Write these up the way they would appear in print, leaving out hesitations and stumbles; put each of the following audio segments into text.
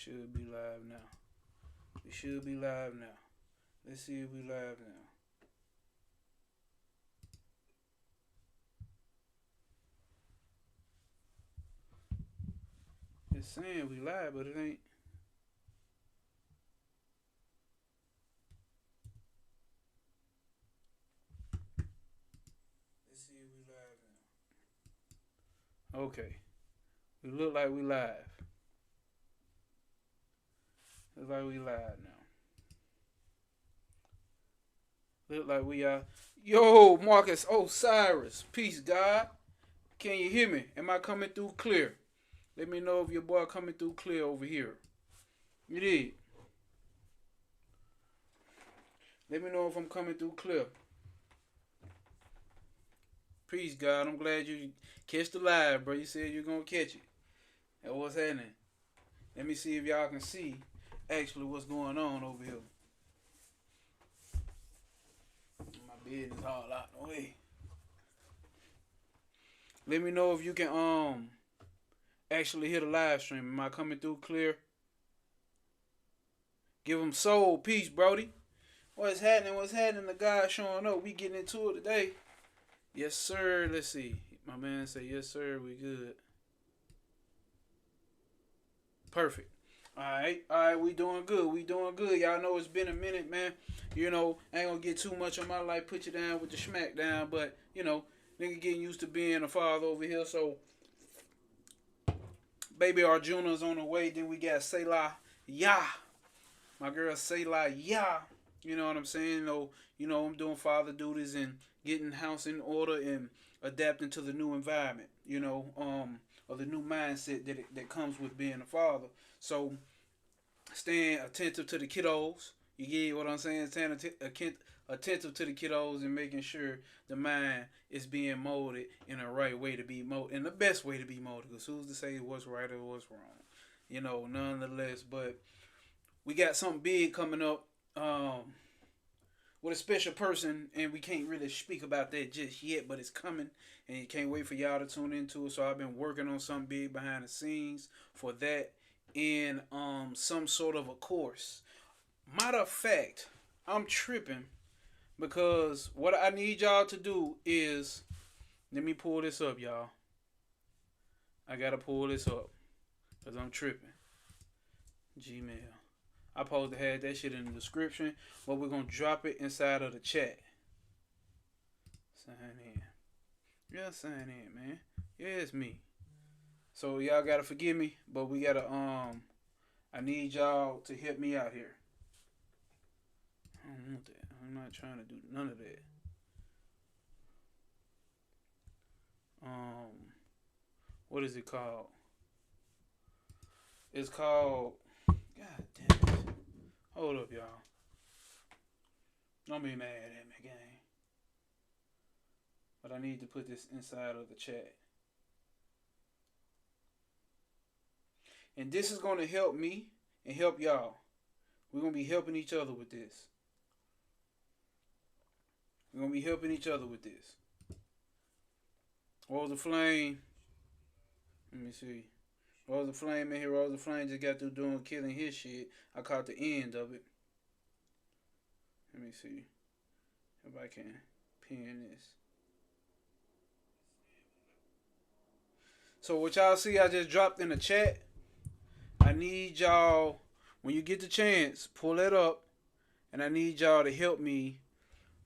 should be live now. We should be live now. Let's see if we live now. It's saying we live, but it ain't. Let's see if we live now. Okay. We look like we live. Look like we live now. Look like we are. Yo, Marcus Osiris. Peace, God. Can you hear me? Am I coming through clear? Let me know if your boy coming through clear over here. You did. Let me know if I'm coming through clear. Peace, God. I'm glad you catch the live, bro. You said you're going to catch it. And what's happening? Let me see if y'all can see actually what's going on over here. My business all out the way. Let me know if you can actually hear the live stream. Am I coming through clear? Give them soul. Peace, Brody. What's happening? What's happening? The guy showing up. We getting into it today. Yes, sir. Let's see. My man say, yes, sir. We good. Perfect. Alright, we doing good. We doing good. Y'all know it's been a minute, man. You know, I ain't gonna get too much on my life, put you down with the smack down, but, you know, nigga getting used to being a father over here, so baby Arjuna's on the way. Then we got Selah Yah. My girl Selah Yah. You know what I'm saying? I'm doing father duties and getting house in order and adapting to the new environment, or the new mindset that comes with being a father. So staying attentive to the kiddos. You get what I'm saying? Staying attentive to the kiddos and making sure the mind is being molded in the right way to be molded, in the best way to be molded. Because who's to say what's right or what's wrong? Nonetheless. But we got something big coming up with a special person, and we can't really speak about that just yet, but it's coming, and you can't wait for y'all to tune into it. So I've been working on something big behind the scenes for that in some sort of a course. Matter of fact, I'm tripping because what I need y'all to do is, let me pull this up, y'all. I gotta pull this up because I'm tripping. Gmail. I supposed to have that shit in the description, but we're gonna drop it inside of the chat. Sign in. Yeah, sign in, man. Yeah, it's me. So y'all gotta forgive me, but we gotta I need y'all to help me out here. I don't want that. I'm not trying to do none of that. What is it called? It's called, God damn it. Hold up, y'all. Don't be mad at me, gang. But I need to put this inside of the chat. And this is going to help me and help y'all. We're going to be helping each other with this. We're going to be helping each other with this. Rose the Flame. Let me see. Rose the Flame in here. Rose the Flame just got through killing his shit. I caught the end of it. Let me see if I can pin this. So what y'all see I just dropped in the chat. I need y'all, when you get the chance, pull it up. And I need y'all to help me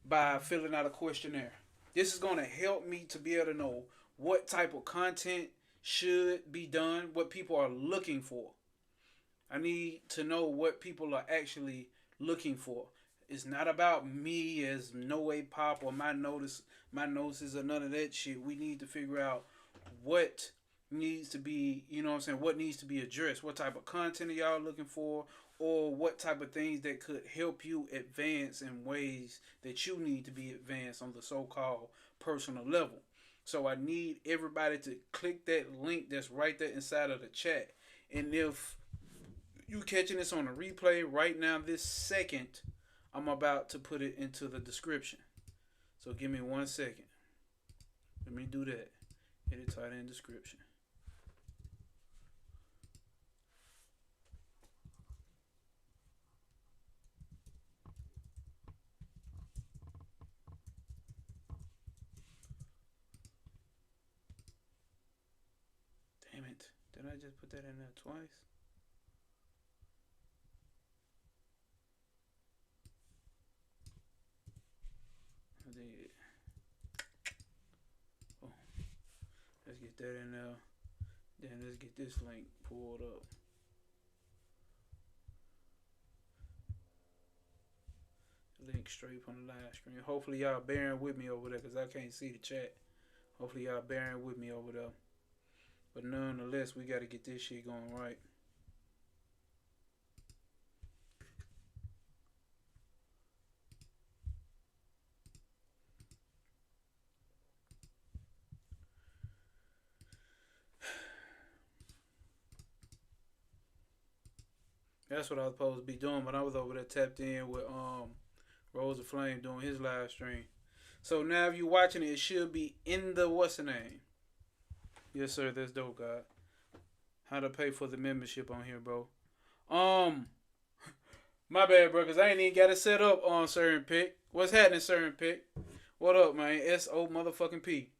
by filling out a questionnaire. This is going to help me to be able to know what type of content should be done, what people are looking for. I need to know what people are actually looking for. It's not about me as no way pop or my Gnosis or none of that shit. We need to figure out what needs to be, what needs to be addressed. What type of content are y'all looking for? Or what type of things that could help you advance in ways that you need to be advanced on the so-called personal level. So I need everybody to click that link that's right there inside of the chat. And if you catching this on a replay right now, this second, I'm about to put it into the description. So give me 1 second. Let me do that. Edit title and description. Didn't I just put that in there twice? I did. Oh, let's get that in there. Then let's get this link pulled up. Link straight from the live screen. Hopefully y'all bearing with me over there because I can't see the chat. Hopefully y'all bearing with me over there. But nonetheless, we got to get this shit going right. That's what I was supposed to be doing, but I was over there tapped in with Rose of Flame doing his live stream. So now if you're watching it, it should be in the what's the name? Yes, sir. That's dope, God. How to pay for the membership on here, bro. My bad, bro, because I ain't even got it set up on Certain Pick. What's happening, Certain Pick? What up, man? S-O motherfucking P.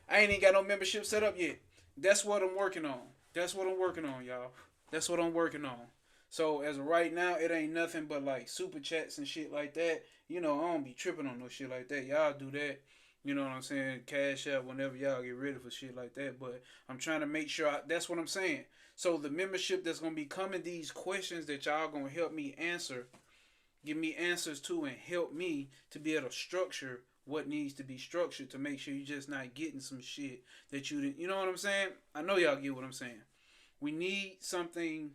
I ain't even got no membership set up yet. That's what I'm working on. That's what I'm working on, y'all. That's what I'm working on. So as of right now, it ain't nothing but like super chats and shit like that. You know, I don't be tripping on no shit like that. Y'all do that. You know what I'm saying? Cash out whenever y'all get ready for shit like that. But I'm trying to make sure that's what I'm saying. So the membership that's gonna be coming, these questions that y'all gonna help me answer, give me answers to, and help me to be able to structure what needs to be structured to make sure you're just not getting some shit that you didn't. You know what I'm saying? I know y'all get what I'm saying. We need something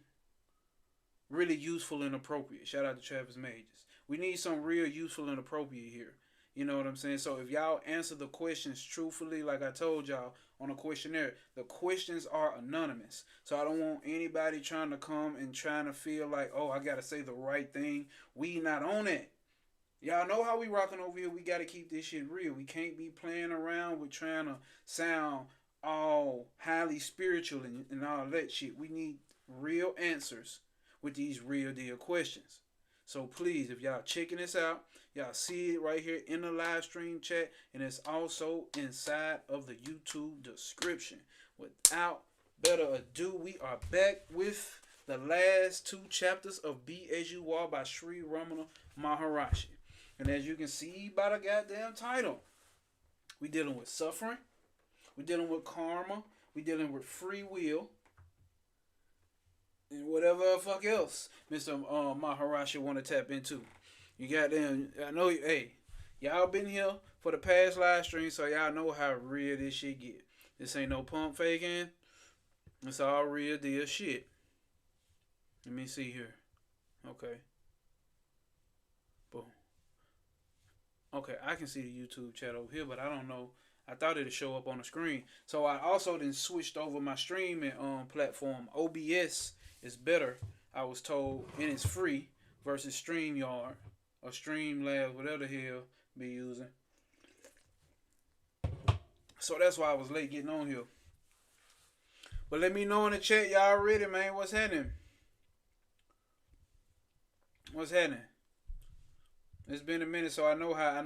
really useful and appropriate. Shout out to Travis Majors. We need some real useful and appropriate here. You know what I'm saying? So if y'all answer the questions truthfully, like I told y'all on a questionnaire, the questions are anonymous. So I don't want anybody trying to come and trying to feel like, oh, I got to say the right thing. We not on it. Y'all know how we rocking over here. We got to keep this shit real. We can't be playing around with trying to sound all highly spiritual and all that shit. We need real answers with these real deal questions. So please, if y'all checking this out, y'all see it right here in the live stream chat, and it's also inside of the YouTube description. Without better ado, we are back with the last two chapters of Be As You Are by Sri Ramana Maharshi. And as you can see by the goddamn title, we dealing with suffering, we dealing with karma, we dealing with free will, and whatever the fuck else Mr. Maharshi want to tap into. You got them. I know. Hey, y'all been here for the past live stream, so y'all know how real this shit get. This ain't no pump faking. It's all real deal shit. Let me see here. Okay. Boom. Okay, I can see the YouTube chat over here, but I don't know. I thought it'd show up on the screen. So I also then switched over my streaming platform. OBS is better, I was told, and it's free versus StreamYard or Streamlabs, whatever the hell be using. So that's why I was late getting on here. But let me know in the chat, y'all ready, man. What's happening? What's happening? It's been a minute, so I know how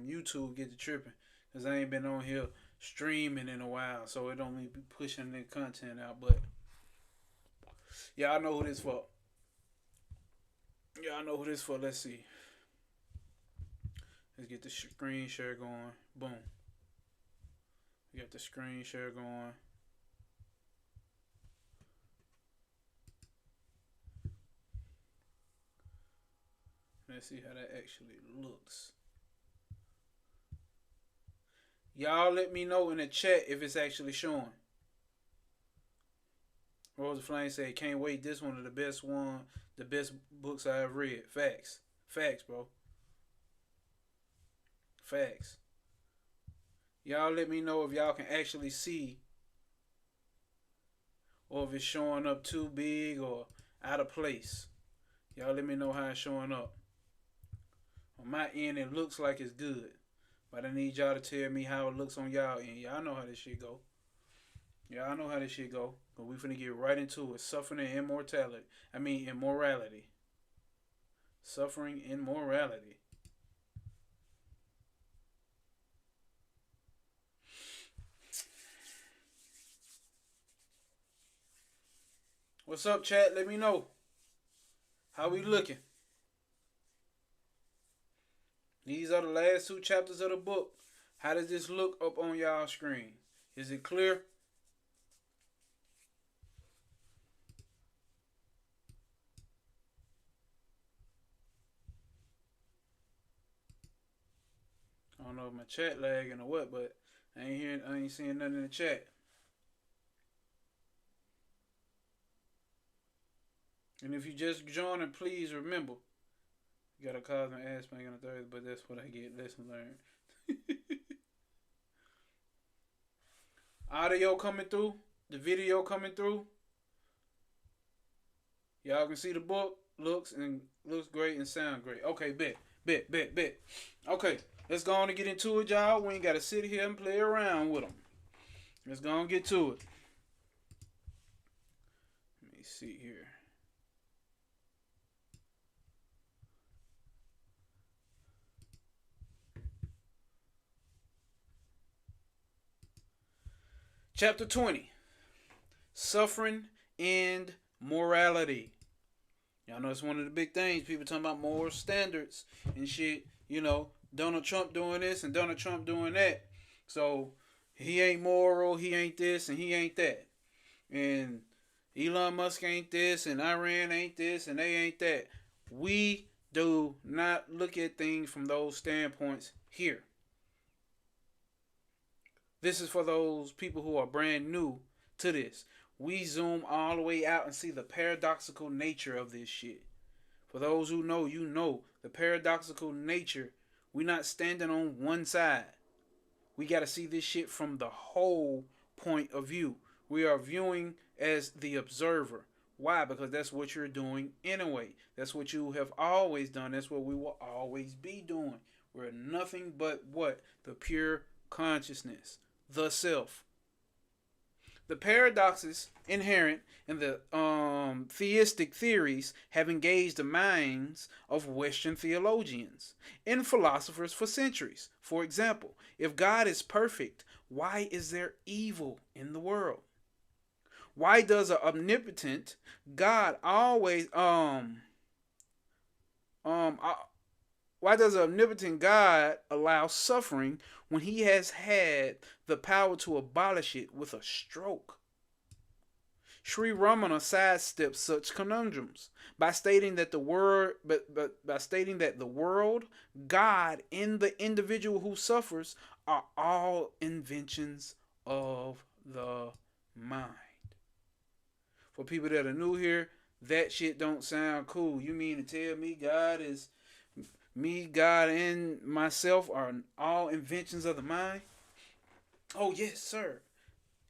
YouTube get to tripping, cause I ain't been on here streaming in a while, so it don't be pushing the content out. But yeah, I know who this for. Yeah, I know who this for. Let's see. Let's get the screen share going. Boom. We got the screen share going. Let's see how that actually looks. Y'all let me know in the chat if it's actually showing. Rose of Flame said, can't wait. This one of the best books I have read. Facts. Facts, bro. Facts. Y'all let me know if y'all can actually see, or if it's showing up too big or out of place. Y'all let me know how it's showing up. On my end, it looks like it's good, but I need y'all to tell me how it looks on y'all end. Y'all know how this shit go. Y'all know how this shit go. But we finna get right into it. Suffering and immortality. Immorality. Suffering and morality. What's up, chat? Let me know. How we looking? These are the last two chapters of the book. How does this look up on y'all screen? Is it clear? I don't know if my chat lagging or what, but I ain't seeing nothing in the chat. And if you just joining, please remember, you got a cosmic aspect on the third, but that's what I get. Lesson learned. Audio coming through, the video coming through. Y'all can see the book looks great and sound great. Okay, bet. Okay, let's go on and get into it, y'all. We ain't gotta sit here and play around with them. Let's go on and get to it. Let me see here. Chapter 20. Suffering and Morality. Y'all know it's one of the big things. People talking about moral standards and shit. You know, Donald Trump doing this and Donald Trump doing that. So, he ain't moral, he ain't this, and he ain't that. And Elon Musk ain't this, and Iran ain't this, and they ain't that. We do not look at things from those standpoints here. This is for those people who are brand new to this. We zoom all the way out and see the paradoxical nature of this shit. For those who know, you know the paradoxical nature. We're not standing on one side. We got to see this shit from the whole point of view. We are viewing as the observer. Why? Because that's what you're doing anyway. That's what you have always done. That's what we will always be doing. We're nothing but what? The pure consciousness. The self. The paradoxes inherent in the theistic theories have engaged the minds of Western theologians and philosophers for centuries. For example, if God is perfect, why is there evil in the world? Why does an omnipotent God always why does an omnipotent God allow suffering when he has had the power to abolish it with a stroke? Sri Ramana sidesteps such conundrums by stating that the world, God, and the individual who suffers are all inventions of the mind. For people that are new here, that shit don't sound cool. You mean to tell me God, and myself are all inventions of the mind? Oh, yes, sir.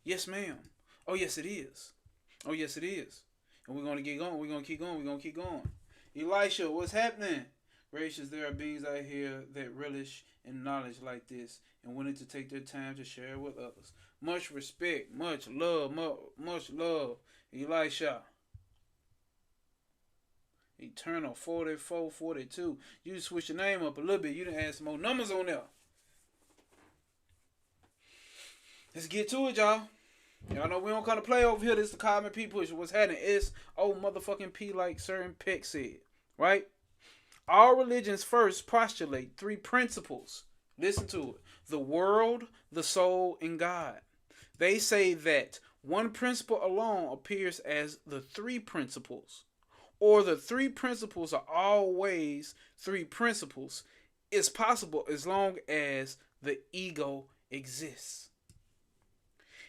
Yes, ma'am. Oh, yes, it is. Oh, yes, it is. And we're going to get going. We're going to keep going. We're going to keep going. Elisha, what's happening? Gracious, there are beings out here that relish in knowledge like this and willing to take their time to share it with others. Much respect, much love, much love. Elisha. Eternal 4442. You just switch your name up a little bit. You done add some more numbers on there. Let's get to it, y'all. Y'all know we don't kind of play over here. This is the common people. What's happening? It's motherfucking P, like certain Peck said. Right? All religions first postulate three principles. Listen to it. The world, the soul, and God. They say that one principle alone appears as the three principles. Or the three principles are always three principles. It's possible as long as the ego exists.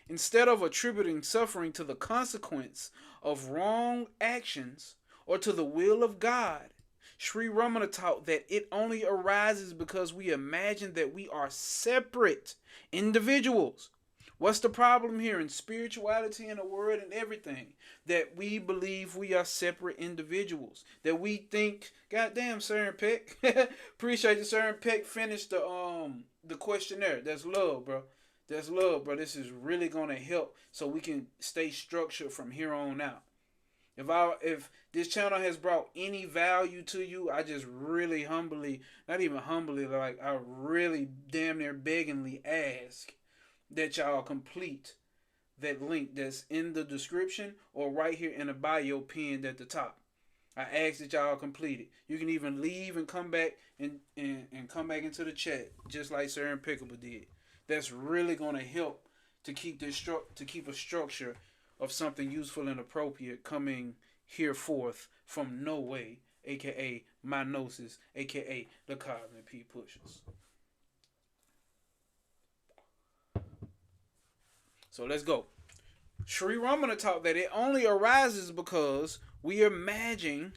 Instead of attributing suffering to the consequence of wrong actions or to the will of God, Sri Ramana taught that it only arises because we imagine that we are separate individuals. What's the problem here in spirituality and the word and everything? That we believe we are separate individuals. That we think, goddamn, Sir Peck. Appreciate you, Sir Peck. Finished the questionnaire. That's love, bro. That's love, bro. This is really gonna help so we can stay structured from here on out. If this channel has brought any value to you, I just really humbly, not even humbly, like I really damn near beggingly ask that y'all complete that link that's in the description or right here in the bio pinned at the top. I ask that y'all complete it. You can even leave and come back and come back into the chat, just like Sir Impeccable did. That's really gonna help to keep to keep a structure of something useful and appropriate coming here forth from No Way, aka my Gnosis, aka the Cosmic P Pushers. So let's go. Sri Ramana taught that it only arises because we imagine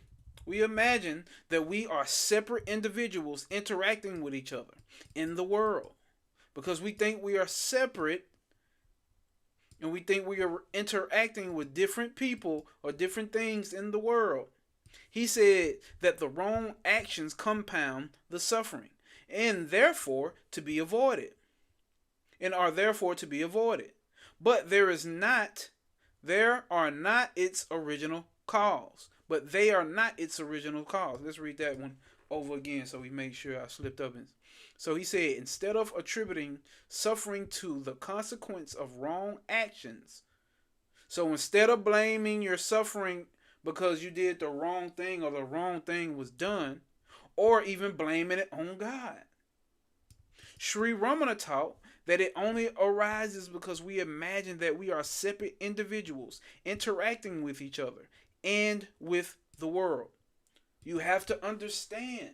that we are separate individuals interacting with each other in the world. Because we think we are separate and we think we are interacting with different people or different things in the world. He said that the wrong actions compound the suffering and therefore to be avoided. And are therefore to be avoided. But there are not its original cause. But they are not its original cause. Let's read that one over again so we make sure I slipped up. So he said, instead of attributing suffering to the consequence of wrong actions, so instead of blaming your suffering because you did the wrong thing or the wrong thing was done, or even blaming it on God, Sri Ramana taught that it only arises because we imagine that we are separate individuals interacting with each other and with the world. You have to understand,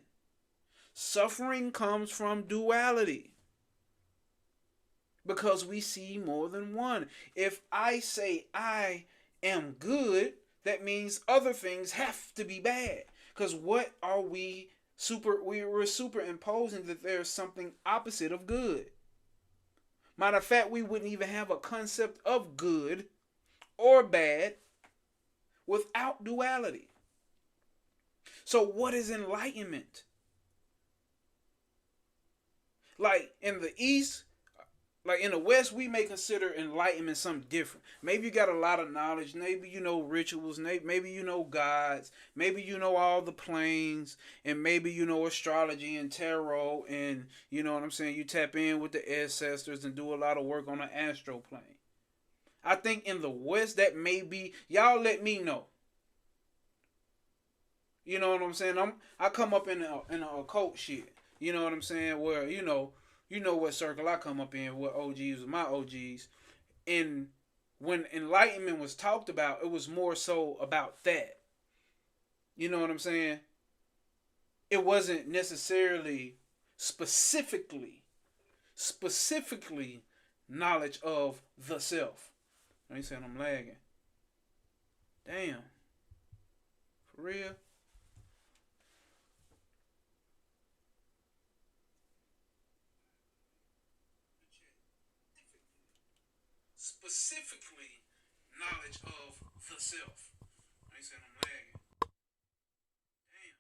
suffering comes from duality because we see more than one. If I say I am good, that means other things have to be bad. Because what are we we're superimposing that there's something opposite of good. Matter of fact, we wouldn't even have a concept of good or bad without duality. So what is enlightenment? Like in the East, like in the West, we may consider enlightenment something different. Maybe you got a lot of knowledge. Maybe you know rituals. Maybe you know gods. Maybe you know all the planes. And maybe you know astrology and tarot. And you know what I'm saying? You tap in with the ancestors and do a lot of work on the astral plane. I think in the West, that may be... Y'all let me know. You know what I'm saying? I come up in a occult shit. You know what I'm saying? Where, you know what circle I come up in, what OGs was my OGs. And when enlightenment was talked about, it was more so about that. You know what I'm saying? It wasn't necessarily specifically knowledge of the self. You saying I'm lagging. Damn. For real? Specifically knowledge of the self. I ain't saying I'm lagging. Damn.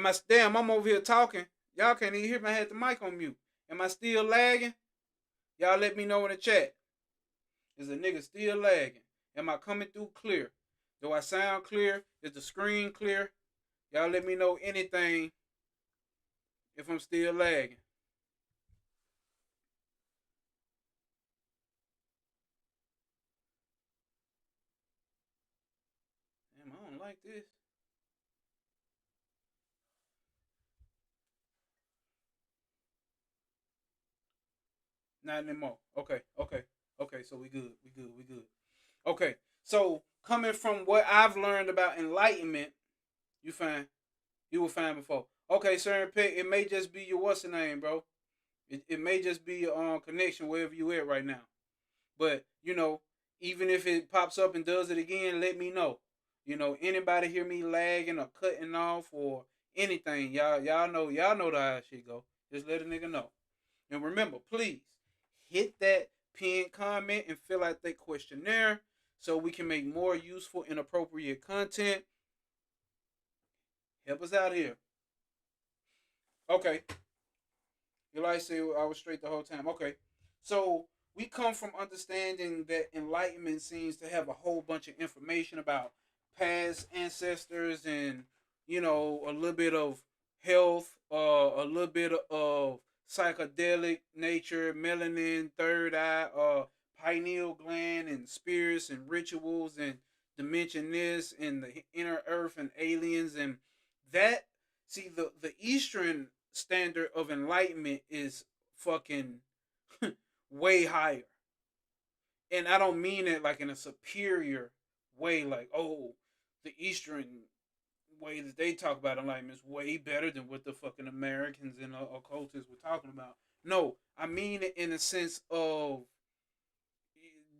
For real? Damn, I'm over here talking. Y'all can't even hear me. I had the mic on mute. Am I still lagging? Y'all let me know in the chat. Is the nigga still lagging? Am I coming through clear? Do I sound clear? Is the screen clear? Y'all let me know anything if I'm still lagging. like this. Not anymore. Okay, okay, okay. So we good. We good. We good. Okay. So coming from what I've learned about enlightenment, you fine. You were fine before. Okay, sir and Pick, it may just be your what's the name, bro. It may just be your connection wherever you at right now. But even if it pops up and does it again, let me know. Anybody hear me lagging or cutting off or anything, y'all know how shit go. Just let a nigga know. And remember, please hit that pin comment and fill out that questionnaire so we can make more useful and appropriate content. Help us out here. Okay. You like say I was straight the whole time. Okay. So we come from understanding that enlightenment seems to have a whole bunch of information about past ancestors and a little bit of health, a little bit of psychedelic nature, melanin, third eye, pineal gland, and spirits and rituals and dimension this and the inner earth and aliens and that. See, the Eastern standard of enlightenment is fucking way higher. And I don't mean it like in a superior way, like, oh, the Eastern way that they talk about enlightenment is way better than what the fucking Americans and occultists were talking about. No, I mean it in the sense of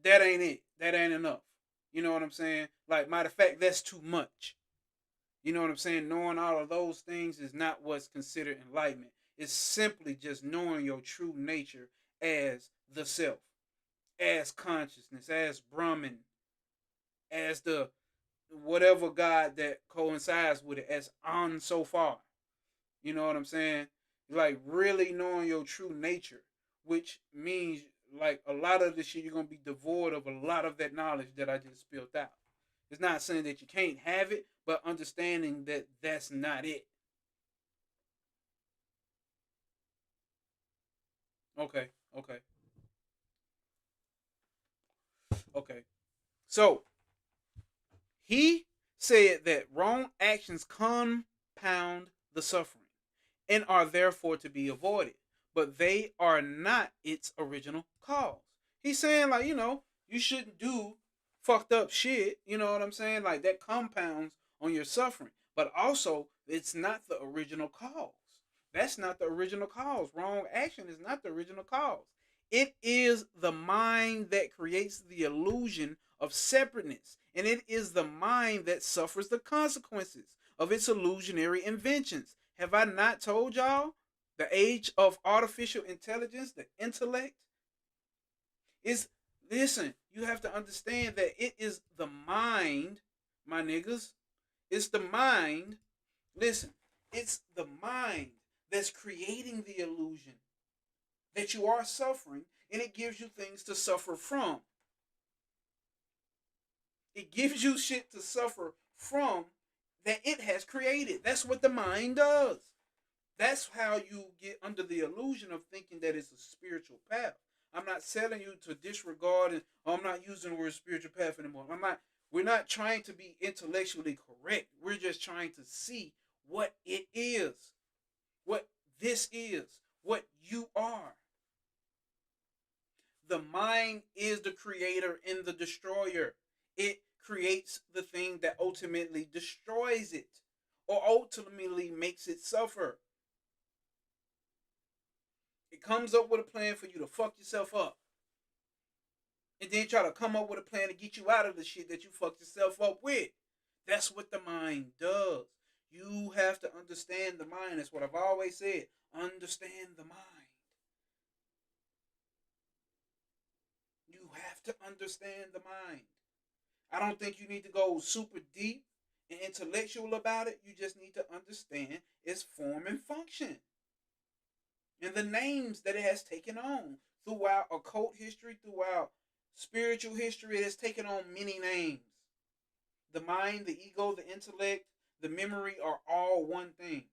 that ain't it. That ain't enough. You know what I'm saying? Like, matter of fact, that's too much. You know what I'm saying? Knowing all of those things is not what's considered enlightenment. It's simply just knowing your true nature as the self, as consciousness, as Brahman, as the whatever God that coincides with it, as on so far. You know what I'm saying? Like really knowing your true nature, which means like a lot of this shit you're gonna be devoid of a lot of that knowledge that I just spilled out. It's not saying that you can't have it, but understanding that that's not it. Okay, okay, okay. So he said that wrong actions compound the suffering and are therefore to be avoided, but they are not its original cause. He's saying, like, you shouldn't do fucked up shit, you know what I'm saying? Like, that compounds on your suffering, but also it's not the original cause. That's not the original cause. Wrong action is not the original cause. It is the mind that creates the illusion of separateness, and it is the mind that suffers the consequences of its illusionary inventions. Have I not told y'all? The age of artificial intelligence, the intellect, is, listen, you have to understand that it is the mind, my niggas. It's the mind. Listen, it's the mind that's creating the illusion that you are suffering, and it gives you things to suffer from. It gives you shit to suffer from that it has created. That's what the mind does. That's how you get under the illusion of thinking that it's a spiritual path. I'm not telling you to disregard it. I'm not using the word spiritual path anymore. We're not trying to be intellectually correct. We're just trying to see what it is. What this is. What you are. The mind is the creator and the destroyer. It creates the thing that ultimately destroys it or ultimately makes it suffer. It comes up with a plan for you to fuck yourself up. And then try to come up with a plan to get you out of the shit that you fucked yourself up with. That's what the mind does. You have to understand the mind. That's what I've always said. Understand the mind. You have to understand the mind. I don't think you need to go super deep and intellectual about it. You just need to understand its form and function and the names that it has taken on throughout occult history, throughout spiritual history. It has taken on many names. The mind, the ego, the intellect, the memory are all one thing.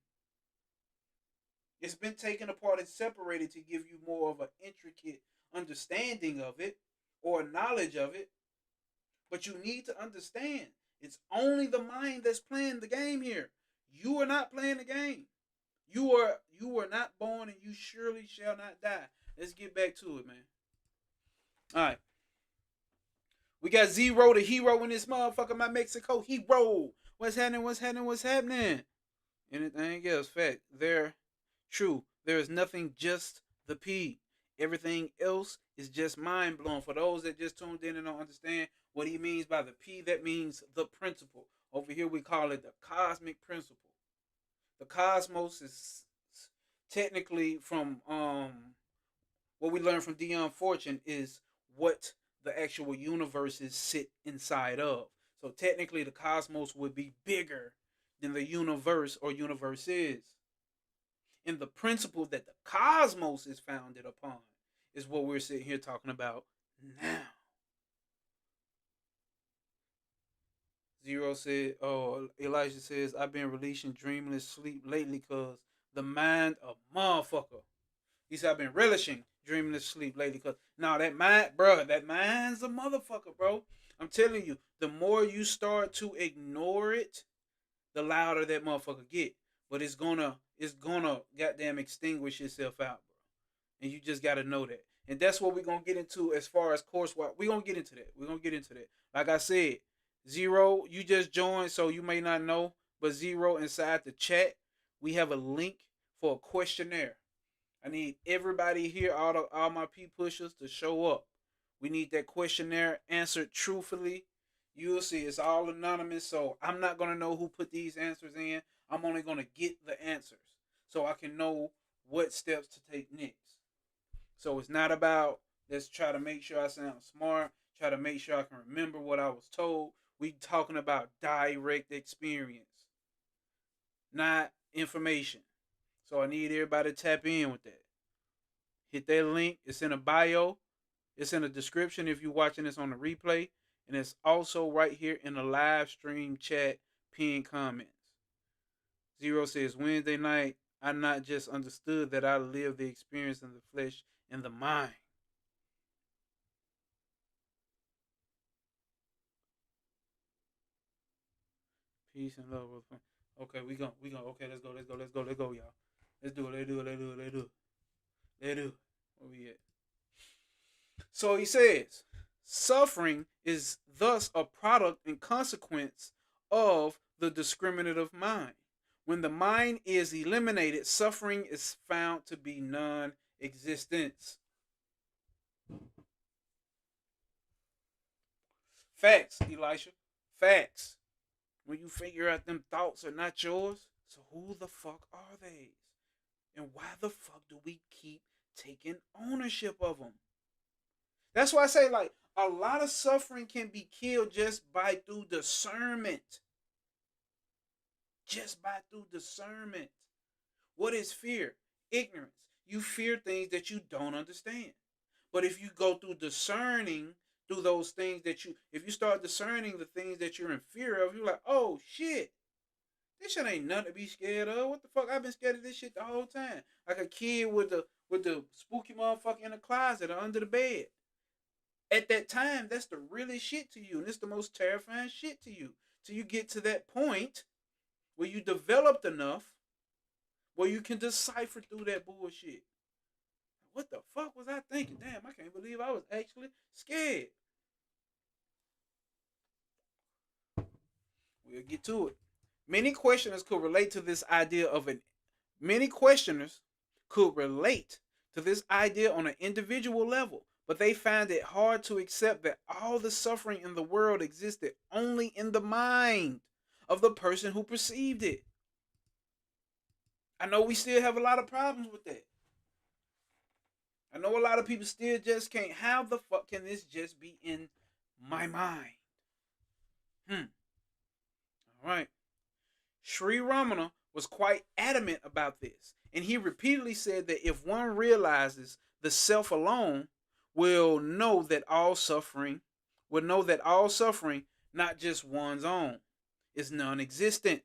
It's been taken apart and separated to give you more of an intricate understanding of it or knowledge of it. But you need to understand It's only the mind that's playing the game here. You are not playing the game. You are not born and you surely shall not die. Let's get back to it, man. All right. We got Zero the hero in this motherfucker, my Mexico hero. What's happening? What's happening? What's happening? Anything else? Fact. There. True. There is nothing just the P. Everything else is just mind blowing. For those that just tuned in and don't understand what he means by the P, that means the principle. Over here we call it the cosmic principle. The cosmos is technically from what we learned from Dion Fortune is what the actual universes sit inside of. So technically the cosmos would be bigger than the universe or universe is. And the principle that the cosmos is founded upon is what we're sitting here talking about now. Zero said, oh, Elijah says, I've been releasing dreamless sleep lately because the mind a motherfucker. He said, I've been relishing dreamless sleep lately because now that mind, bro, that mind's a motherfucker, bro. I'm telling you, the more you start to ignore it, the louder that motherfucker get. But it's gonna goddamn extinguish itself out, bro. And you just gotta know that. And that's what we're gonna get into as far as coursework. We're gonna get into that. We're gonna get into that. Like I said, Zero, you just joined, so you may not know, but Zero, inside the chat, we have a link for a questionnaire. I need everybody here, all my P pushers, to show up. We need that questionnaire answered truthfully. You'll see it's all anonymous, so I'm not gonna know who put these answers in. I'm only gonna get the answers so I can know what steps to take next. So it's not about let's try to make sure I sound smart, try to make sure I can remember what I was told. We talking about direct experience, not information. So I need everybody to tap in with that. Hit that link. It's in a bio. It's in the description if you're watching this on the replay. And it's also right here in the live stream chat, pinned comments. Zero says, Wednesday night, I not just understood that I lived the experience in the flesh and the mind. Peace and love. Okay, we go. Okay, let's go, y'all. Let's do it. Where we at? So he says, suffering is thus a product and consequence of the discriminative mind. When the mind is eliminated, suffering is found to be non-existence. Facts, Elisha. Facts. When you figure out them thoughts are not yours, so who the fuck are they? And why the fuck do we keep taking ownership of them? That's why I say, like, a lot of suffering can be killed just by through discernment. Just by through discernment. What is fear? Ignorance. You fear things that you don't understand. But if you go through discerning through those things if you start discerning the things that you're in fear of, you're like, oh shit, this shit ain't nothing to be scared of. What the fuck? I've been scared of this shit the whole time. Like a kid with the spooky motherfucker in the closet or under the bed. At that time, that's the realest shit to you, and it's the most terrifying shit to you. Till you get to that point where you developed enough where you can decipher through that bullshit. What the fuck was I thinking? Damn, I can't believe I was actually scared. We'll get to it. Many questioners could relate to this idea of an many questioners could relate to this idea on an individual level, but they find it hard to accept that all the suffering in the world existed only in the mind of the person who perceived it. I know we still have a lot of problems with that. I know a lot of people still just can't. How the fuck can this just be in my mind? All right. Sri Ramana was quite adamant about this, and he repeatedly said that if one realizes the self alone, will know that all suffering, not just one's own, is non-existent.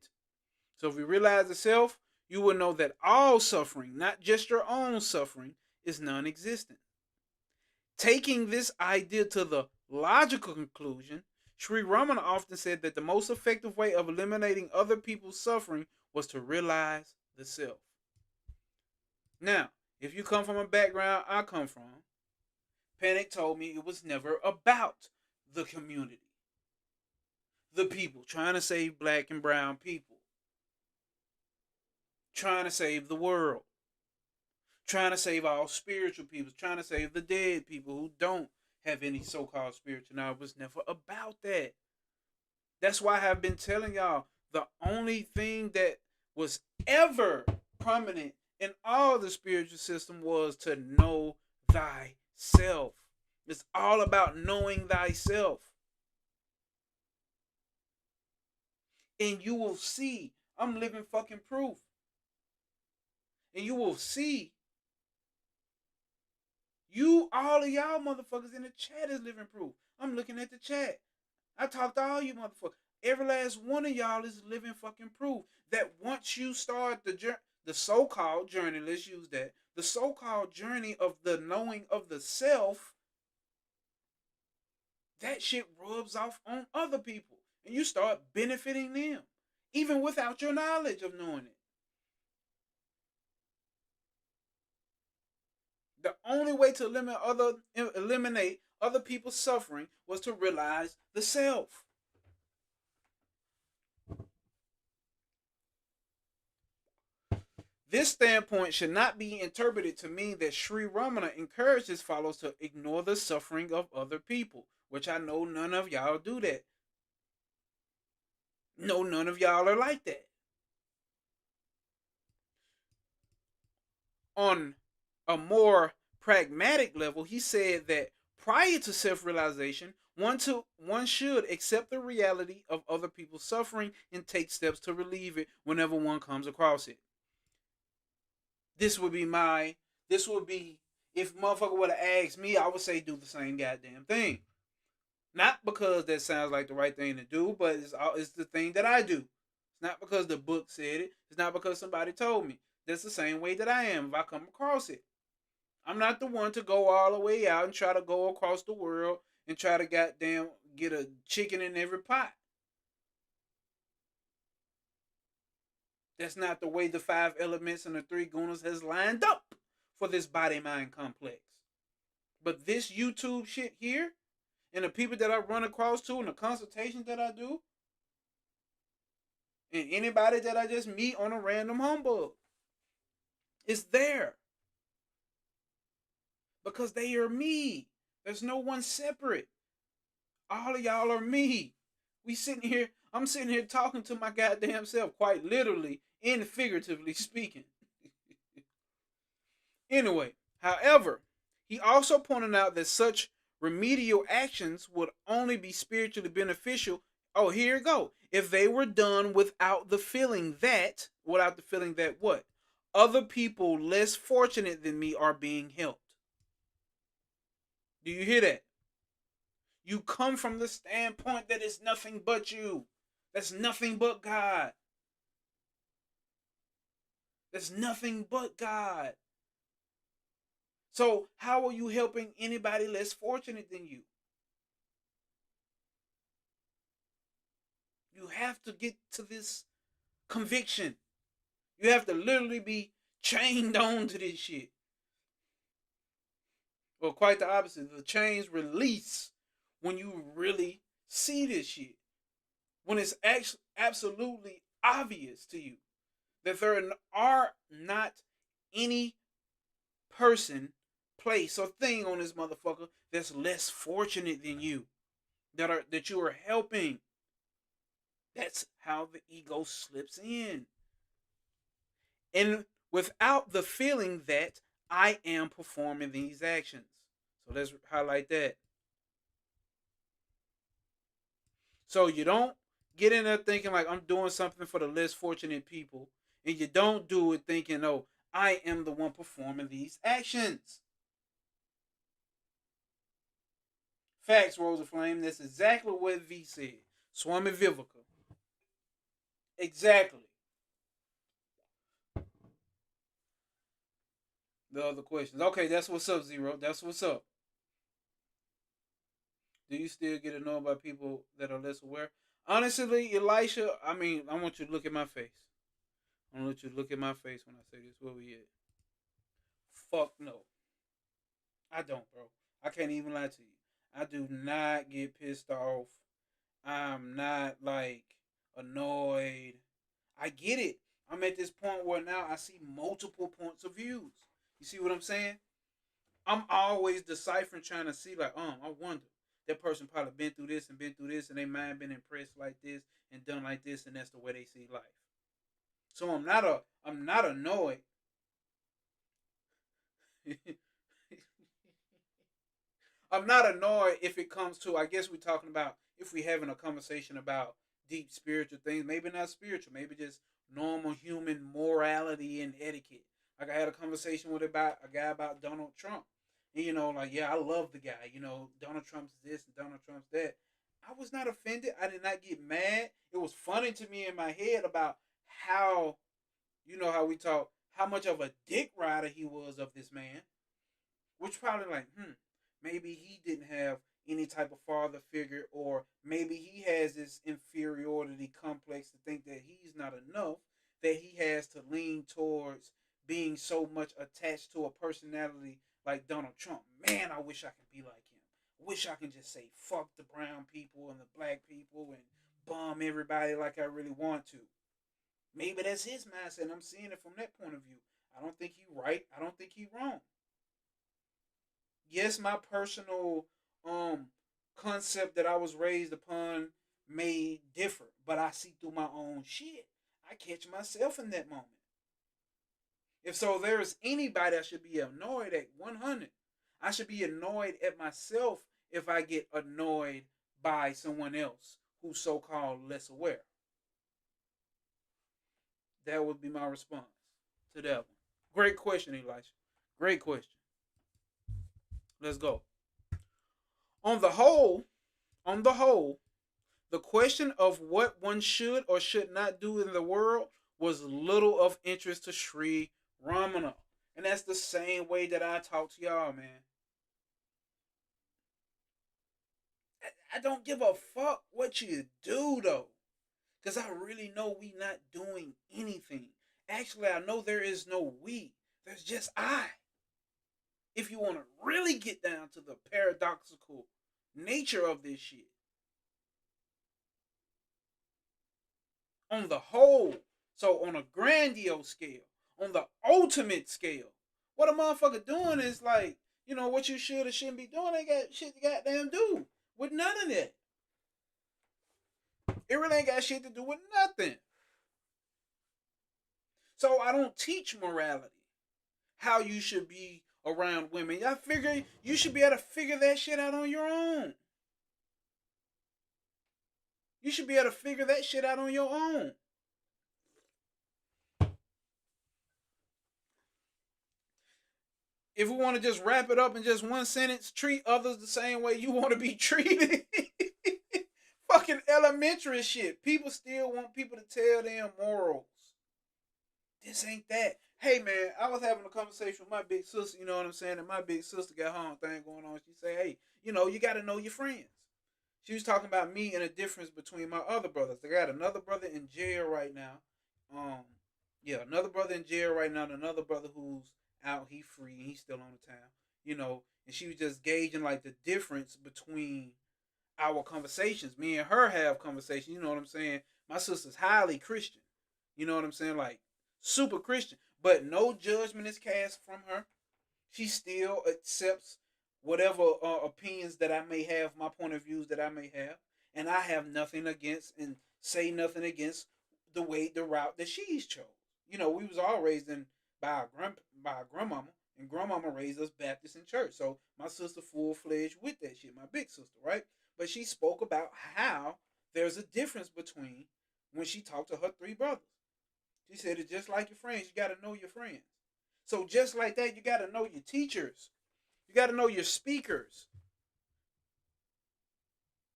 So if you realize the self, you will know that all suffering, not just your own suffering, is non-existent. Taking this idea to the logical conclusion, Sri Ramana often said that the most effective way of eliminating other people's suffering was to realize the self. Now, if you come from a background I come from, Panic told me it was never about the community, the people, trying to save black and brown people, trying to save the world, trying to save all spiritual people, trying to save the dead people who don't have any so-called spiritual knowledge. It was never about that. That's why I've been telling y'all the only thing that was ever prominent in all the spiritual system was to know thyself. It's all about knowing thyself. And you will see, I'm living fucking proof. And you will see, all of y'all motherfuckers in the chat is living proof. I'm looking at the chat. I talked to all you motherfuckers. Every last one of y'all is living fucking proof that once you start the so-called journey, let's use that, the so-called journey of the knowing of the self, that shit rubs off on other people. And you start benefiting them, even without your knowledge of knowing it. The only way to eliminate other people's suffering was to realize the self. This standpoint should not be interpreted to mean that Sri Ramana encouraged his followers to ignore the suffering of other people, which I know none of y'all do that. No, none of y'all are like that. On a more pragmatic level, he said that prior to self-realization, one should accept the reality of other people's suffering and take steps to relieve it whenever one comes across it. This would be if motherfucker would have asked me, I would say do the same goddamn thing. Not because that sounds like the right thing to do, but it's the thing that I do. It's not because the book said it. It's not because somebody told me. That's the same way that I am if I come across it. I'm not the one to go all the way out and try to go across the world and try to goddamn get a chicken in every pot. That's not the way the 5 elements and the 3 gunas has lined up for this body-mind complex. But this YouTube shit here, and the people that I run across to, and the consultations that I do, and anybody that I just meet on a random humbug, it's there. Because they are me. There's no one separate. All of y'all are me. I'm sitting here talking to my goddamn self, quite literally and figuratively speaking. Anyway, however, he also pointed out that such remedial actions would only be spiritually beneficial. Oh, here you go. If they were done without the feeling that what? Other people less fortunate than me are being helped. Do you hear that? You come from the standpoint that it's nothing but you. That's nothing but God. That's nothing but God. So how are you helping anybody less fortunate than you? You have to get to this conviction. You have to literally be chained on to this shit. Well, quite the opposite. The chains release when you really see this shit. When it's absolutely obvious to you that there are not any person, place, or thing on this motherfucker that's less fortunate than you, that you are helping. That's how the ego slips in. And without the feeling that I am performing these actions. So let's highlight that. So you don't get in there thinking like I'm doing something for the less fortunate people. And you don't do it thinking, oh, I am the one performing these actions. Facts, Rosa Flame. That's exactly what V said. Swami Viveka. Exactly. The other questions. Okay, that's what's up, Zero. That's what's up. Do you still get annoyed by people that are less aware? Honestly, Elisha, I mean, I want you to look at my face. I want you to look at my face when I say this. Where we at? Fuck no. I don't, bro. I can't even lie to you. I do not get pissed off. I'm not like annoyed. I get it. I'm at this point where now I see multiple points of views. You see what I'm saying? I'm always deciphering, trying to see like, I wonder that person probably been through this and been through this, and they mind been impressed like this and done like this, and that's the way they see life. So I'm not annoyed. I'm not annoyed if it comes to, I guess we're talking about if we're having a conversation about deep spiritual things, maybe not spiritual, maybe just normal human morality and etiquette. Like I had a conversation with about a guy about Donald Trump. And, like, yeah, I love the guy. Donald Trump's this and Donald Trump's that. I was not offended. I did not get mad. It was funny to me in my head about how, how we talk, how much of a dick rider he was of this man, which probably like, maybe he didn't have any type of father figure, or maybe he has this inferiority complex to think that he's not enough, that he has to lean towards being so much attached to a personality like Donald Trump. Man, I wish I could be like him. Wish I could just say fuck the brown people and the black people and bomb everybody like I really want to. Maybe that's his mindset. I'm seeing it from that point of view. I don't think he right. I don't think he wrong. Yes, my personal concept that I was raised upon may differ, but I see through my own shit. I catch myself in that moment. If so, there is anybody I should be annoyed at 100. I should be annoyed at myself if I get annoyed by someone else who's so called less aware. That would be my response to that one. Great question, Elisha. Great question. Let's go. On the whole, on the whole, the question of what one should or should not do in the world was little of interest to Sri Ramana. And that's the same way that I talk to y'all, man. I don't give a fuck what you do, though. Because I really know we not doing anything. Actually, I know there is no we. There's just I. If you want to really get down to the paradoxical nature of this shit. On the whole, so on a grandiose scale, on the ultimate scale, what a motherfucker doing is like, what you should or shouldn't be doing, they got shit to goddamn do with none of that. It really ain't got shit to do with nothing. So I don't teach morality, how you should be around women. I figure you should be able to figure that shit out on your own. You should be able to figure that shit out on your own. If we want to just wrap it up in just one sentence, treat others the same way you want to be treated. Fucking elementary shit. People still want people to tell them morals. This ain't that. Hey man, I was having a conversation with my big sister, you know what I'm saying? And my big sister got her own thing going on. She said, hey, you got to know your friends. She was talking about me and the difference between my other brothers. I got another brother in jail right now. Um, yeah, another brother in jail right now, and another brother who's out, he free, and he's still on the town. And she was just gauging like the difference between our conversations. Me and her have conversations, you know what I'm saying? My sister's highly Christian. You know what I'm saying? Like super Christian. But no judgment is cast from her. She still accepts whatever opinions that I may have, my point of views that I may have, and I have nothing against and say nothing against the route that she's chose. We was all raised in by our grandmama, and grandmama raised us Baptist in church. So my sister full fledged with that shit, my big sister, right? But she spoke about how there's a difference between when she talked to her three brothers. She said it's just like your friends. You got to know your friends. So just like that, you got to know your teachers. You got to know your speakers.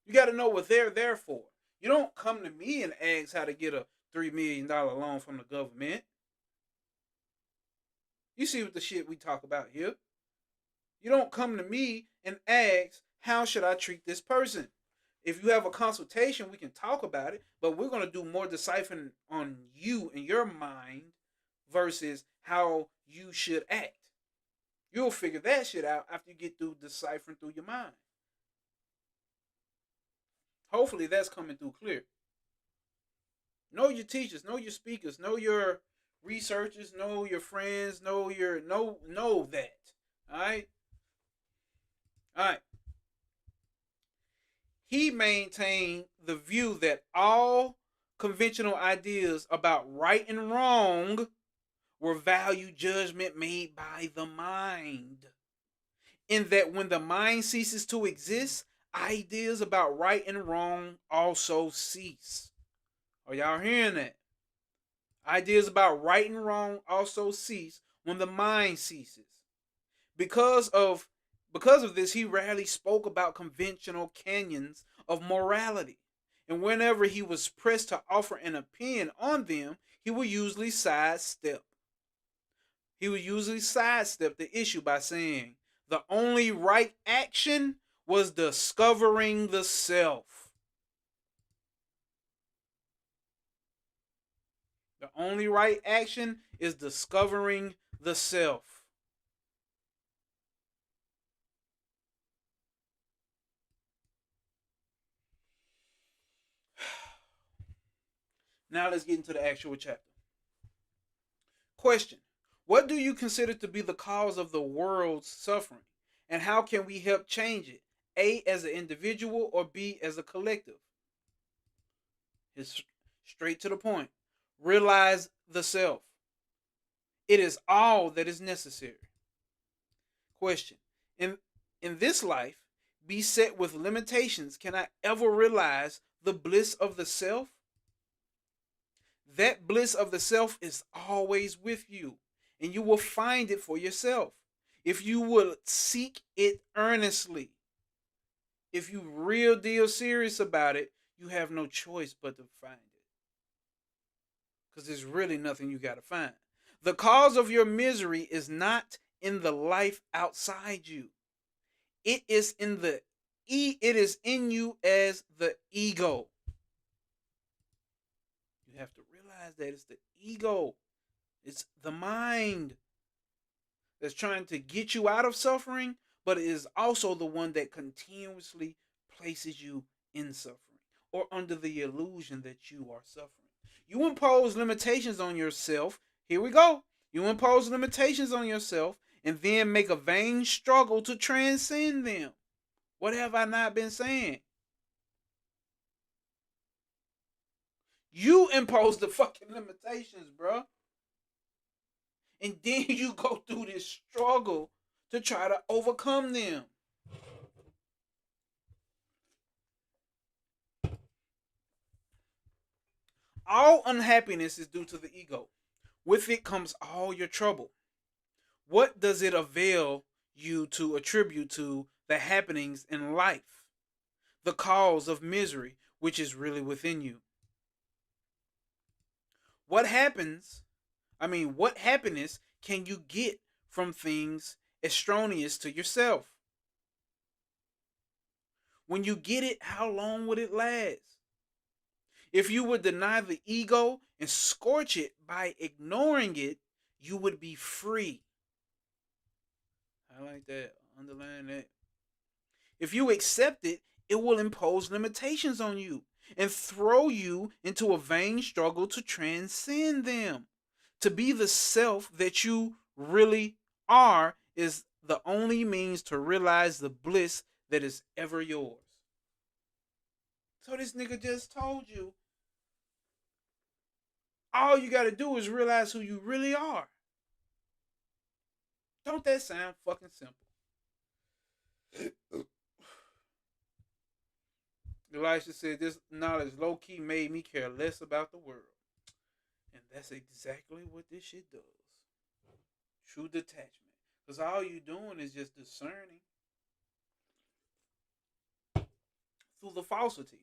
You got to know what they're there for. You don't come to me and ask how to get a $3 million loan from the government. You see what the shit we talk about here. You don't come to me and ask how should I treat this person? If you have a consultation, we can talk about it, but we're going to do more deciphering on you and your mind versus how you should act. You'll figure that shit out after you get through deciphering through your mind. Hopefully that's coming through clear. Know your teachers, know your speakers, know your researchers, know your friends, know that. Alright? Alright. He maintained the view that all conventional ideas about right and wrong were value judgment made by the mind. In that when the mind ceases to exist, ideas about right and wrong also cease. Are y'all hearing that? Ideas about right and wrong also cease when the mind ceases. Because of this, he rarely spoke about conventional canons of morality. And whenever he was pressed to offer an opinion on them, he would usually sidestep. The issue by saying the only right action was discovering the self. The only right action is discovering the self. Now let's get into the actual chapter. Question: what do you consider to be the cause of the world's suffering? And how can we help change it? A, as an individual, or B, as a collective? It's straight to the point. Realize the self. It is all that is necessary. Question: in this life, beset with limitations, can I ever realize the bliss of the self? That bliss of the self is always with you, and you will find it for yourself if you will seek it earnestly. If you real deal serious about it, you have no choice but to find it, because there's really nothing you got to find. The cause of your misery is not in the life outside you. It is in you as the ego. You have to realize that it's the ego. It's the mind that's trying to get you out of suffering, but it is also the one that continuously places you in suffering or under the illusion that you are suffering. You impose limitations on yourself. Here we go. You impose limitations on yourself and then make a vain struggle to transcend them. What have I not been saying? You impose the fucking limitations, bro. And then you go through this struggle to try to overcome them. All unhappiness is due to the ego. With it comes all your trouble. What does it avail you to attribute to the happenings in life? The cause of misery, which is really within you. What happiness can you get from things extraneous to yourself? When you get it, how long would it last? If you would deny the ego and scorch it by ignoring it, you would be free. I like that. Underline that. If you accept it, it will impose limitations on you and throw you into a vain struggle to transcend them. To be the self that you really are is the only means to realize the bliss that is ever yours. So this nigga just told you all you gotta do is realize who you really are. Don't that sound fucking simple? Elisha said this knowledge low key made me care less about the world. And that's exactly what this shit does. True detachment. Because all you doing is just discerning through the falsity.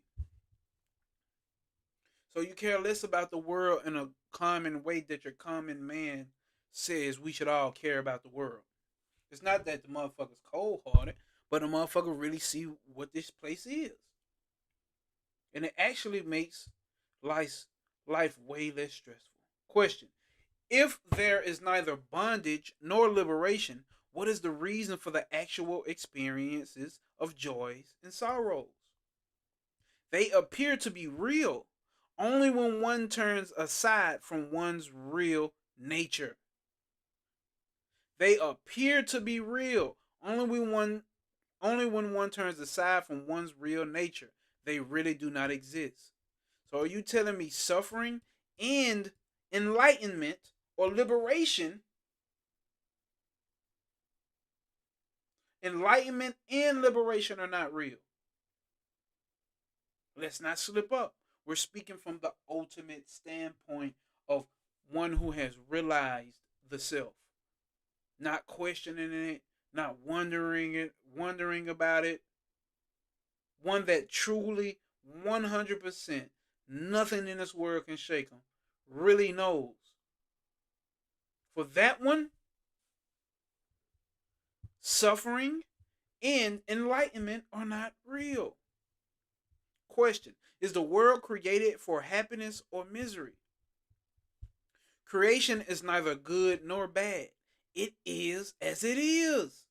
So you care less about the world in a common way that your common man says we should all care about the world. It's not that the motherfucker's cold hearted, But a motherfucker really see what this place is. And it actually makes life, life way less stressful. Question: if there is neither bondage nor liberation, what is the reason for the actual experiences of joys and sorrows? They appear to be real only when one turns aside from one's real nature. They appear to be real only when one turns aside from one's real nature. They really do not exist. So are you telling me suffering and enlightenment or liberation, enlightenment and liberation are not real? Let's not slip up. We're speaking from the ultimate standpoint of one who has realized the self, not questioning it, not wondering about it. One that truly 100% nothing in this world can shake him, really knows. For that one, suffering and enlightenment are not real. Question: is the world created for happiness or misery? Creation is neither good nor bad. It is as it is.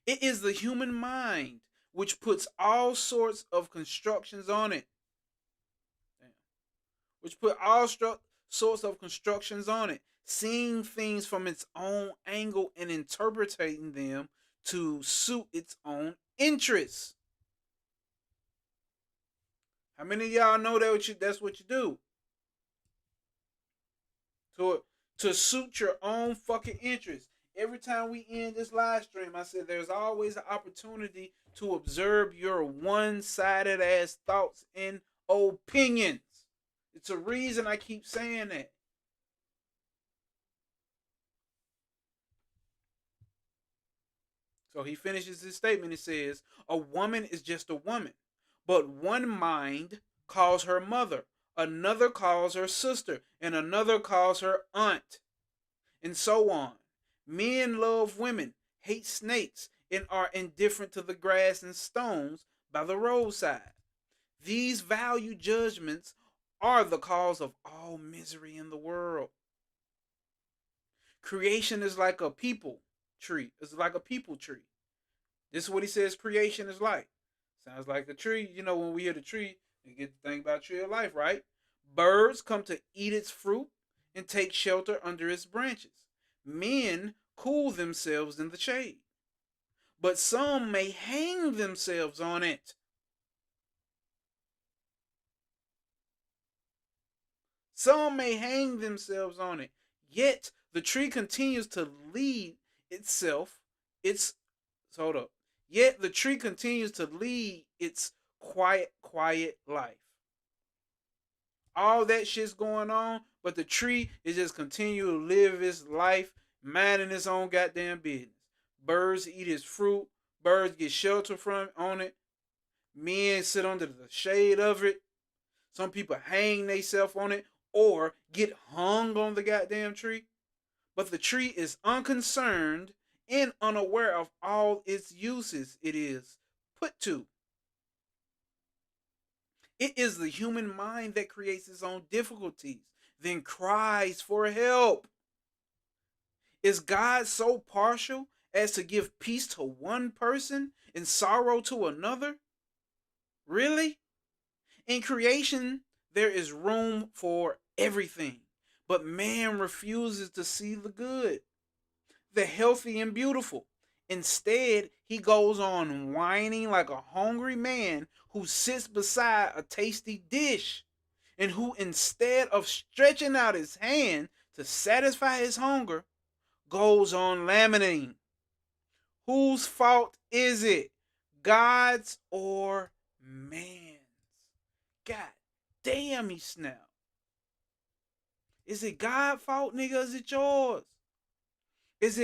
It is the human mind which puts all sorts of constructions on it. Which put all sorts of constructions on it, seeing things from its own angle and interpreting them to suit its own interests. How many of y'all know that's what you do? To suit your own fucking interests. Every time we end this live stream, I said there's always an opportunity to observe your one-sided ass thoughts and opinions. It's a reason I keep saying that. So he finishes his statement. He says, a woman is just a woman, but one mind calls her mother, another calls her sister, and another calls her aunt, and so on. Men love women, hate snakes, and are indifferent to the grass and stones by the roadside. These value judgments are the cause of all misery in the world. Creation is like a people tree. It's like a people tree. This is what he says creation is like. Sounds like a tree. You know, when we hear the tree, you get to think about tree of life, right? Birds come to eat its fruit and take shelter under its branches. Men cool themselves in the shade. But some may hang themselves on it. Some may hang themselves on it. Yet the tree continues to lead itself, its hold up. Yet the tree continues to lead its quiet life. All that shit's going on, but the tree is just continue to live its life, minding its own goddamn business. Birds eat its fruit. Birds get shelter from on it. Men sit under the shade of it. Some people hang themselves on it or get hung on the goddamn tree. But the tree is unconcerned and unaware of all its uses it is put to. It is the human mind that creates its own difficulties, then cries for help. Is God so partial as to give peace to one person and sorrow to another? Really? In creation, there is room for everything, but man refuses to see the good, the healthy and beautiful. Instead, he goes on whining like a hungry man who sits beside a tasty dish and who, instead of stretching out his hand to satisfy his hunger, goes on lamenting. Whose fault is it? God's or man's? God damn, he snapped. Is it God's fault, nigga? Or is it yours? Is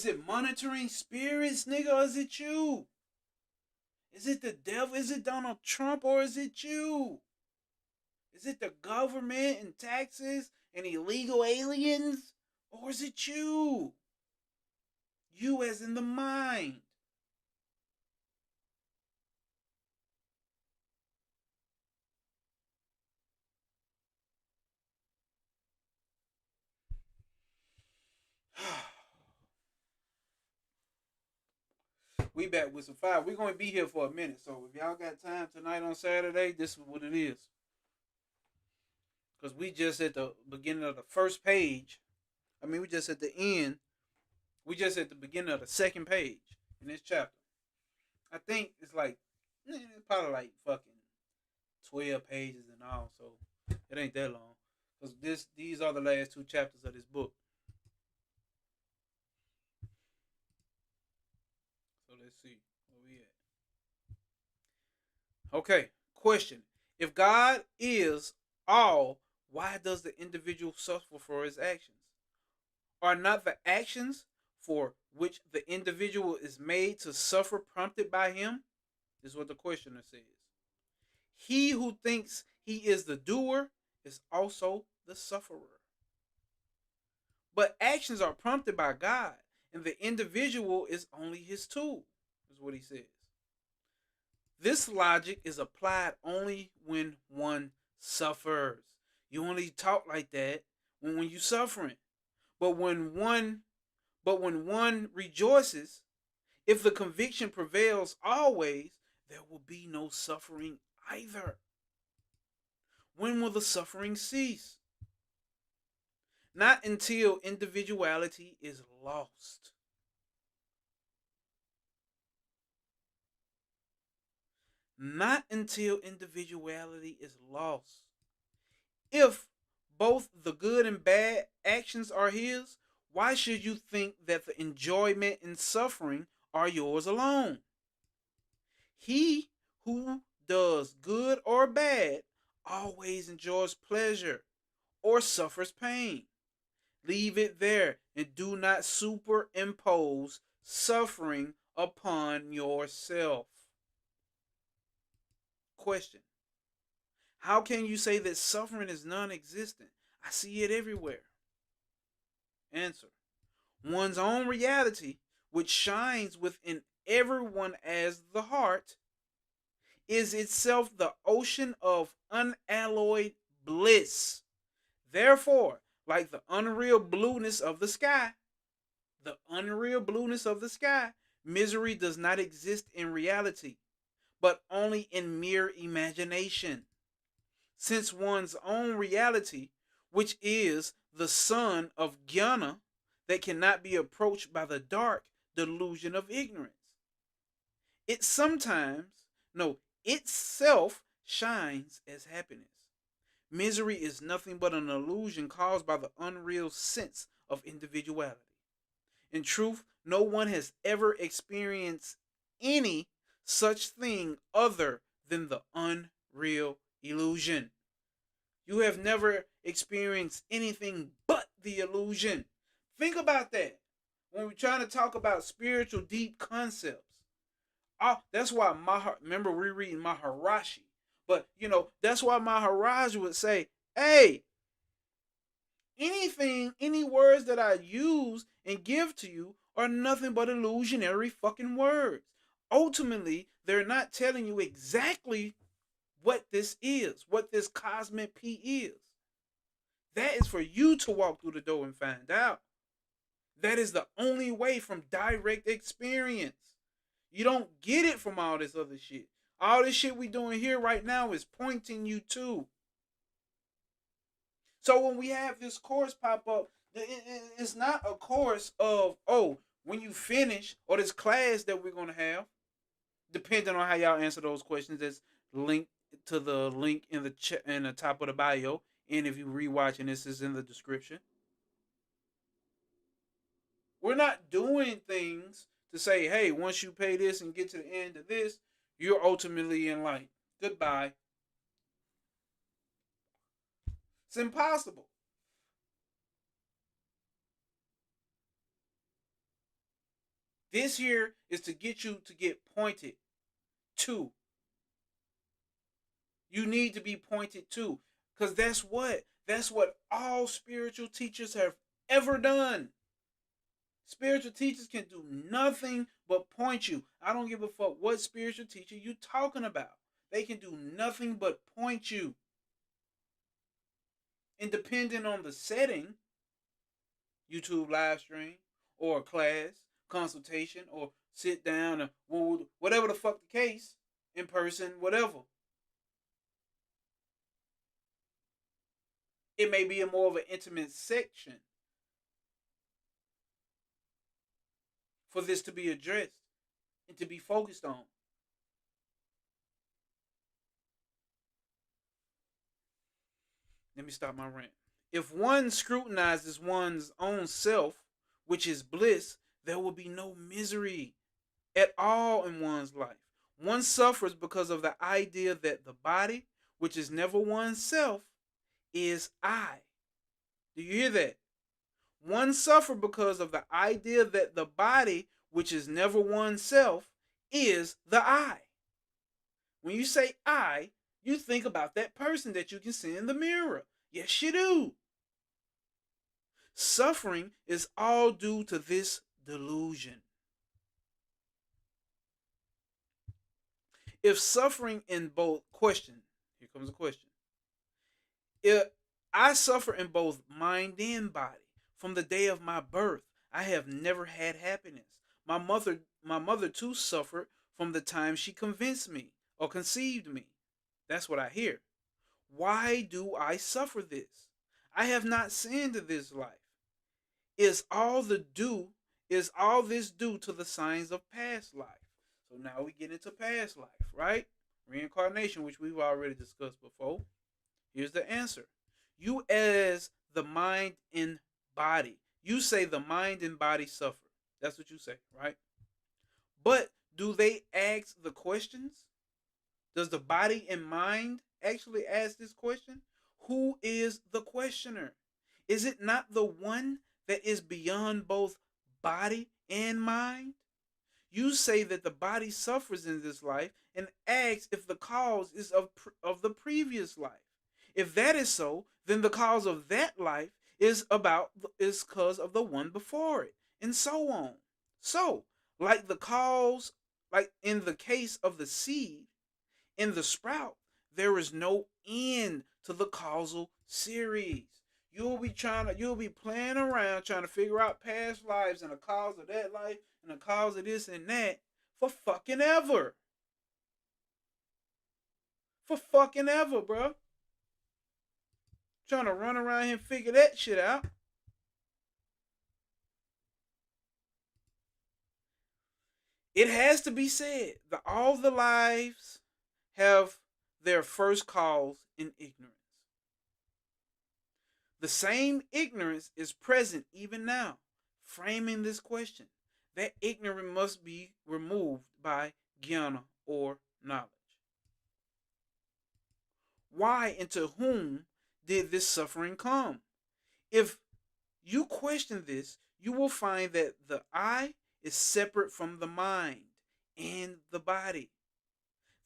it monitoring spirits, nigga? Or is it you? Is it the devil? Is it Donald Trump? Or is it you? Is it the government and taxes and illegal aliens? Or is it you? You as in the mind. We back with some fire. We're going to be here for a minute. So if y'all got time tonight on Saturday, this is what it is. Because we just at the beginning of the first page. I mean, we just at the end. We just at the beginning of the second page in this chapter. I think it's like, probably like fucking 12 pages and all. So it ain't that long. Because these are the last two chapters of this book. So let's see where we at. Okay, question. If God is all, why does the individual suffer for his actions? Are not the actions for which the individual is made to suffer prompted by him? This is what the questioner says. He who thinks he is the doer is also the sufferer. But actions are prompted by God, and the individual is only his tool, is what he says. This logic is applied only when one suffers. You only talk like that when you're suffering. But when one rejoices, if the conviction prevails always, there will be no suffering either. When will the suffering cease? Not until individuality is lost. Not until individuality is lost. If both the good and bad actions are his, why should you think that the enjoyment and suffering are yours alone? He who does good or bad always enjoys pleasure or suffers pain. Leave it there and do not superimpose suffering upon yourself. Question. How can you say that suffering is non-existent? I see it everywhere. Answer. One's own reality, which shines within everyone as the heart, is itself the ocean of unalloyed bliss. Therefore, like the unreal blueness of the sky, misery does not exist in reality, but only in mere imagination. Since one's own reality, which is the sun of jnana that cannot be approached by the dark delusion of ignorance, it itself shines as happiness. Misery is nothing but an illusion caused by the unreal sense of individuality. In truth, no one has ever experienced any such thing other than the unreal illusion. You have never experienced anything but the illusion. Think about that when we're trying to talk about spiritual deep concepts. That's why remember we're reading Maharashi. But, that's why Maharaj would say, hey, any words that I use and give to you are nothing but illusionary fucking words. Ultimately, they're not telling you exactly what this is, what this cosmic P is. That is for you to walk through the door and find out. That is the only way from direct experience. You don't get it from all this other shit. All this shit we doing here right now is pointing you to. So when we have this course pop up, it's not a course of, when you finish, or this class that we're going to have, depending on how y'all answer those questions, that's linked to the link in the top of the bio. And if you're rewatching, this is in the description. We're not doing things to say, hey, once you pay this and get to the end of this, you're ultimately enlightened. Goodbye. It's impossible. This here is to get you to get pointed to. You need to be pointed to. Because that's what all spiritual teachers have ever done. Spiritual teachers can do nothing but point you. I don't give a fuck what spiritual teacher you talking about. They can do nothing but point you. And depending on the setting, YouTube live stream, or a class, consultation, or sit down, or whatever the fuck the case, in person, whatever. It may be a more of an intimate section for this to be addressed and to be focused on. Let me stop my rant. If one scrutinizes one's own self, which is bliss, there will be no misery at all in one's life. One suffers because of the idea that the body, which is never one's self, is I. Do you hear that? One suffers because of the idea that the body, which is never oneself, is the I. When you say I, you think about that person that you can see in the mirror. Yes, you do. Suffering is all due to this delusion. If suffering in both question, here comes a question. If I suffer in both mind and body, from the day of my birth, I have never had happiness. My mother too suffered from the time she convinced me or conceived me. That's what I hear. Why do I suffer this? I have not sinned this life. Is all this due to the signs of past life? So now we get into past life, right? Reincarnation, which we've already discussed before. Here's the answer. You as the mind and body. You say the mind and body suffer. That's what you say, right? But do they ask the questions? Does the body and mind actually ask this question? Who is the questioner? Is it not the one that is beyond both body and mind? You say that the body suffers in this life and asks if the cause is of the previous life. If that is so, then the cause of that life is because of the one before it, and so on. So, like the cause, like in the case of the seed, in the sprout, there is no end to the causal series. You'll be playing around trying to figure out past lives and the cause of that life and the cause of this and that for fucking ever. For fucking ever, bro. Trying to run around here and figure that shit out. It has to be said that all the lives have their first cause in ignorance. The same ignorance is present even now, framing this question. That ignorance must be removed by jnana or knowledge. Why and to whom did this suffering come? If you question this, you will find that the I is separate from the mind and the body,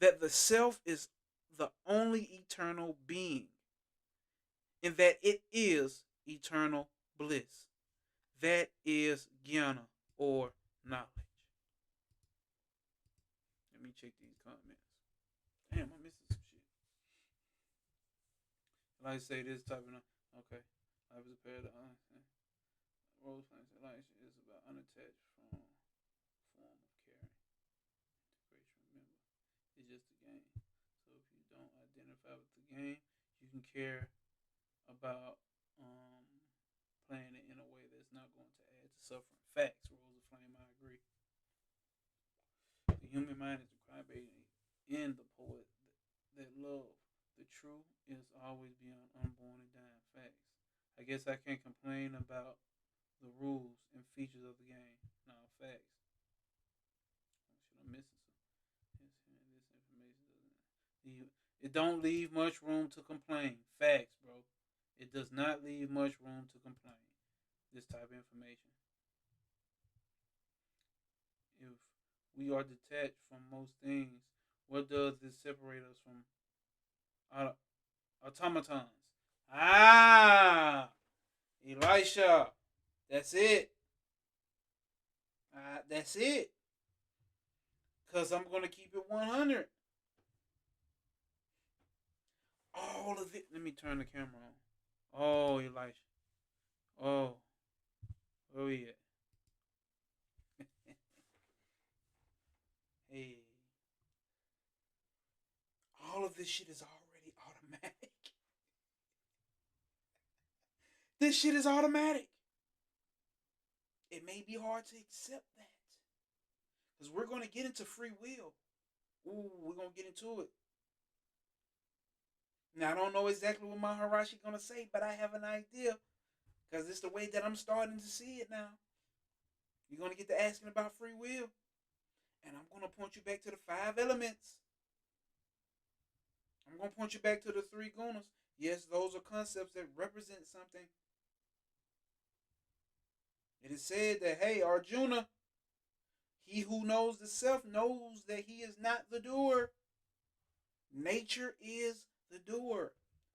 that the self is the only eternal being, and that it is eternal bliss. That is jnana or knowledge. Let me check these comments. Damn, I'm missing some shit. Like I say this type of okay. Life is a paradox. Rose life is about unattached from form of caring. Integration. Remember, it's just a game. So if you don't identify with the game, you can care about playing it in a way that's not going to add to suffering. Facts, Rose of Flame, I agree. The human mind is the crybaby in the poet that love. The true is always beyond unborn and dying. Facts. I guess I can't complain about the rules and features of the game. No, facts. I'm missing some. This information doesn't. It don't leave much room to complain. Facts, bro. It does not leave much room to complain. This type of information. If we are detached from most things, what does this separate us from automatons? Ah, Elisha. That's it. That's it. Because I'm going to keep it 100. All of it. Let me turn the camera on. Oh, Elisha. Oh. Where we at? Hey, all of this shit is already automatic. This shit is automatic. It may be hard to accept that. Because we're going to get into free will. Ooh, we're going to get into it. Now, I don't know exactly what Maharashi going to say, but I have an idea. Because it's the way that I'm starting to see it now. You're going to get to asking about free will. And I'm going to point you back to the 5 elements. I'm going to point you back to the 3 gunas. Yes, those are concepts that represent something. It is said that, hey, Arjuna, he who knows the self knows that he is not the doer. Nature is the doer.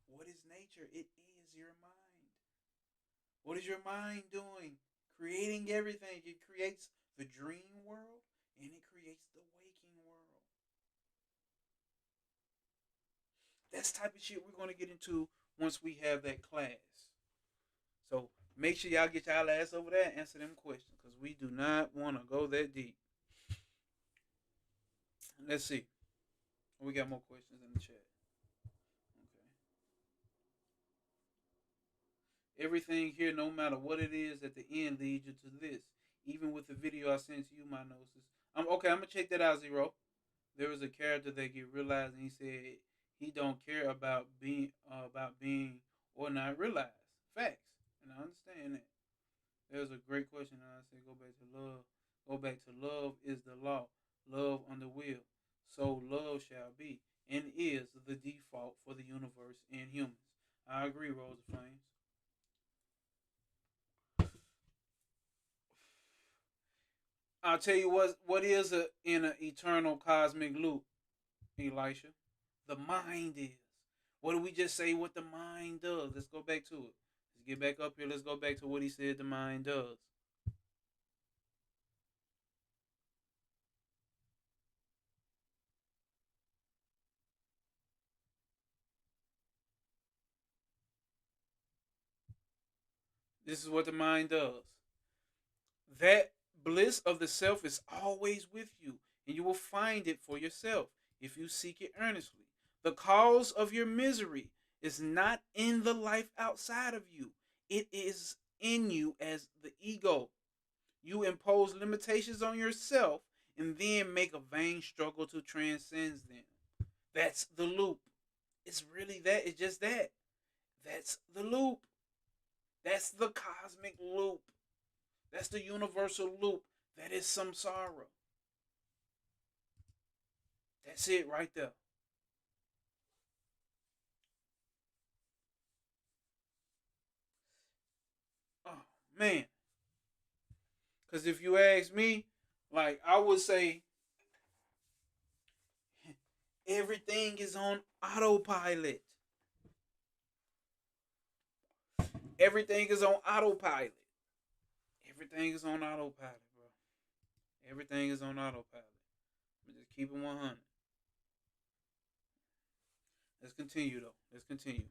What is nature? It is your mind. What is your mind doing? Creating everything. It creates the dream world and it creates the waking world. That's the type of shit we're going to get into once we have that class. So make sure y'all get y'all ass over there and answer them questions because we do not want to go that deep. Let's see. We got more questions in the chat. Okay. Everything here, no matter what it is, at the end leads you to this. Even with the video I sent to you, my Gnosis. I'm gonna check that out, Zero. There was a character that get realized, and he said he don't care about being or not realized. Facts, and I understand that. There's a great question, and I say go back to love. Go back to love is the law. Love under will. So love shall be and is the default for the universe and humans. I agree, Rose of Flames. I'll tell you what is in an eternal cosmic loop, Elisha. The mind is. What did we just say what the mind does? Let's go back to it. Let's get back up here. Let's go back to what he said the mind does. This is what the mind does. That bliss of the self is always with you, and you will find it for yourself if you seek it earnestly. The cause of your misery is not in the life outside of you, it is in you as the ego. You impose limitations on yourself and then make a vain struggle to transcend them. That's the loop. It's really that. It's just that. That's the loop. That's the cosmic loop. That's the universal loop. That is samsara. That's it right there. Oh, man. Because if you ask me, like, I would say everything is on autopilot. Everything is on autopilot. Everything is on autopilot, bro. Everything is on autopilot. Just keep it 100. Let's continue, though. Let's continue.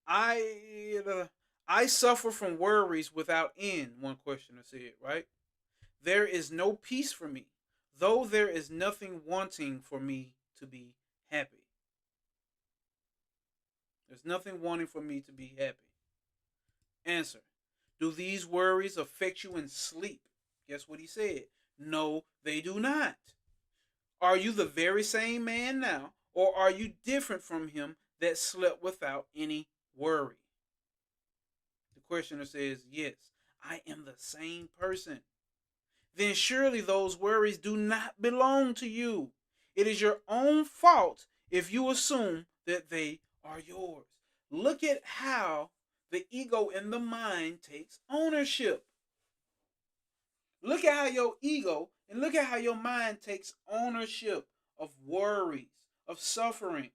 I suffer from worries without end, one questioner said, right? There is no peace for me, though there is nothing wanting for me to be happy. There's nothing wanting for me to be happy. Answer. Do these worries affect you in sleep? Guess what he said? No, they do not. Are you the very same man now, or are you different from him that slept without any worry? The questioner says, yes, I am the same person. Then surely those worries do not belong to you. It is your own fault if you assume that they are yours. Look at how the ego and the mind takes ownership. Look at how your ego and look at how your mind takes ownership of worries, of suffering.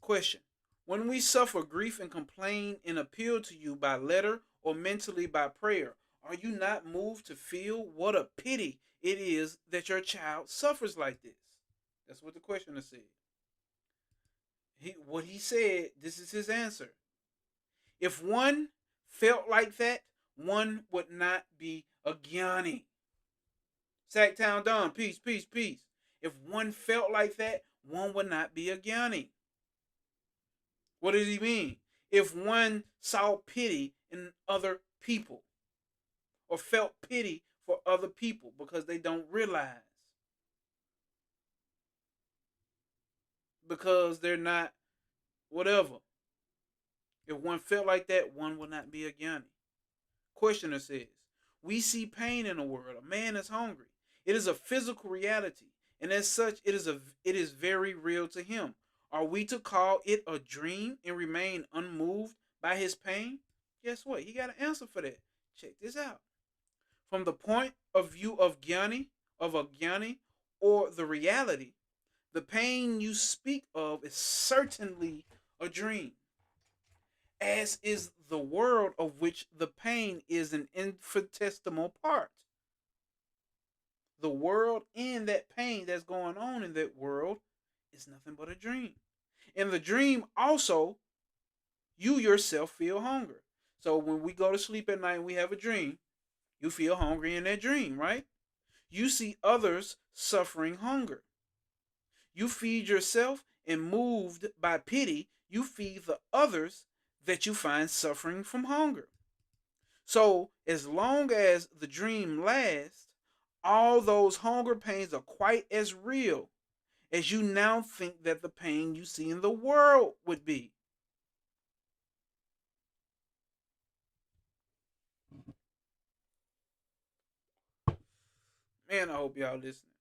Question. When we suffer grief and complain and appeal to you by letter or mentally by prayer, are you not moved to feel what a pity it is that your child suffers like this? That's what the questioner said. What he said, this is his answer. If one felt like that, one would not be a Gyani. Sacktown Don, peace, peace, peace. If one felt like that, one would not be a Gyani. What does he mean? If one saw pity in other people or felt pity for other people because they don't realize, because they're not whatever. If one felt like that, one would not be a Gyani. Questioner says, we see pain in the world. A man is hungry. It is a physical reality, and as such, it is very real to him. Are we to call it a dream and remain unmoved by his pain? Guess what? He got an answer for that. Check this out. From the point of view of a Gyani, or the reality, the pain you speak of is certainly a dream, as is the world of which the pain is an infinitesimal part. The world and that pain that's going on in that world is nothing but a dream. In the dream, also, you yourself feel hunger. So when we go to sleep at night and we have a dream, you feel hungry in that dream, right? You see others suffering hunger. You feed yourself, and moved by pity, you feed the others that you find suffering from hunger. So as long as the dream lasts, all those hunger pains are quite as real as you now think that the pain you see in the world would be. Man, I hope y'all listening.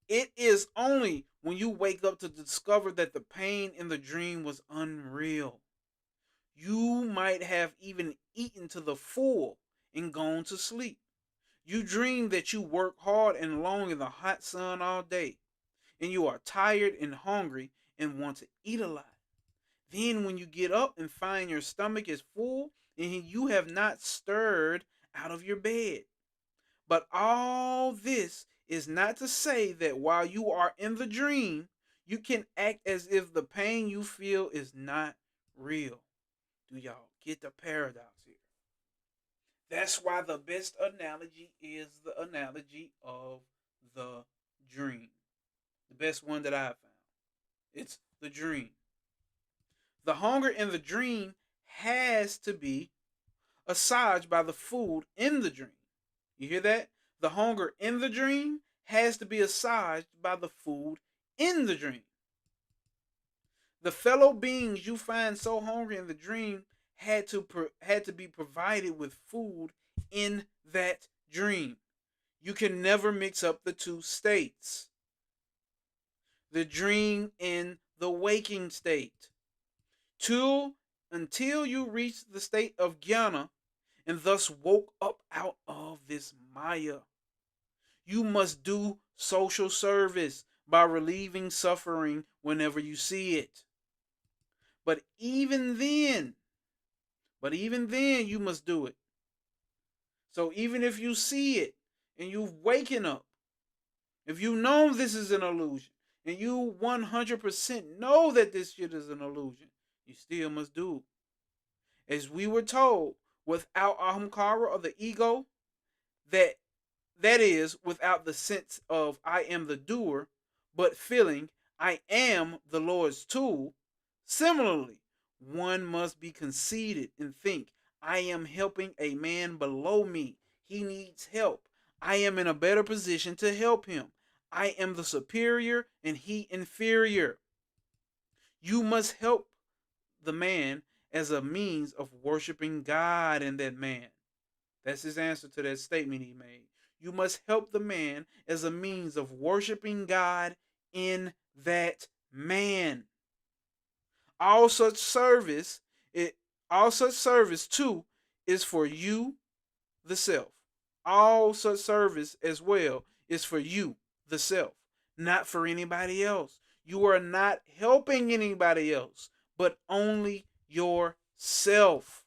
It is only when you wake up to discover that the pain in the dream was unreal. You might have even eaten to the full and gone to sleep. You dream that you work hard and long in the hot sun all day, and you are tired and hungry and want to eat a lot. Then, when you get up and find your stomach is full and you have not stirred out of your bed. But all this is not to say that while you are in the dream, you can act as if the pain you feel is not real. Do y'all get the paradox here? That's why the best analogy is the analogy of the dream. The best one that I've found. It's the dream. The hunger in the dream has to be assuaged by the food in the dream. You hear that? The hunger in the dream has to be assuaged by the food in the dream. The fellow beings you find so hungry in the dream had to be provided with food in that dream. You can never mix up the two states. The dream and the waking state. Until you reach the state of jnana and thus woke up out of this maya. You must do social service by relieving suffering whenever you see it. But even then, you must do it. So even if you see it and you've waken up, if you know this is an illusion, and you 100% know that this shit is an illusion, you still must do it. As we were told, without ahamkara or the ego, that is, without the sense of I am the doer, but feeling I am the Lord's tool. Similarly, one must be conceited and think I am helping a man below me. He needs help. I am in a better position to help him. I am the superior and he inferior. You must help the man as a means of worshiping God in that man. That's his answer to that statement he made. You must help the man as a means of worshiping God in that man. All such service, too, is for you, the self. All such service as well is for you, the self, not for anybody else. You are not helping anybody else, but only yourself.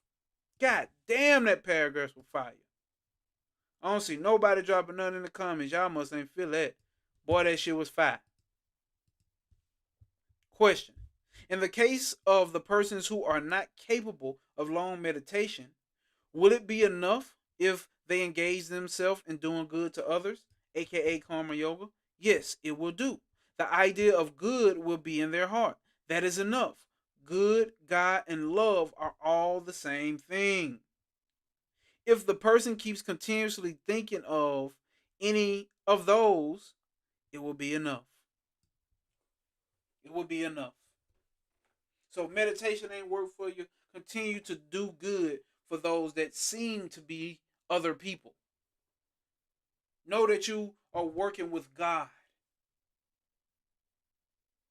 God damn, that paragraph was fire. I don't see nobody dropping nothing in the comments. Y'all must ain't feel that. Boy, that shit was fire. Question. In the case of the persons who are not capable of long meditation, Will it be enough if they engage themselves in doing good to others, aka karma yoga? Yes, it will do. The idea of good will be in their heart. That is enough. Good, God, and love are all the same thing. If the person keeps continuously thinking of any of those, it will be enough. It will be enough. So meditation ain't work for you. Continue to do good for those that seem to be other people. Know that you are working with God.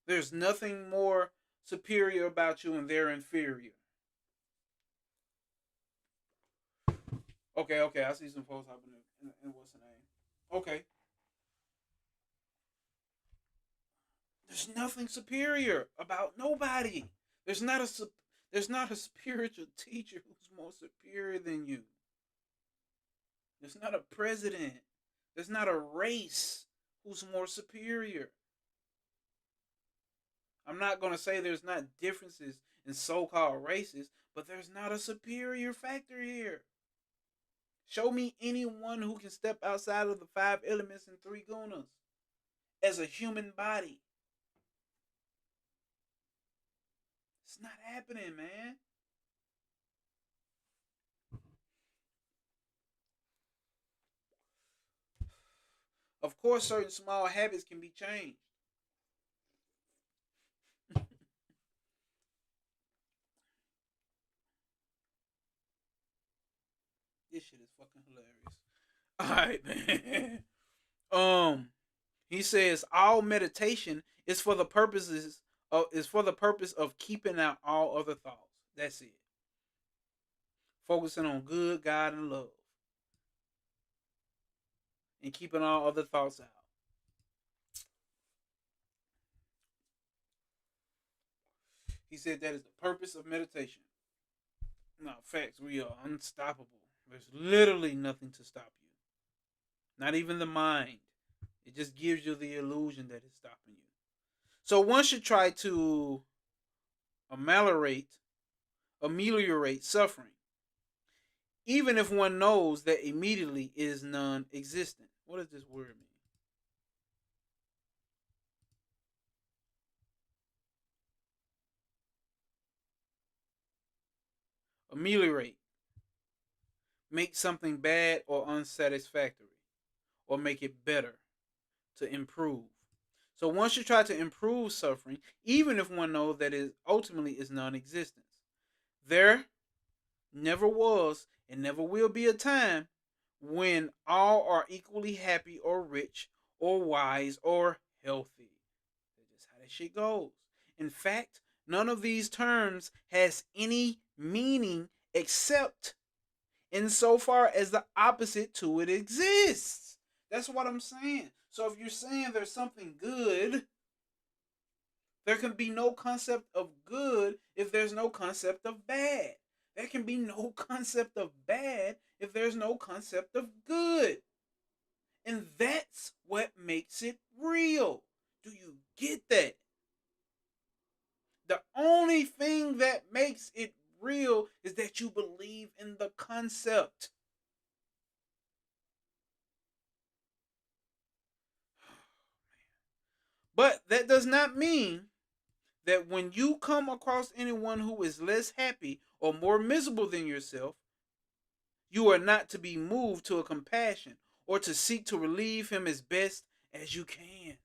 There's nothing more superior about you and they're inferior. Okay, I see some folks hopping in what's the name? Okay. There's nothing superior about nobody. There's not a there's not a spiritual teacher who's more superior than you. There's not a president. There's not a race who's more superior. I'm not going to say there's not differences in so-called races, but there's not a superior factor here. Show me anyone who can step outside of the five elements and three gunas as a human body. It's not happening, man. Of course, certain small habits can be changed. This shit is fucking hilarious. All right, man. He says all meditation is for the purpose of keeping out all other thoughts. That's it. Focusing on good, God, and love, and keeping all other thoughts out. He said that is the purpose of meditation. No, facts. We are unstoppable. There's literally nothing to stop you. Not even the mind. It just gives you the illusion that it's stopping you. So one should try to ameliorate suffering, even if one knows that immediately is non-existent. What does this word mean? Ameliorate. Make something bad or unsatisfactory, or make it better, to improve. So one should try to improve suffering, even if one knows that it ultimately is non-existence. There never was and never will be a time when all are equally happy or rich or wise or healthy. That's just how that shit goes. In fact, none of these terms has any meaning except insofar as the opposite to it exists. That's what I'm saying. So if you're saying there's something good, there can be no concept of good if there's no concept of bad. There can be no concept of bad if there's no concept of good. And that's what makes it real. Do you get that? The only thing that makes it real is that you believe in the concept. But that does not mean that when you come across anyone who is less happy or more miserable than yourself, you are not to be moved to a compassion or to seek to relieve him as best as you can.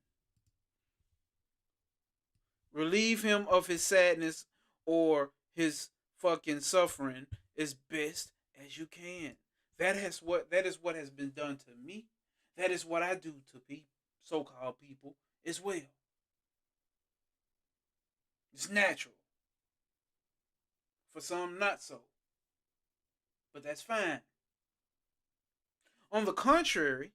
Relieve him of his sadness or his fucking suffering as best as you can. That is what has been done to me. That is what I do to people, so-called people, as well. It's natural. For some, not so. But that's fine. On the contrary,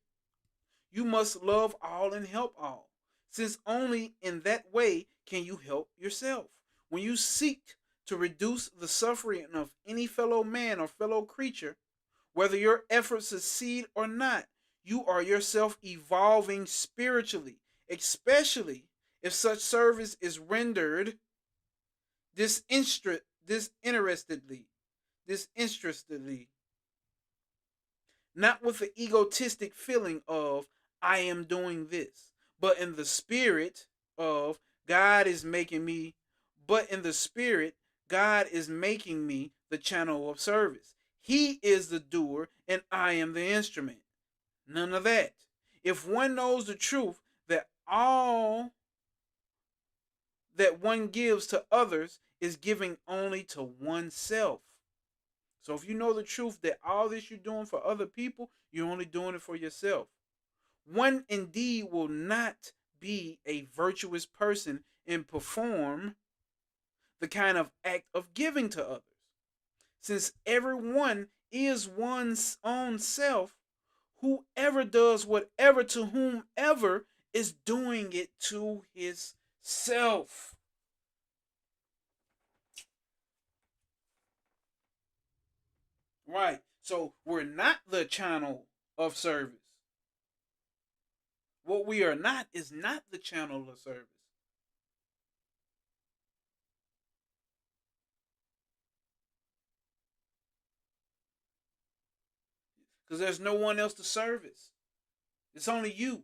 you must love all and help all, since only in that way can you help yourself. When you seek to reduce the suffering of any fellow man or fellow creature, whether your efforts succeed or not, you are yourself evolving spiritually, especially if such service is rendered disinterestedly. not with the egotistic feeling of I am doing this, but in the spirit of God is making me, but in the spirit, God is making me the channel of service. He is the doer and I am the instrument. None of that. If one knows the truth that all that one gives to others is giving only to oneself. So if you know the truth that all this you're doing for other people, you're only doing it for yourself. One indeed will not be a virtuous person and perform the kind of act of giving to others. Since everyone is one's own self, whoever does whatever to whomever is doing it to his self. Right. So we're not the channel of service. What we are not is not the channel of service. Because there's no one else to service. It's only you.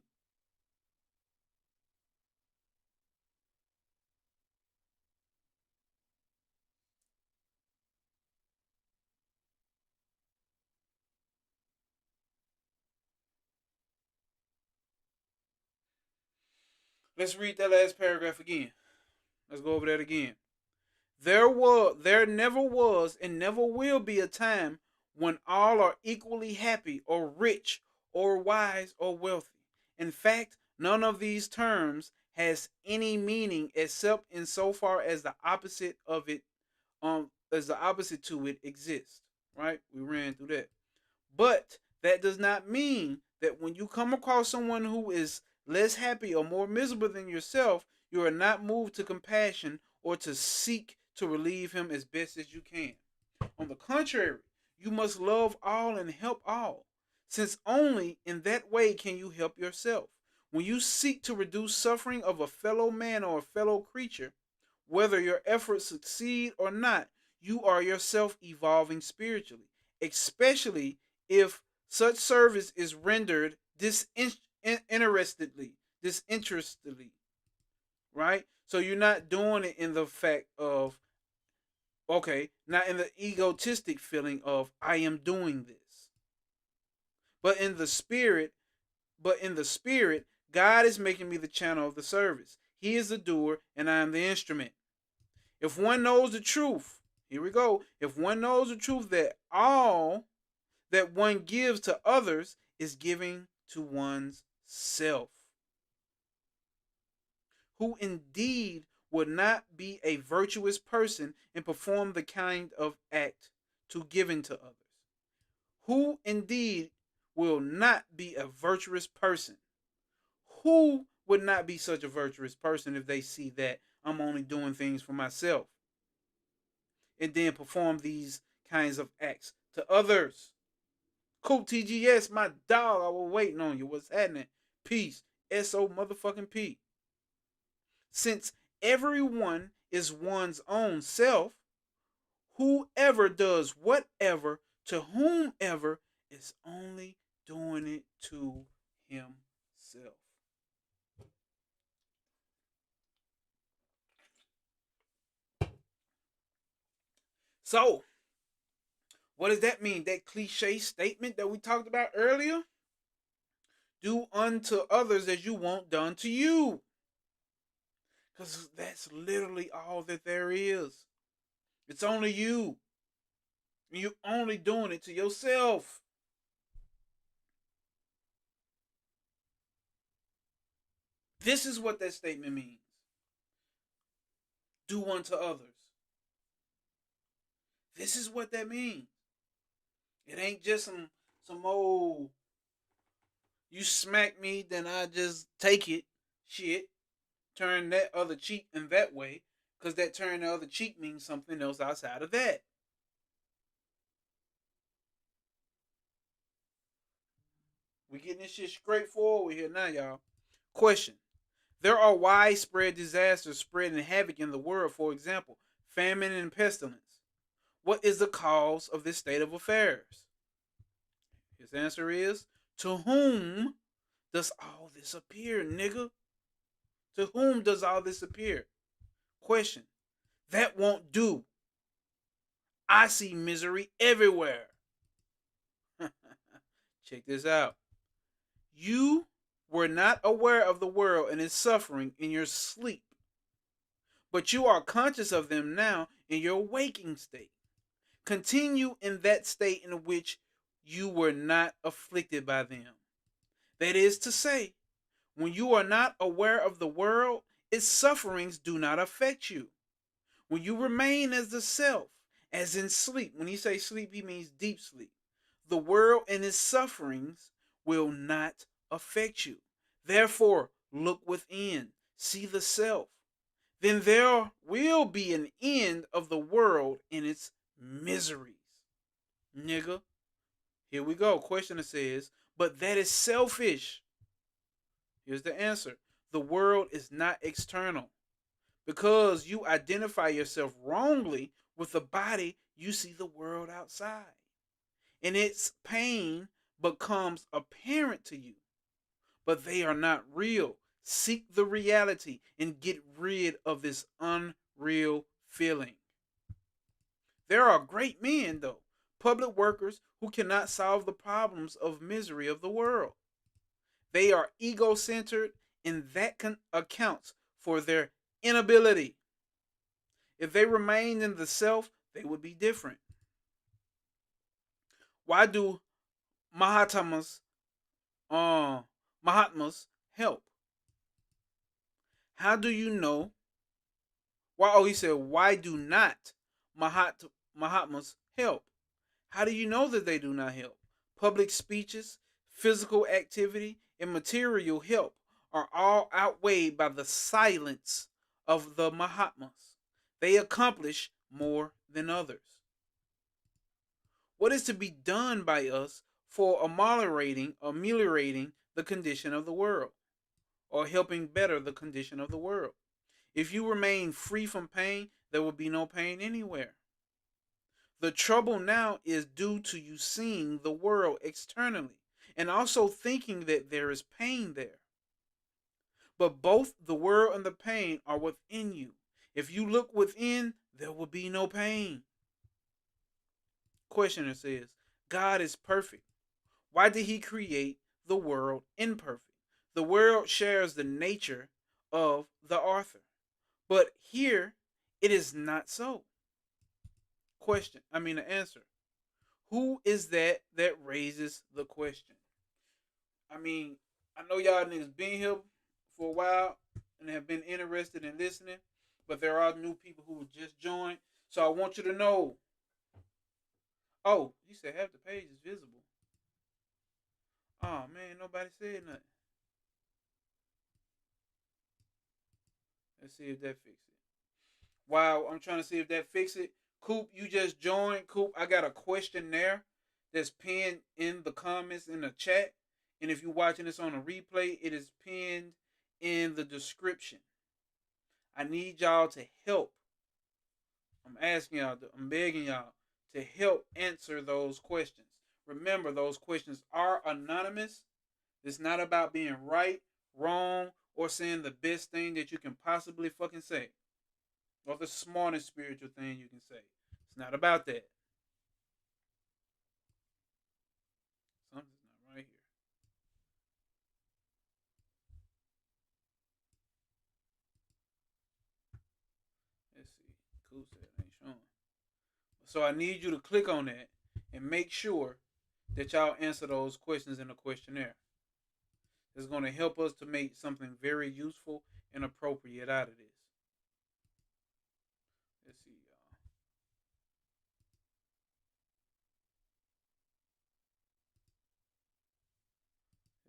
Let's read that last paragraph again. Let's go over that again. There never was and never will be a time when all are equally happy or rich or wise or wealthy. In fact, none of these terms has any meaning except insofar as the opposite of it as the opposite to it exists. Right? We ran through that. But that does not mean that when you come across someone who is less happy or more miserable than yourself, you are not moved to compassion or to seek to relieve him as best as you can. On the contrary, you must love all and help all, since only in that way can you help yourself. When you seek to reduce suffering of a fellow man or a fellow creature, whether your efforts succeed or not, you are yourself evolving spiritually, especially if such service is rendered disinterestedly, right? So you're not doing it in the fact of, okay, not in the egotistic feeling of I am doing this, but in the spirit, God is making me the channel of the service. He is the doer and I am the instrument. If one knows the truth, here we go. If one knows the truth that all that one gives to others is giving to one's self, who indeed would not be a virtuous person and perform the kind of act to giving to others. Who indeed will not be a virtuous person? Who would not be such a virtuous person if they see that I'm only doing things for myself and then perform these kinds of acts to others? Cool TGS, my dog, I was waiting on you. What's happening? Peace. SO motherfucking P. Since everyone is one's own self, whoever does whatever to whomever is only doing it to himself. So, what does that mean? That cliche statement that we talked about earlier? Do unto others as you want done to you. Because that's literally all that there is. It's only you. And you're only doing it to yourself. This is what that statement means. Do unto others. This is what that means. It ain't just some old you smack me, then I just take it shit. Turn that other cheek in that way. Because that turn the other cheek means something else outside of that. We getting this shit straight forward here now, y'all. Question. There are widespread disasters spreading havoc in the world, for example, famine and pestilence. What is the cause of this state of affairs? His answer is, to whom does all this appear, nigga? To whom does all this appear? Question. That won't do. I see misery everywhere. Check this out. You were not aware of the world and its suffering in your sleep, but you are conscious of them now in your waking state. Continue in that state in which you were not afflicted by them. That is to say, when you are not aware of the world, its sufferings do not affect you. When you remain as the self, as in sleep, when he says sleep, he means deep sleep, the world and its sufferings will not affect you. Therefore, look within, see the self. Then there will be an end of the world and its miseries. Nigga, here we go. Questioner says, but that is selfish. Here's the answer. The world is not external. Because you identify yourself wrongly with the body, you see the world outside. And its pain becomes apparent to you. But they are not real. Seek the reality and get rid of this unreal feeling. There are great men, though, public workers who cannot solve the problems of misery of the world. They are ego-centered, and that accounts for their inability. If they remained in the self, they would be different. Why do Mahatmas Mahatmas help? How do you know? Why? Oh, he said, why do not Mahatmas help? How do you know that they do not help? Public speeches, physical activity, and material help are all outweighed by the silence of the Mahatmas. They accomplish more than others. What is to be done by us for ameliorating the condition of the world, or helping better the condition of the world? If you remain free from pain, there will be no pain anywhere. The trouble now is due to you seeing the world externally and also thinking that there is pain there. But both the world and the pain are within you. If you look within, there will be no pain. Questioner says, God is perfect. Why did he create the world imperfect? The world shares the nature of the author. But here, it is not so. The answer. Who is that raises the question? I mean, I know y'all niggas been here for a while and have been interested in listening, but there are new people who just joined. So I want you to know. Oh, you said half the page is visible. Oh man, nobody said nothing. Let's see if that fixes it. Wow, I'm trying to see if that fixes it. Coop, you just joined. Coop, I got a question there that's pinned in the comments in the chat. And if you're watching this on a replay, it is pinned in the description. I need y'all to help. I'm asking y'all, I'm begging y'all to help answer those questions. Remember, those questions are anonymous. It's not about being right, wrong, or saying the best thing that you can possibly fucking say, or the smartest spiritual thing you can say. It's not about that. Something's not right here. Let's see. Cool said it ain't showing. So I need you to click on that and make sure that y'all answer those questions in the questionnaire. It's going to help us to make something very useful and appropriate out of this. Let's see, y'all.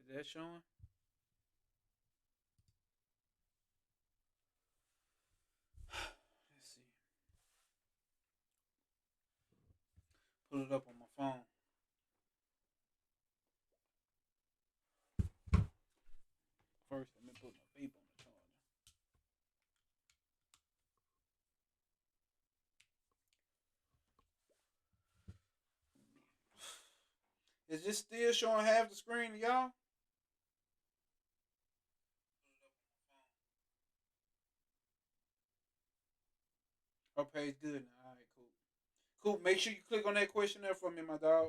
Is that showing? Let's see. Pull it up on my phone. First, let me put my vape on the charger. Is this still showing half the screen to y'all? Our page good now. All right, cool. Cool. Make sure you click on that questionnaire for me, my dog.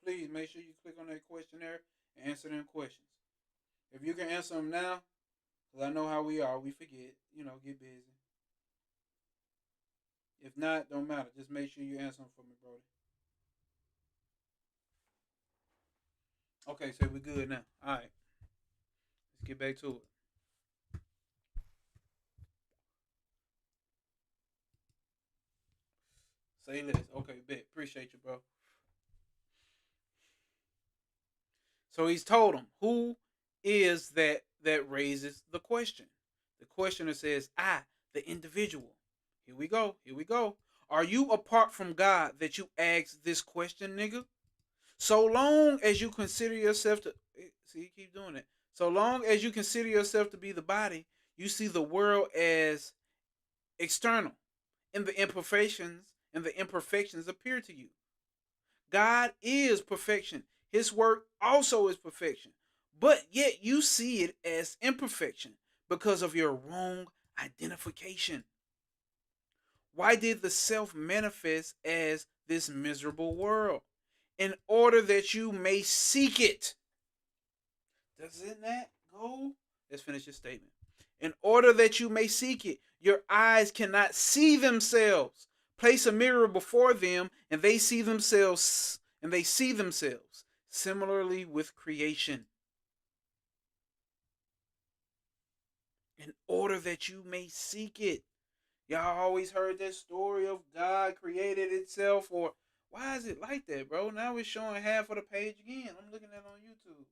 Please make sure you click on that questionnaire and answer them questions. If you can answer them now, because I know how we are, we forget, get busy. If not, don't matter. Just make sure you answer them for me, brody. Okay, so we're good now. All right, let's get back to it. Say less. Okay, bet. Appreciate you, bro. So he's told him, who is that raises the question? The questioner says, I, the individual. Here we go. Here we go. Are you apart from God that you ask this question, nigga? So long as you consider yourself to see, you keep doing it. So long as you consider yourself to be the body, you see the world as external, and the imperfections appear to you. God is perfection. His work also is perfection. But yet you see it as imperfection because of your wrong identification. Why did the self manifest as this miserable world? In order that you may seek it. Doesn't that go? Let's finish your statement. In order that you may seek it, your eyes cannot see themselves. Place a mirror before them, and they see themselves. Similarly with creation. In order that you may seek it. Y'all always heard that story of God created itself, or why is it like that, bro? Now it's showing half of the page again. I'm looking at it on YouTube.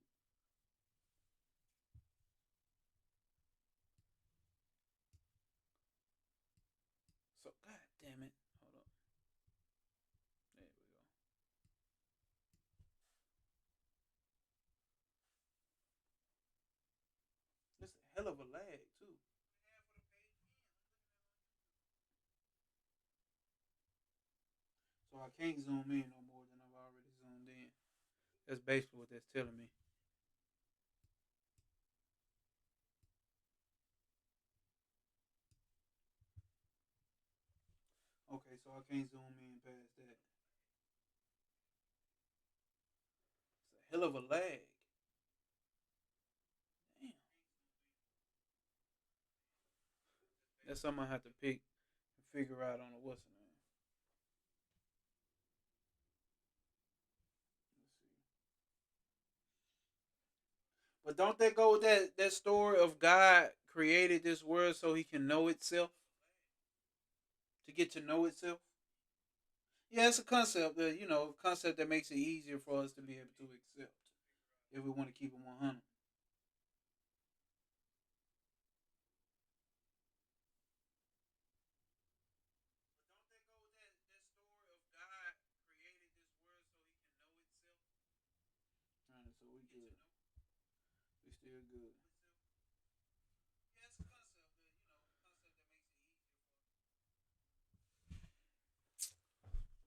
So, god damn it. Hold up. There we go. It's a hell of a lag, too. So I can't zoom in no more than I've already zoomed in. That's basically what that's telling me. Okay, so I can't zoom in past that. It's a hell of a lag. Damn. That's something I have to pick and figure out on a what's the name. But don't that go with that story of God created this world so he can know itself? To get to know itself? Yeah, it's a concept concept that makes it easier for us to be able to accept if we want to keep it 100. Alright, so we good. We still good.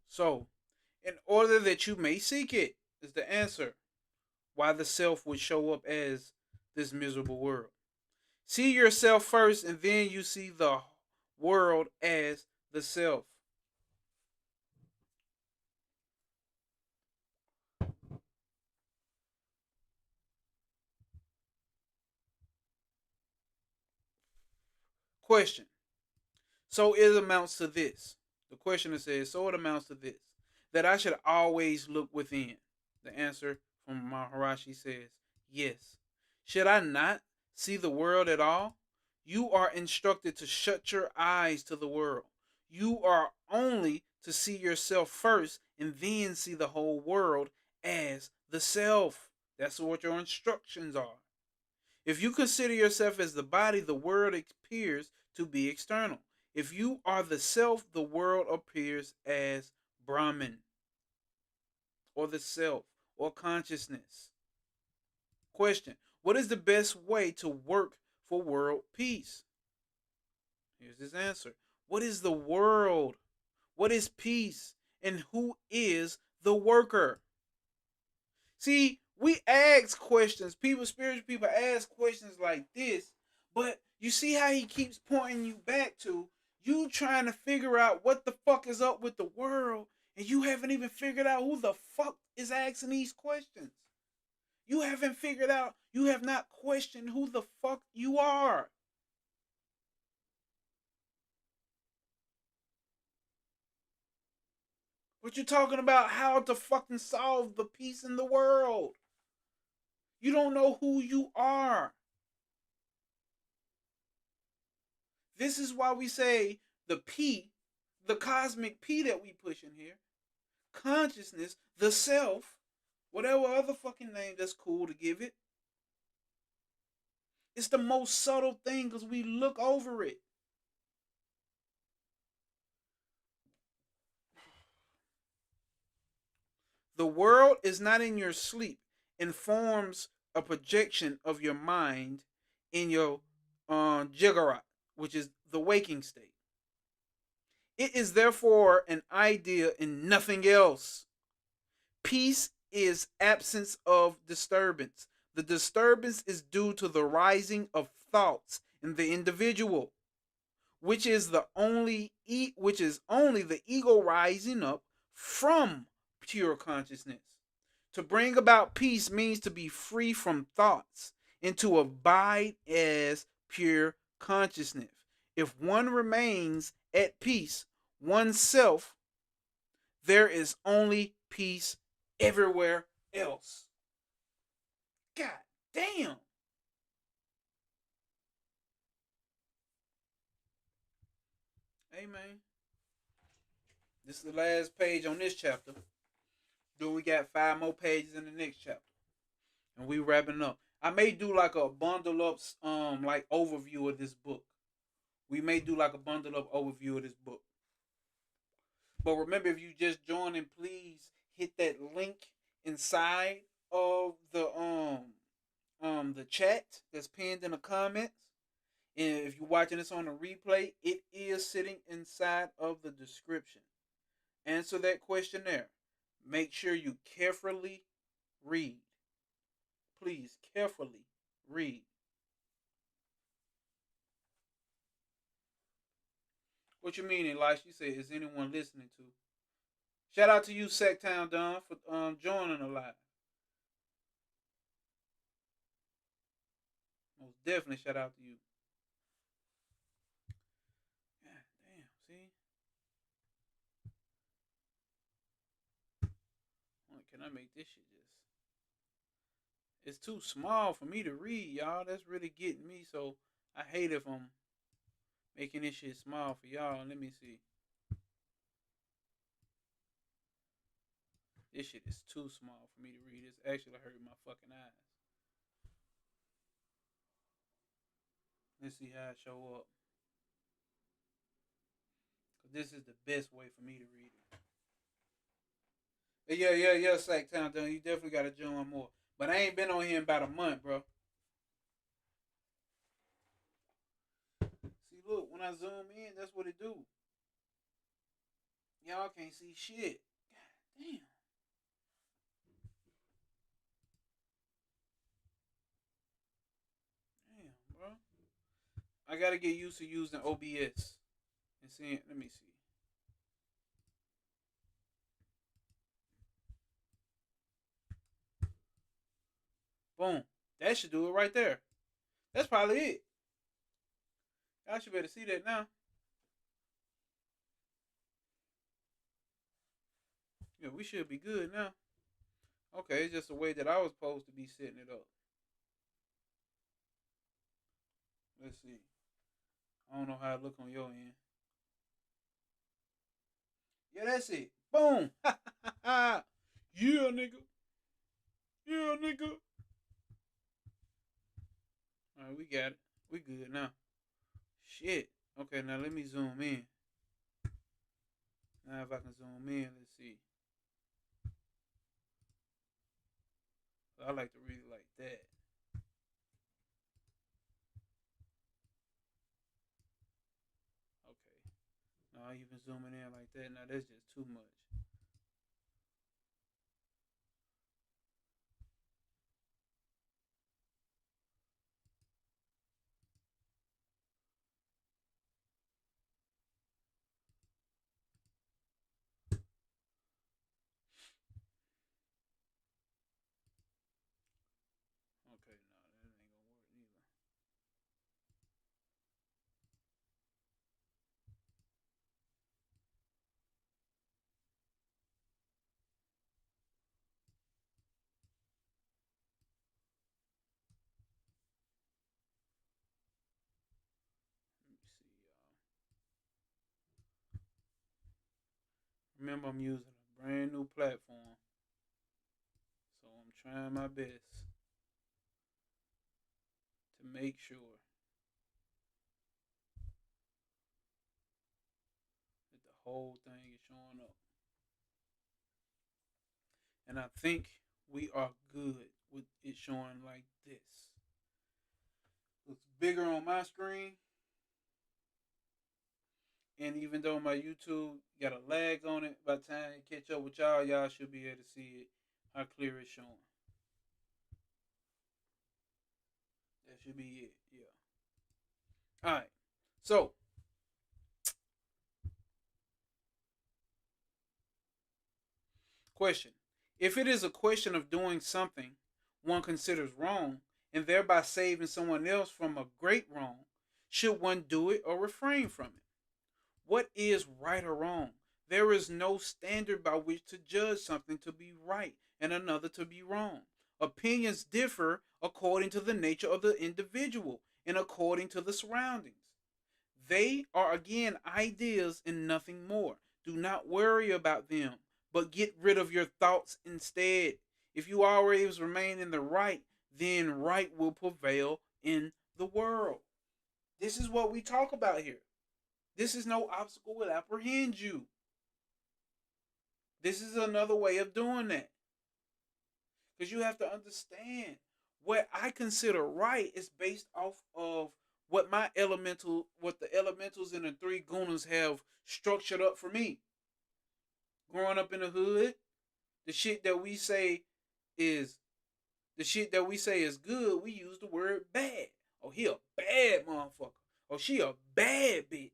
So, in order that you may seek it, is the answer why the self would show up as this miserable world. See yourself first, and then you see the world as the self. Question. So it amounts to this. The questioner says, so it amounts to this, that I should always look within. The answer from Maharashi says, yes. Should I not see the world at all? You are instructed to shut your eyes to the world. You are only to see yourself first and then see the whole world as the self. That's what your instructions are. If you consider yourself as the body, the world appears to be external. If you are the self, the world appears as Brahman, or the self, or consciousness. Question. What is the best way to work for world peace? Here's his answer. What is the world? What is peace? And who is the worker? See, we ask questions. People, spiritual people ask questions like this, but you see how he keeps pointing you back to you trying to figure out what the fuck is up with the world, and you haven't even figured out who the fuck is asking these questions. You haven't figured out, you have not questioned who the fuck you are. But you're talking about how to fucking solve the peace in the world. You don't know who you are. This is why we say the P, the cosmic P that we push in here, consciousness, the self, whatever other fucking name that's cool to give it. It's the most subtle thing because we look over it. The world is not in your sleep and forms a projection of your mind in your jiggerat, which is the waking state. It is therefore an idea and nothing else. Peace is absence of disturbance. The disturbance is due to the rising of thoughts in the individual, which is only the ego rising up from pure consciousness. To bring about peace means to be free from thoughts and to abide as pure consciousness. If one remains at peace oneself, there is only peace everywhere else. God damn. Hey, man. This is the last page on this chapter. Then we got 5 more pages in the next chapter. And we wrapping up. I may do like a bundle up like overview of this book. We may do like a bundle up overview of this book. But remember, if you just join, and please hit that link inside of the chat that's pinned in the comments. And if you're watching this on a replay, it is sitting inside of the description. Answer that questionnaire. Make sure you carefully read. Please, carefully read. What you mean, Elisha? You say, is anyone listening to? Shout out to you, Sacktown Don, for joining the live. Most definitely shout out to you. God damn, see? Can I make this shit just... It's too small for me to read, y'all. That's really getting me, so I hate if I'm making this shit small for y'all. Let me see. This shit is too small for me to read. It's actually hurting my fucking eyes. Let's see how it show up. This is the best way for me to read it. Yeah, Sacktown Done. You definitely got to join more. But I ain't been on here in about a month, bro. See, look, when I zoom in, that's what it do. Y'all can't see shit. God damn. Damn, bro. I gotta get used to using OBS and seeing. Let me see. Boom. That should do it right there. That's probably it. Y'all should better see that now. Yeah, we should be good now. Okay, it's just the way that I was supposed to be setting it up. Let's see. I don't know how it look on your end. Yeah, that's it. Boom. Yeah, nigga. Yeah, nigga. All right, we got it. We good now. Shit. Okay, now let me zoom in. Now if I can zoom in, let's see. I like to read it like that. Okay. Now even zooming in like that. Now that's just too much. Remember, I'm using a brand new platform, so I'm trying my best to make sure that the whole thing is showing up. And I think we are good with it showing like this. Looks bigger on my screen. And even though my YouTube got a lag on it, by the time it catch up with y'all, y'all should be able to see it, how clear it's showing. That should be it. Yeah. All right. So, question. If it is a question of doing something one considers wrong and thereby saving someone else from a great wrong, should one do it or refrain from it? What is right or wrong? There is no standard by which to judge something to be right and another to be wrong. Opinions differ according to the nature of the individual and according to the surroundings. They are again ideas and nothing more. Do not worry about them, but get rid of your thoughts instead. If you always remain in the right, then right will prevail in the world. This is what we talk about here. This is no obstacle will apprehend you. This is another way of doing that. Because you have to understand what I consider right is based off of what the elementals and the three gunas have structured up for me. Growing up in the hood, the shit that we say is good, we use the word bad. Oh, he a bad motherfucker. Oh, she a bad bitch.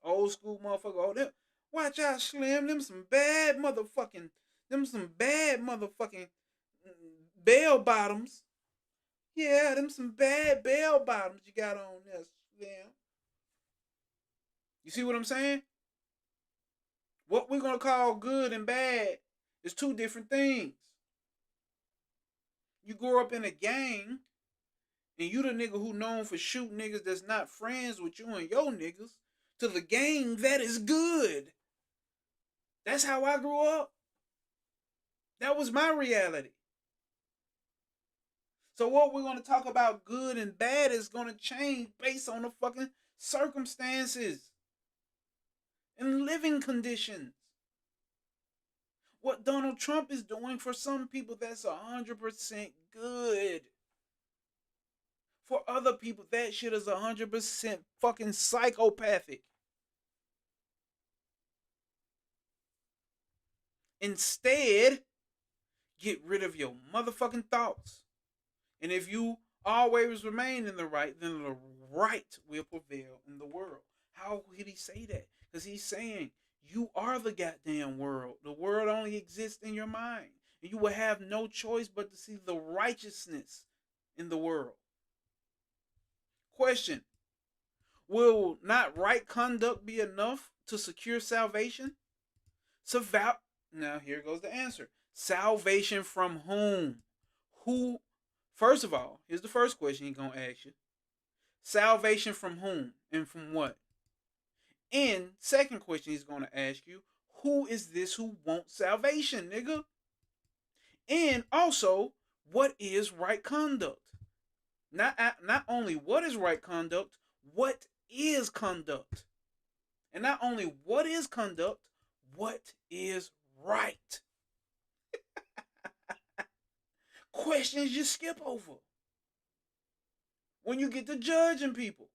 Old school motherfucker. Oh, them. Watch out, Slim. Them some bad motherfucking. Them some bad motherfucking bell bottoms. Yeah, them some bad bell bottoms you got on there, Slim. You see what I'm saying? What we're gonna call good and bad is two different things. You grow up in a gang, and you the nigga who known for shooting niggas that's not friends with you and your niggas. To the gang, that is good. That's how I grew up. That was my reality. So what we're going to talk about good and bad is going to change based on the fucking circumstances and living conditions. What Donald Trump is doing for some people, that's 100% good. For other people, that shit is 100% fucking psychopathic. Instead, get rid of your motherfucking thoughts. And if you always remain in the right, then the right will prevail in the world. How could he say that? Because he's saying you are the goddamn world. The world only exists in your mind. And you will have no choice but to see the righteousness in the world. Question. Will not right conduct be enough to secure salvation? Now here goes the answer. Salvation from whom? Who? First of all, here's the first question he's going to ask you. Salvation from whom and from what? And second question he's going to ask you, who is this who wants salvation, nigga? And also, what is right conduct? Not only what is right conduct, what is conduct? And not only what is conduct, what is right? Questions you skip over when you get to judging people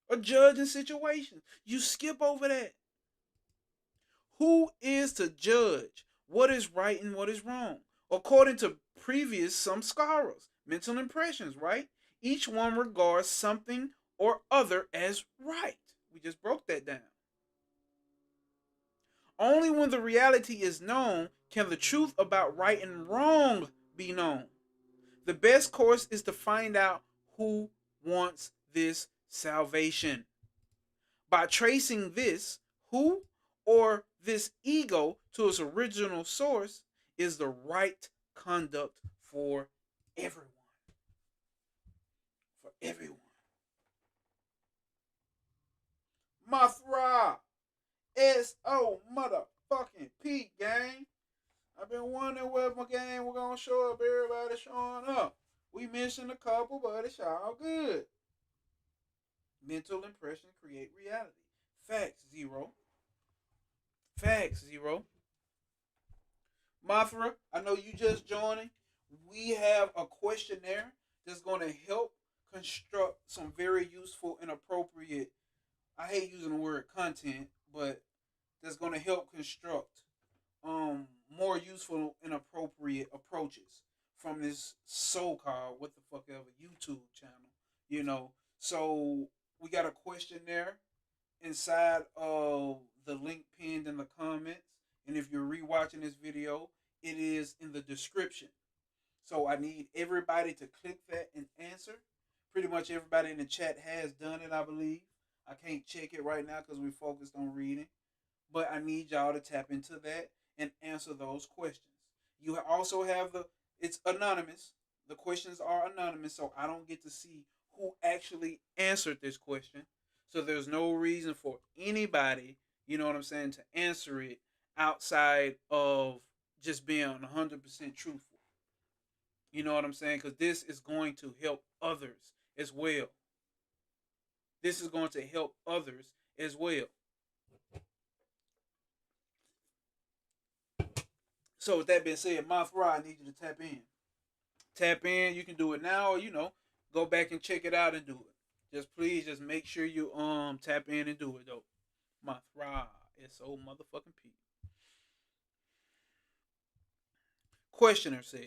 or judging situations. You skip over that. Who is to judge what is right and what is wrong? According to some scholars, mental impressions, right? Each one regards something or other as right. We just broke that down. Only when the reality is known can the truth about right and wrong be known. The best course is to find out who wants this salvation. By tracing this, who or this ego to its original source is the right conduct for everyone. For everyone. Mothra. S.O. motherfucking P, gang. I've been wondering where my gang we're gonna show up. Everybody showing up. We missing a couple, but it's all good. Mental impression create reality. Facts, zero. Facts, zero. Mothra, I know you just joining. We have a questionnaire that's going to help construct some very useful and appropriate, I hate using the word content, but that's going to help construct more useful and appropriate approaches from this so-called what the fuck ever YouTube channel, you know. So we got a questionnaire inside of the link pinned in the comments, and if you're rewatching this video, it is in the description. So I need everybody to click that and answer. Pretty much everybody in the chat has done it, I believe. I can't check it right now because we're focused on reading. But I need y'all to tap into that and answer those questions. You also have it's anonymous. The questions are anonymous, so I don't get to see who actually answered this question. So there's no reason for anybody, you know what I'm saying, to answer it outside of just being 100% truthful. You know what I'm saying? Because this is going to help others as well. This is going to help others as well. So with that being said, Mothra, I need you to tap in. Tap in. You can do it now, or go back and check it out and do it. Just please, just make sure you tap in and do it though. Mothra, S.O. motherfucking P. Questioner says,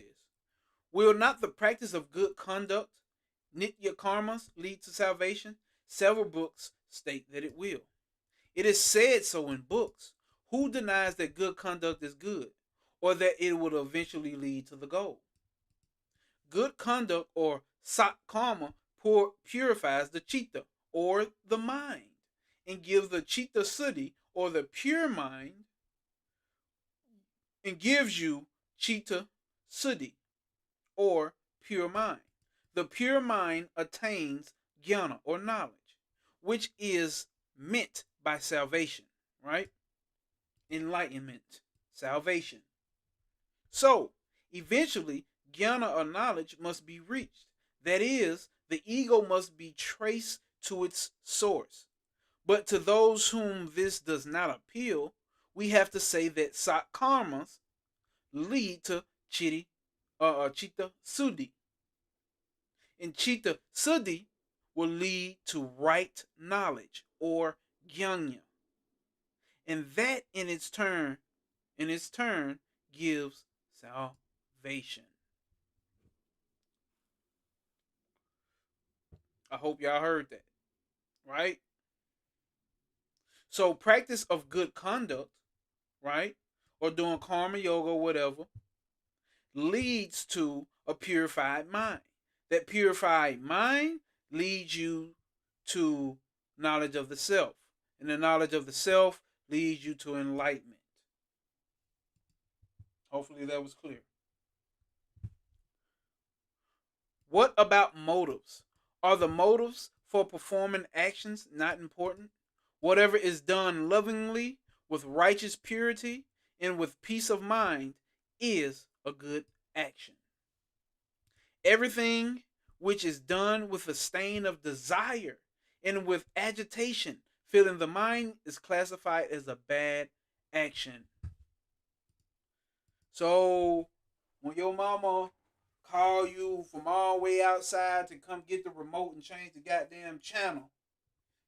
will not the practice of good conduct, nitya karmas, lead to salvation? Several books state that it will. It is said so in books. Who denies that good conduct is good, or that it will eventually lead to the goal? Good conduct, or sat karma, purifies the chitta, or the mind, and gives the chitta suddhi, or the pure mind, and gives you chitta suddhi, or pure mind. The pure mind attains jnana, or knowledge, which is meant by salvation, right? Enlightenment, salvation. So, eventually, jnana or knowledge must be reached. That is, the ego must be traced to its source. But to those whom this does not appeal, we have to say that sat karmas lead to chitta suddhi. And chitta suddhi will lead to right knowledge, or jnana. And that in its turn gives salvation. I hope y'all heard that. Right? So practice of good conduct, right? Or doing karma yoga or whatever, leads to a purified mind. That purified mind leads you to knowledge of the self. And the knowledge of the self leads you to enlightenment. Hopefully that was clear. What about motives? Are the motives for performing actions not important? Whatever is done lovingly, with righteous purity, and with peace of mind is a good action. Everything which is done with a stain of desire and with agitation filling the mind is classified as a bad action. So when your mama call you from all the way outside to come get the remote and change the goddamn channel,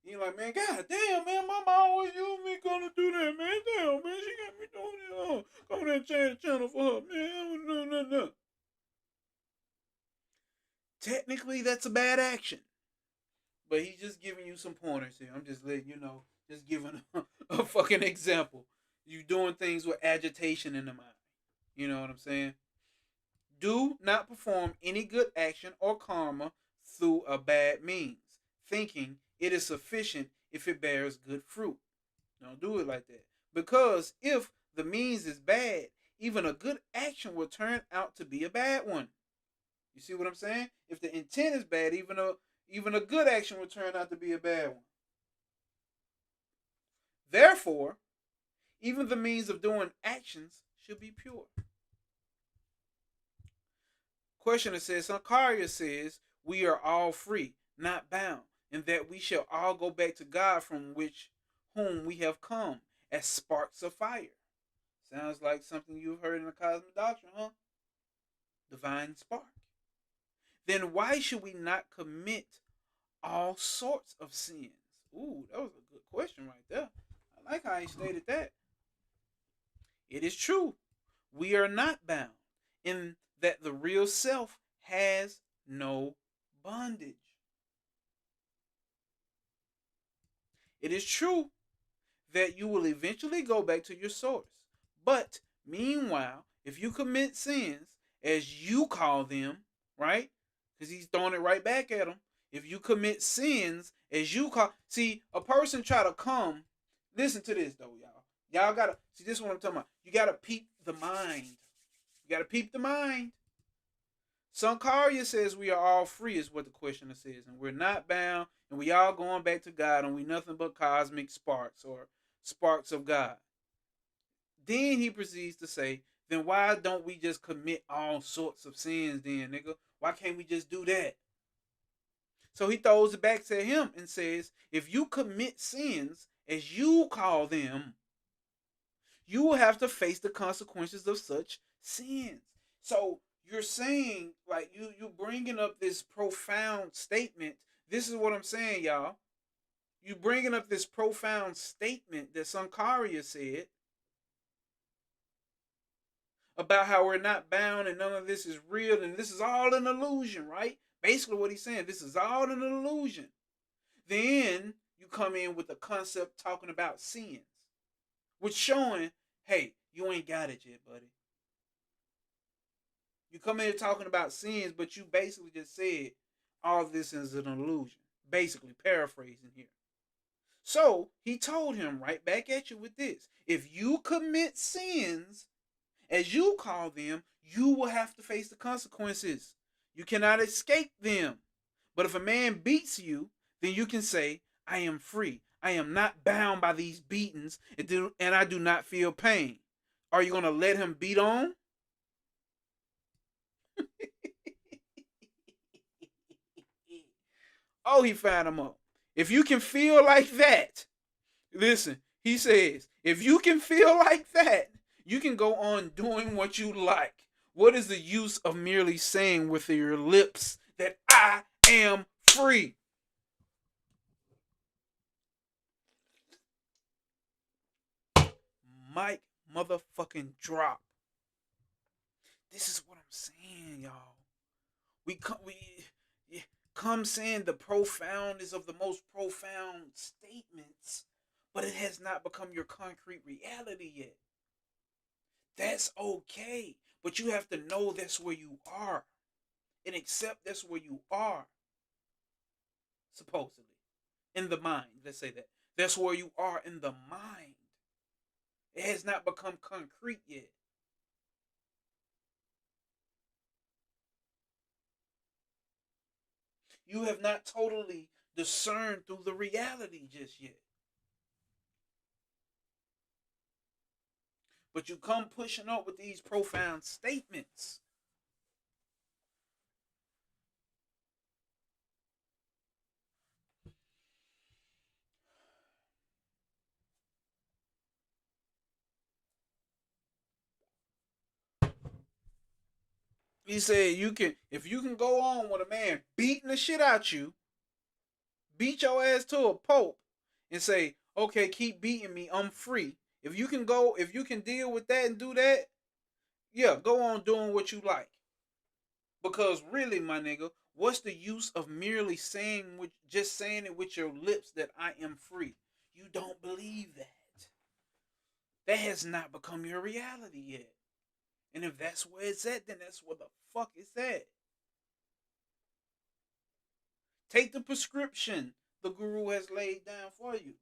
you're like, man, god damn, man, mama always use me gonna do that, man. Damn, man, she got me doing it. Come there and change the channel for her, man. No. Technically, that's a bad action. But he's just giving you some pointers here. I'm just letting you know, just giving a fucking example. You doing things with agitation in the mind. You know what I'm saying? Do not perform any good action or karma through a bad means, thinking it is sufficient if it bears good fruit. Don't do it like that. Because if the means is bad, even a good action will turn out to be a bad one. You see what I'm saying? If the intent is bad, even a good action will turn out to be a bad one. Therefore, even the means of doing actions should be pure. Questioner says, Sankarya says, we are all free, not bound, and that we shall all go back to God from whom we have come, as sparks of fire. Sounds like something you've heard in the cosmic doctrine, huh? Divine spark. Then why should we not commit all sorts of sins? Ooh, that was a good question right there. I like how he stated that. It is true. We are not bound in that the real self has no bondage. It is true that you will eventually go back to your source. But meanwhile, if you commit sins, as you call them, right? Because he's throwing it right back at them. If you commit sins, as you call, see, a person try to come. Listen to this though, y'all. Y'all gotta see. This is what I'm talking about. You gotta peep the mind. You gotta peep the mind. Sankarya says we are all free, is what the questioner says, and we're not bound, and we all going back to God, and we nothing but cosmic sparks or sparks of God. Then he proceeds to say, then why don't we just commit all sorts of sins then, nigga? Why can't we just do that? So he throws it back to him and says, if you commit sins, as you call them, you will have to face the consequences of such sins. So you're saying, like, you bringing up this profound statement. This is what I'm saying, y'all. You bringing up this profound statement that Sankarya said about how we're not bound and none of this is real and this is all an illusion, right? Basically what he's saying, this is all an illusion. Then you come in with a concept talking about sins, which showing, hey, you ain't got it yet, buddy. You come in here talking about sins, but you basically just said all this is an illusion. Basically paraphrasing here. So he told him right back at you with this. If you commit sins, as you call them, you will have to face the consequences. You cannot escape them. But if a man beats you, then you can say, I am free. I am not bound by these beatings, and I do not feel pain. Are you going to let him beat on? Oh, he found him up. If you can feel like that, listen, he says, if you can feel like that, you can go on doing what you like. What is the use of merely saying with your lips that I am free? Mic motherfucking drop. This is what I'm saying, y'all. We come saying the profoundest of the most profound statements, but it has not become your concrete reality yet. That's okay, but you have to know that's where you are and accept that's where you are, supposedly, in the mind. Let's say that. That's where you are in the mind. It has not become concrete yet. You have not totally discerned through the reality just yet. But you come pushing up with these profound statements. He said if you can go on with a man beating the shit out you, beat your ass to a pulp, and say, okay, keep beating me, I'm free. If you can deal with that and do that, yeah, go on doing what you like. Because really, my nigga, what's the use of merely saying it with your lips that I am free? You don't believe that. That has not become your reality yet. And if that's where it's at, then that's where the fuck it's at. Take the prescription the guru has laid down for you.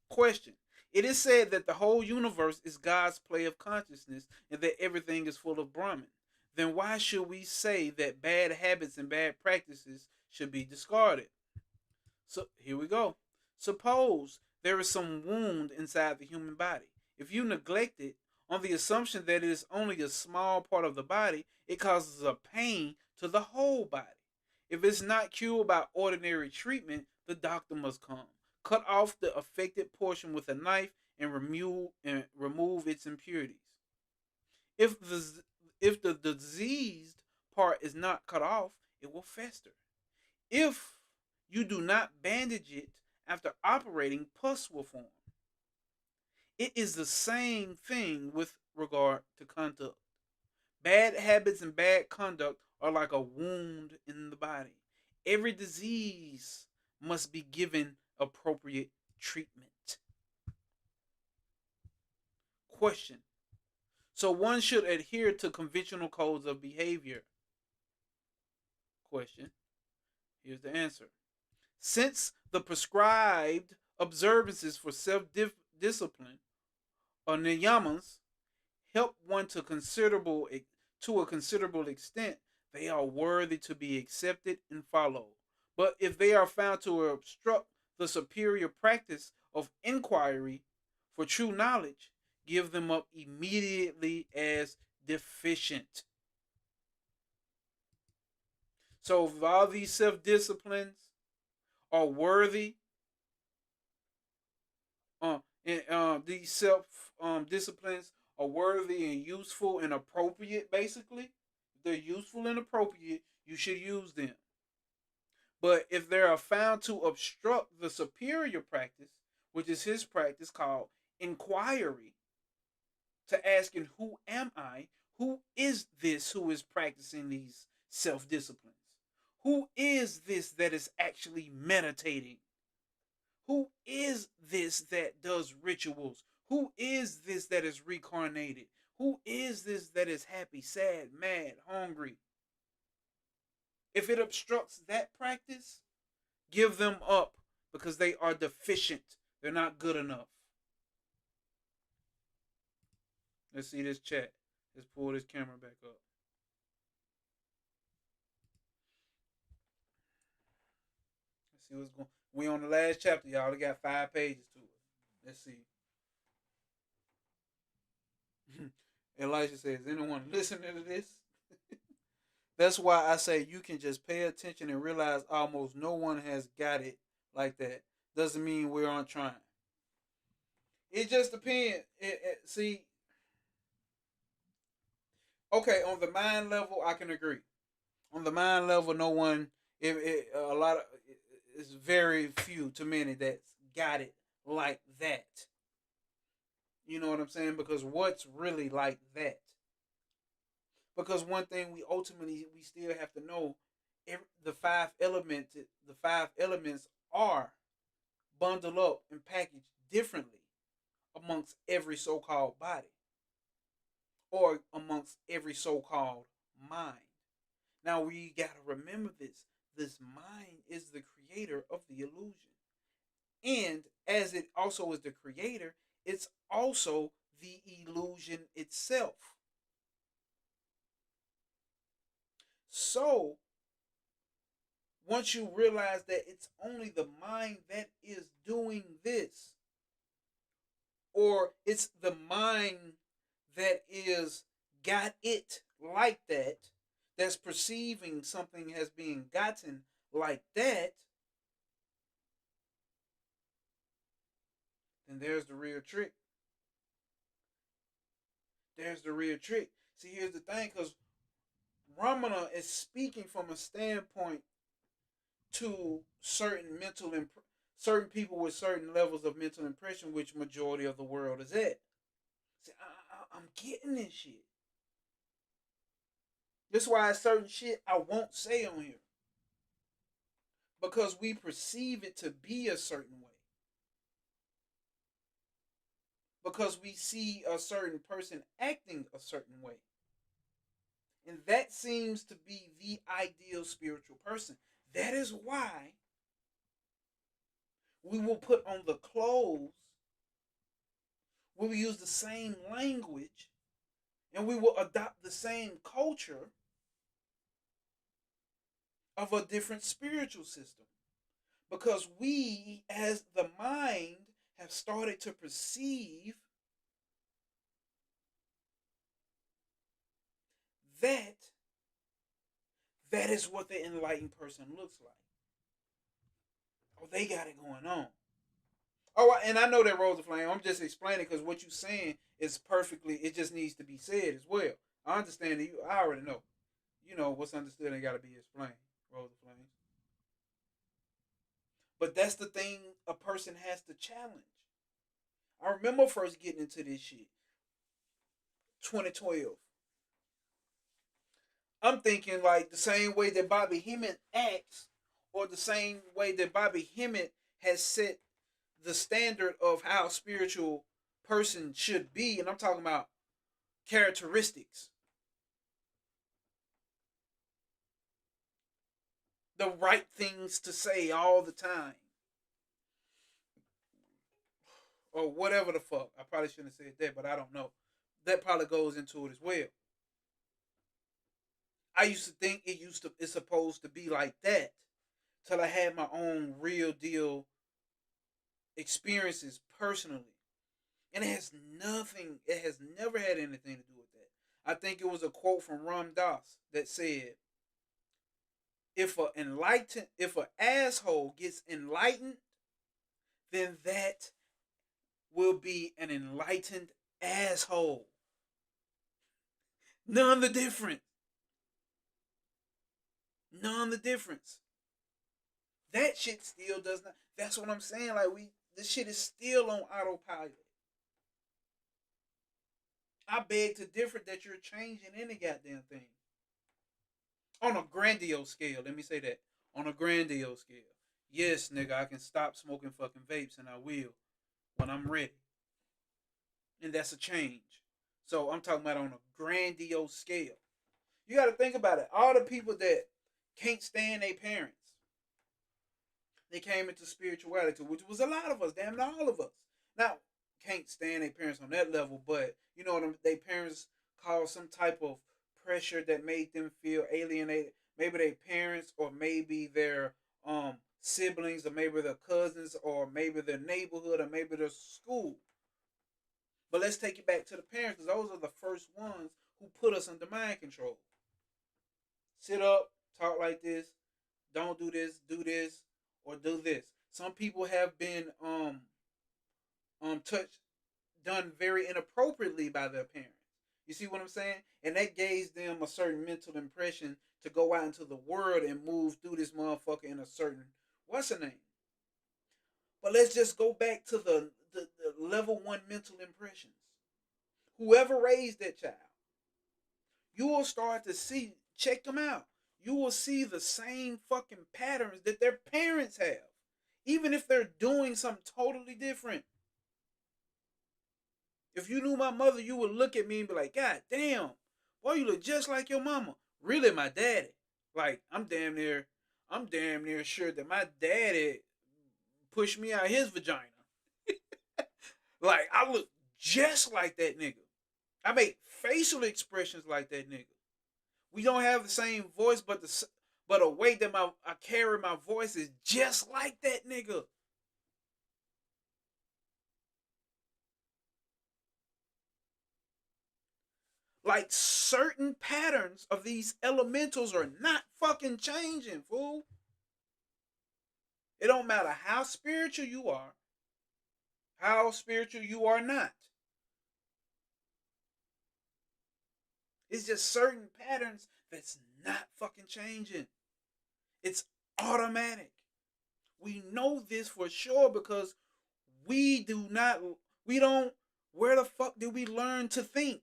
Question. It is said that the whole universe is God's play of consciousness and that everything is full of Brahman. Then why should we say that bad habits and bad practices should be discarded? So here we go. Suppose there is some wound inside the human body. If you neglect it on the assumption that it is only a small part of the body, it causes a pain to the whole body. If it's not cured by ordinary treatment, the doctor must come, cut off the affected portion with a knife, and remove its impurities. If the diseased part is not cut off, it will fester. If you do not bandage it after operating, pus will form. It is the same thing with regard to conduct. Bad habits and bad conduct are like a wound in the body. Every disease must be given appropriate treatment. Question. So one should adhere to conventional codes of behavior. Question. Here's the answer. Since the prescribed observances for self-discipline or niyamas help one to a considerable extent, they are worthy to be accepted and followed. But if they are found to obstruct the superior practice of inquiry for true knowledge, give them up immediately as deficient. So if all these self-disciplines are worthy, and these self disciplines are worthy and useful and appropriate, basically, if they're useful and appropriate, you should use them. But if they are found to obstruct the superior practice, which is his practice called inquiry, to asking, who am I? Who is this who is practicing these self disciplines? Who is this that is actually meditating? Who is this that does rituals? Who is this that is reincarnated? Who is this that is happy, sad, mad, hungry? If it obstructs that practice, give them up because they are deficient. They're not good enough. Let's see this chat. Let's pull this camera back up. Let's see what's going. We on the last chapter, y'all. It got 5 pages to it. Let's see. Elijah says, anyone listening to this? That's why I say you can just pay attention and realize almost no one has got it like that. Doesn't mean we aren't trying. It just depends. See, okay, on the mind level, I can agree. On the mind level, no one, a lot of, it's very few to many that's got it like that. You know what I'm saying? Because what's really like that? Because one thing we still have to know, the 5 elements are bundled up and packaged differently amongst every so-called body or amongst every so-called mind. Now we got to remember this. This mind is the creator of the illusion. And as it also is the creator, it's also the illusion itself. So, once you realize that it's only the mind that is doing this, or it's the mind that is got it like that, that's perceiving something as being gotten like that, then there's the real trick. There's the real trick. See, here's the thing, because Ramana is speaking from a standpoint to certain people with certain levels of mental impression, which majority of the world is at. See, I'm getting this shit. That's why certain shit I won't say on here, because we perceive it to be a certain way. Because we see a certain person acting a certain way. And that seems to be the ideal spiritual person. That is why we will put on the clothes, we will use the same language, and we will adopt the same culture of a different spiritual system. Because we, as the mind, have started to perceive that that is what the enlightened person looks like. Oh, they got it going on. Oh, and I know that Rosa Flame. I'm just explaining because what you're saying is perfectly. It just needs to be said as well. I understand that you. I already know. You know what's understood ain't got to be explained. Rosa Flame. But that's the thing a person has to challenge. I remember first getting into this shit, 2012. I'm thinking like the same way that Bobby Hemmett acts, or the same way that Bobby Hemmett has set the standard of how a spiritual person should be, and I'm talking about characteristics, the right things to say all the time, or whatever the fuck. I probably shouldn't have said that, but I don't know. That probably goes into it as well. I used to think it's supposed to be like that till I had my own real deal experiences personally. And it has never had anything to do with that. I think it was a quote from Ram Dass that said, if an asshole gets enlightened, then that will be an enlightened asshole. None the difference. None the difference. That shit still does not. That's what I'm saying. Like this shit is still on autopilot. I beg to differ that you're changing any goddamn thing. On a grandiose scale, let me say that. On a grandiose scale. Yes, nigga, I can stop smoking fucking vapes and I will when I'm ready. And that's a change. So I'm talking about on a grandiose scale. You gotta think about it. All the people that can't stand their parents, they came into spirituality, which was a lot of us, damn near all of us. Now, can't stand their parents on that level, but you know what their parents caused some type of pressure that made them feel alienated. Maybe their parents, or maybe their siblings, or maybe their cousins, or maybe their neighborhood, or maybe their school. But let's take it back to the parents, because those are the first ones who put us under mind control. Sit up, talk like this, don't do this, or do this. Some people have been touched, done very inappropriately by their parents. You see what I'm saying? And that gave them a certain mental impression to go out into the world and move through this motherfucker in a certain, what's the name? But let's just go back to the level one mental impressions. Whoever raised that child, you will start to see, check them out. You will see the same fucking patterns that their parents have, even if they're doing something totally different. If you knew my mother, you would look at me and be like, God damn, boy, you look just like your mama. Really, my daddy. Like, I'm damn near sure that my daddy pushed me out his vagina. Like, I look just like that nigga. I make facial expressions like that nigga. We don't have the same voice, but a way that I carry my voice is just like that nigga. Like certain patterns of these elementals are not fucking changing, fool. It don't matter how spiritual you are, how spiritual you are not. It's just certain patterns that's not fucking changing. It's automatic. We know this for sure because we do not, we don't, where the fuck did we learn to think?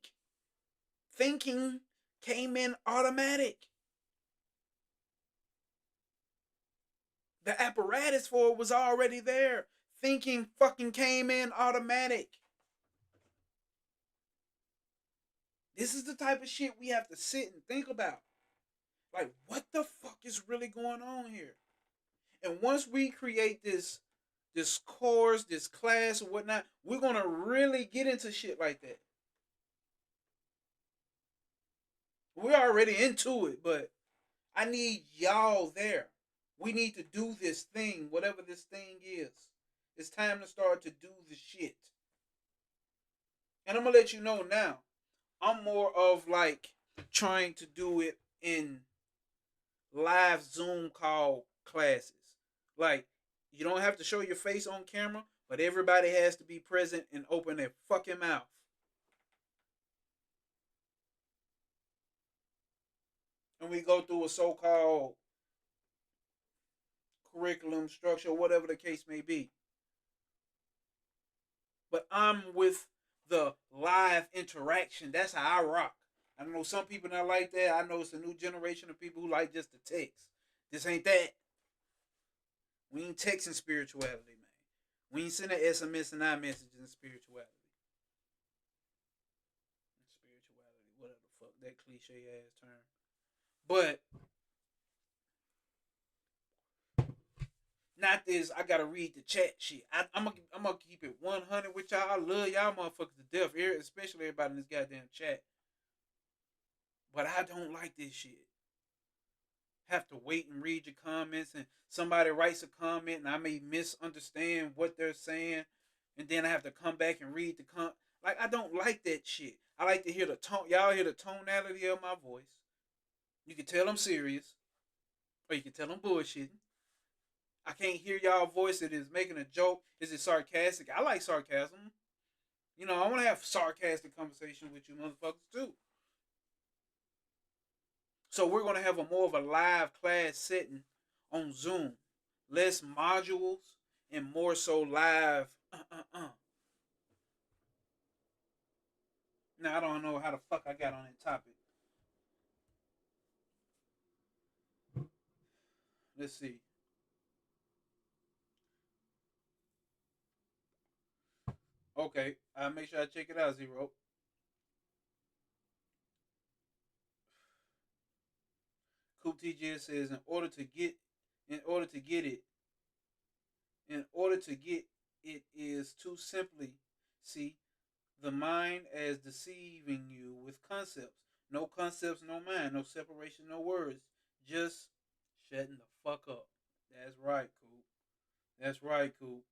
Thinking came in automatic. The apparatus for it was already there. Thinking fucking came in automatic. This is the type of shit we have to sit and think about. Like, what the fuck is really going on here? And once we create this course, this class, or whatnot, we're gonna really get into shit like that. We're already into it, but I need y'all there. We need to do this thing, whatever this thing is. It's time to start to do the shit. And I'm gonna let you know now. I'm more of like trying to do it in live Zoom call classes. Like, you don't have to show your face on camera, but everybody has to be present and open their fucking mouth. And we go through a so-called curriculum structure, whatever the case may be. But I'm with the live interaction. That's how I rock. I know some people not like that. I know it's a new generation of people who like just the text. This ain't that. We ain't texting spirituality, man. We ain't sending SMS and iMessages in spirituality. Spirituality, whatever the fuck, that cliche ass term. But not this. I gotta read the chat shit. I'm gonna keep it 100 with y'all. I love y'all motherfuckers to death, especially everybody in this goddamn chat. But I don't like this shit. Have to wait and read your comments, and somebody writes a comment, and I may misunderstand what they're saying, and then I have to come back and read the Like, I don't like that shit. I like to hear the tone. Y'all hear the tonality of my voice. You can tell I'm serious, or you can tell I'm bullshitting. I can't hear y'all voice that is making a joke. Is it sarcastic? I like sarcasm. You know, I want to have sarcastic conversation with you motherfuckers too. So we're going to have a more of a live class setting on Zoom. Less modules and more so live. Now, I don't know how the fuck I got on that topic. Let's see. Okay, I'll make sure I check it out, Zero. Coop TJ says, in order to get it, in order to get it is too simply see the mind as deceiving you with concepts. No concepts, no mind, no separation, no words. Just shutting the fuck up. That's right, Coop. That's right, Coop.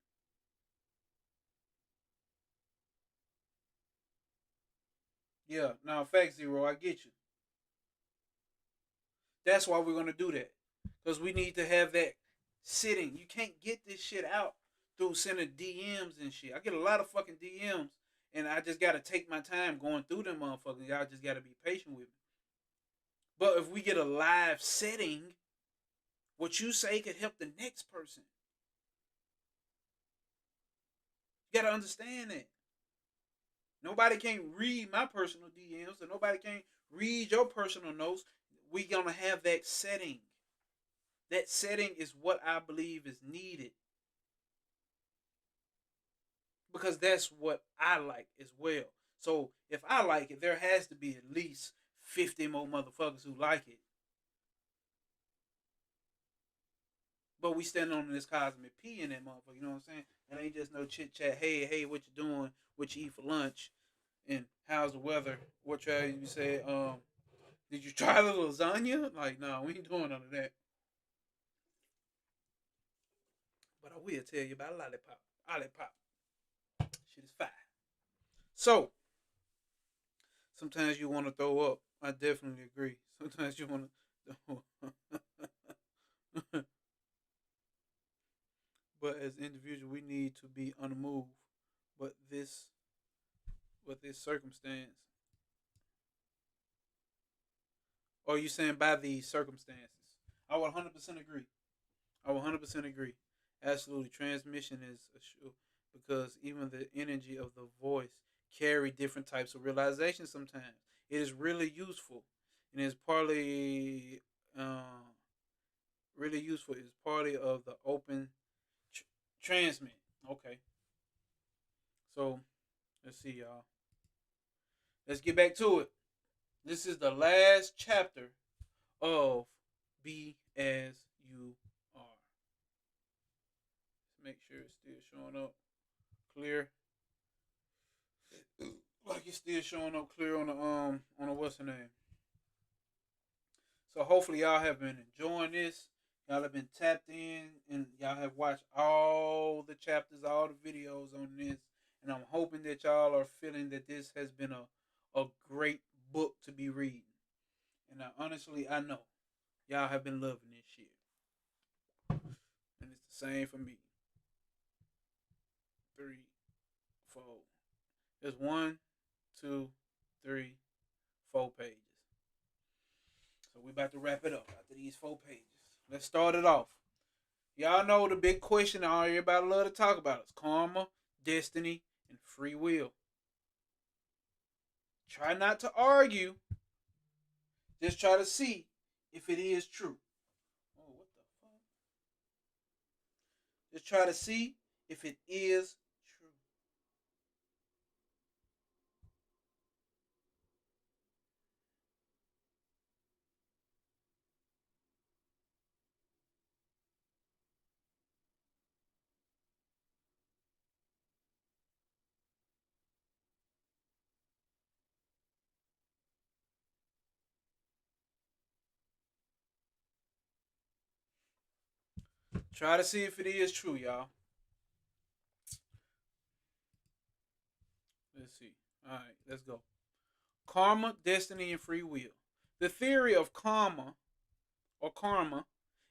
Yeah, now fact zero, I get you. That's why we're gonna do that. Because we need to have that sitting. You can't get this shit out through sending DMs and shit. I get a lot of fucking DMs, and I just gotta take my time going through them motherfuckers. Y'all just gotta be patient with me. But if we get a live setting, what you say could help the next person. You gotta understand that. Nobody can read my personal DMs, and nobody can read your personal notes. We gonna have that setting. That setting is what I believe is needed. Because that's what I like as well. So if I like it, there has to be at least 50 more motherfuckers who like it. But we standing on this cosmic P in that motherfucker, you know what I'm saying? It ain't just no chit chat. Hey, what you doing? What you eat for lunch? And how's the weather? What you say? Did you try the lasagna? Like, no, we ain't doing none of that. But I will tell you about lollipop. Lollipop. Shit is fire. So, sometimes you want to throw up. I definitely agree. Sometimes you want to. But as individuals, we need to be on the move. But this, but this circumstance, or are you saying by these circumstances? I would 100% agree. I would 100% agree. Absolutely, transmission is a show because even the energy of the voice carry different types of realization. Sometimes it is really useful, and it's partly really useful. It's partly of the open tr- transmit. Okay, so let's see, y'all. Let's get back to it. This is the last chapter of Be As You Are. Let's make sure it's still showing up clear. Like it's still showing up clear on the what's the name. So hopefully y'all have been enjoying this. Y'all have been tapped in and y'all have watched all the chapters, all the videos on this. And I'm hoping that y'all are feeling that this has been a great book to be reading. And honestly, I know y'all have been loving this shit. And it's the same for me. 3, 4. There's 1, 2, 3, 4 pages. So we about to wrap it up after these 4 pages. Let's start it off. Y'all know the big question everybody love to talk about is karma, destiny, and free will. Try not to argue. Just try to see if it is true. Oh, what the fuck? Just try to see if it is true. Try to see if it is true, y'all. Let's see. All right, let's go. Karma, destiny, and free will. The theory of karma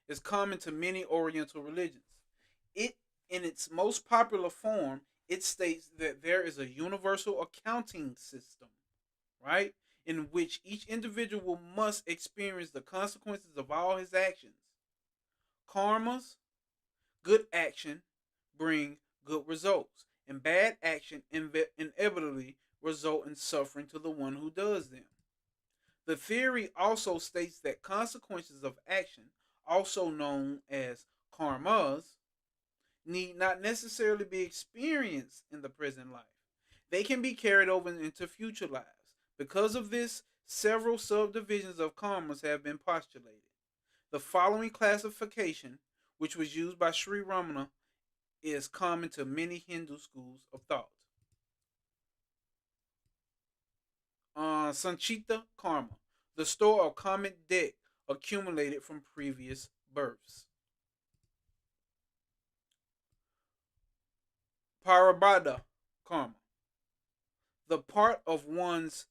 is common to many Oriental religions. It, in its most popular form, it states that there is a universal accounting system, right, in which each individual must experience the consequences of all his actions. Karmas, good action, bring good results, and bad action inevitably result in suffering to the one who does them. The theory also states that consequences of action, also known as karmas, need not necessarily be experienced in the present life. They can be carried over into future lives. Because of this, several subdivisions of karmas have been postulated. The following classification, which was used by Sri Ramana, is common to many Hindu schools of thought. Sanchita karma, the store of karmic debt accumulated from previous births. Parabada karma, the part of one's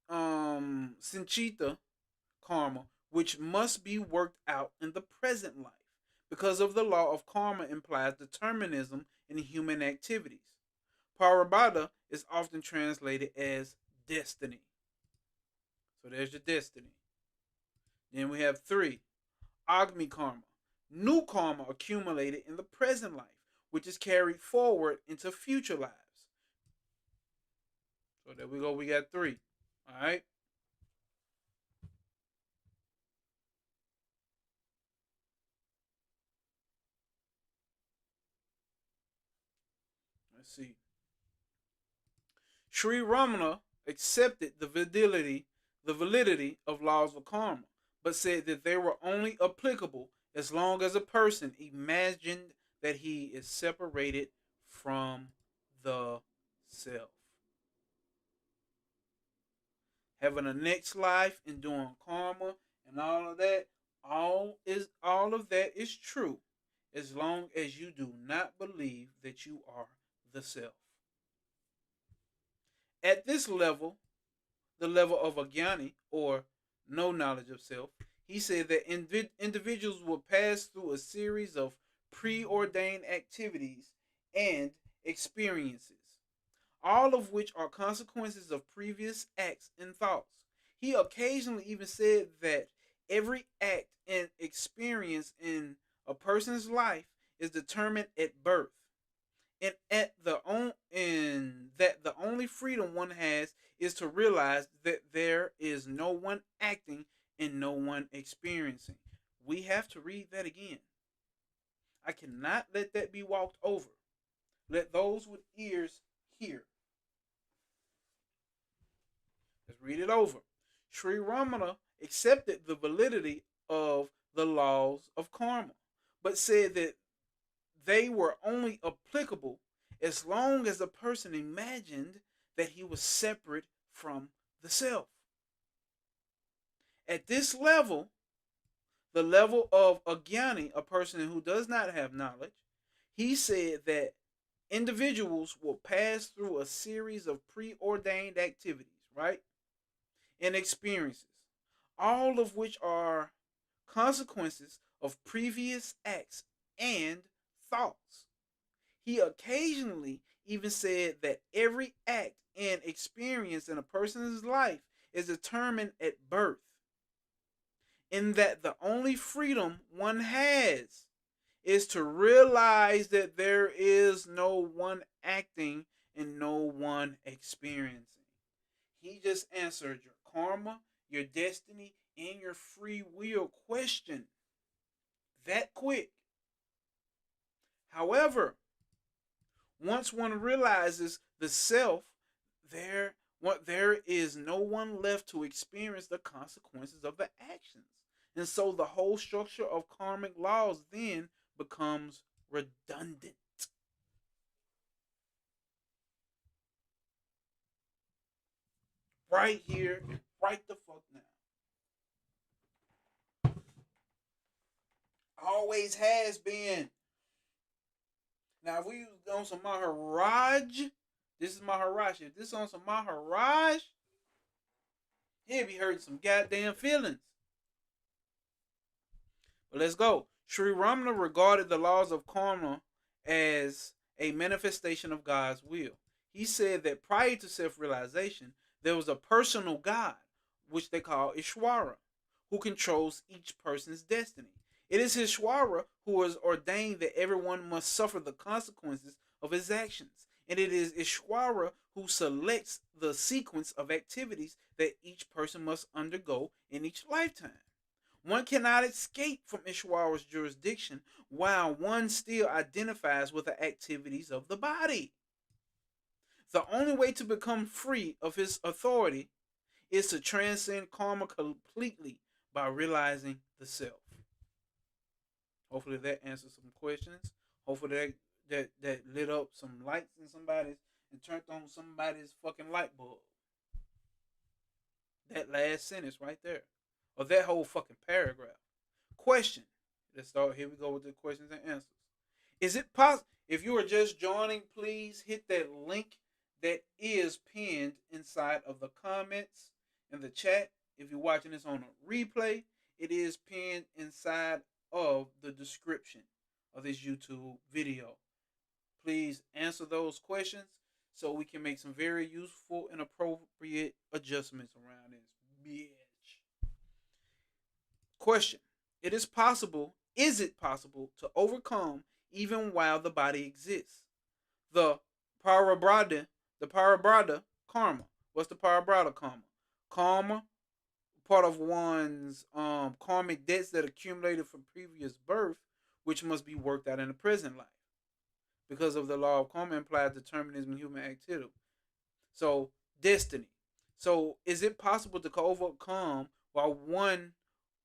Sanchita karma which must be worked out in the present life, because of the law of karma implies determinism in human activities. Parabada is often translated as destiny. So there's your destiny. Then we have 3, Agni karma, new karma accumulated in the present life, which is carried forward into future lives. So there we go, we got 3. All right. Let's see. Sri Ramana accepted the validity of laws of karma, but said that they were only applicable as long as a person imagined that he is separated from the self. Having a next life and doing karma and all of that is true as long as you do not believe that you are the self. At this level, the level of Agyani, or no knowledge of self, he said that individuals will pass through a series of preordained activities and experiences, all of which are consequences of previous acts and thoughts. He occasionally even said that every act and experience in a person's life is determined at birth, and that the only freedom one has is to realize that there is no one acting and no one experiencing. We have to read that again. I cannot let that be walked over. Let those with ears hear. Let's read it over. Sri Ramana accepted the validity of the laws of karma, but said that they were only applicable as long as a person imagined that he was separate from the self. At this level, the level of a jnani, a person who does not have knowledge, he said that individuals will pass through a series of preordained activities, right? And experiences, all of which are consequences of previous acts and thoughts. He occasionally even said that every act and experience in a person's life is determined at birth, and that the only freedom one has is to realize that there is no one acting and no one experiencing. He just answered your karma, your destiny, and your free will question that quick. However, once one realizes the self, there is no one left to experience the consequences of the actions. And so the whole structure of karmic laws then becomes redundant. Right here, right the fuck now. Always has been. Now, if we on some Maharaj, this is Maharaj. If this on some Maharaj, he'll be hurting some goddamn feelings. But let's go. Sri Ramana regarded the laws of karma as a manifestation of God's will. He said that prior to self-realization, there was a personal God, which they call Ishwara, who controls each person's destiny. It is Ishwara who has ordained that everyone must suffer the consequences of his actions. And it is Ishwara who selects the sequence of activities that each person must undergo in each lifetime. One cannot escape from Ishwara's jurisdiction while one still identifies with the activities of the body. The only way to become free of his authority is to transcend karma completely by realizing the self. Hopefully that answers some questions. Hopefully that lit up some lights in somebody's and turned on somebody's fucking light bulb. That last sentence right there. Or that whole fucking paragraph. Question. Let's start. Here we go with the questions and answers. Is it possible? If you are just joining, please hit that link that is pinned inside of the comments in the chat. If you're watching this on a replay, it is pinned inside of the description of this YouTube video. Please answer those questions so we can make some very useful and appropriate adjustments around this bitch. Question. Is it possible to overcome even while the body exists? The Parabrada karma. What's the Parabrada karma? Karma, part of one's karmic debts that accumulated from previous birth, which must be worked out in the present life. Because of the law of karma implies determinism in human activity. So, destiny. So, is it possible to overcome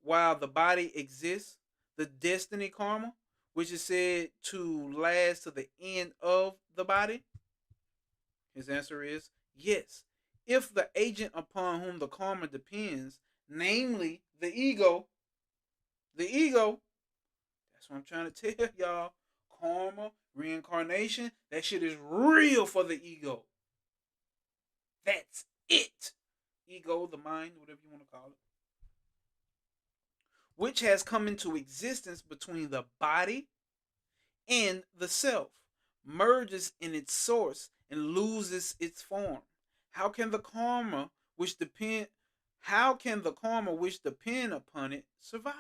while the body exists, the destiny karma, which is said to last to the end of the body? His answer is yes. If the agent upon whom the karma depends, namely the ego, that's what I'm trying to tell y'all. Karma, reincarnation, that shit is real for the ego. That's it. Ego, the mind, whatever you want to call it. Which has come into existence between the body and the self, merges in its source and loses its form. How can the karma which depend upon it survive?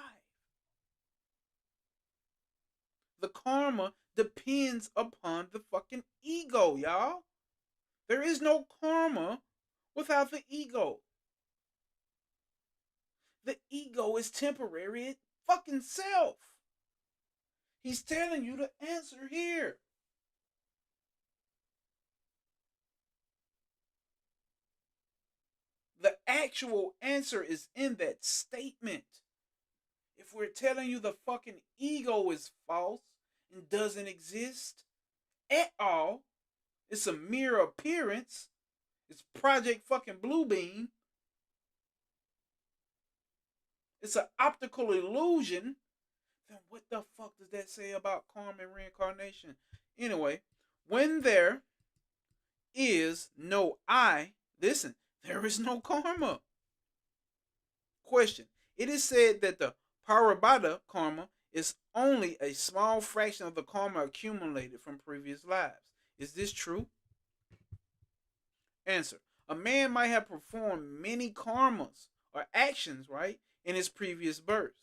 The karma depends upon the fucking ego, y'all. There is no karma without the ego. The ego is temporary fucking self. He's telling you the answer here. The actual answer is in that statement. If we're telling you the fucking ego is false and doesn't exist at all, it's a mere appearance, it's Project fucking Bluebeam, it's an optical illusion, then what the fuck does that say about karma and reincarnation? Anyway, when there is no I, listen, there is no karma. Question. It is said that the Parabhata karma is only a small fraction of the karma accumulated from previous lives. Is this true? Answer. A man might have performed many karmas or actions, right, in his previous birth.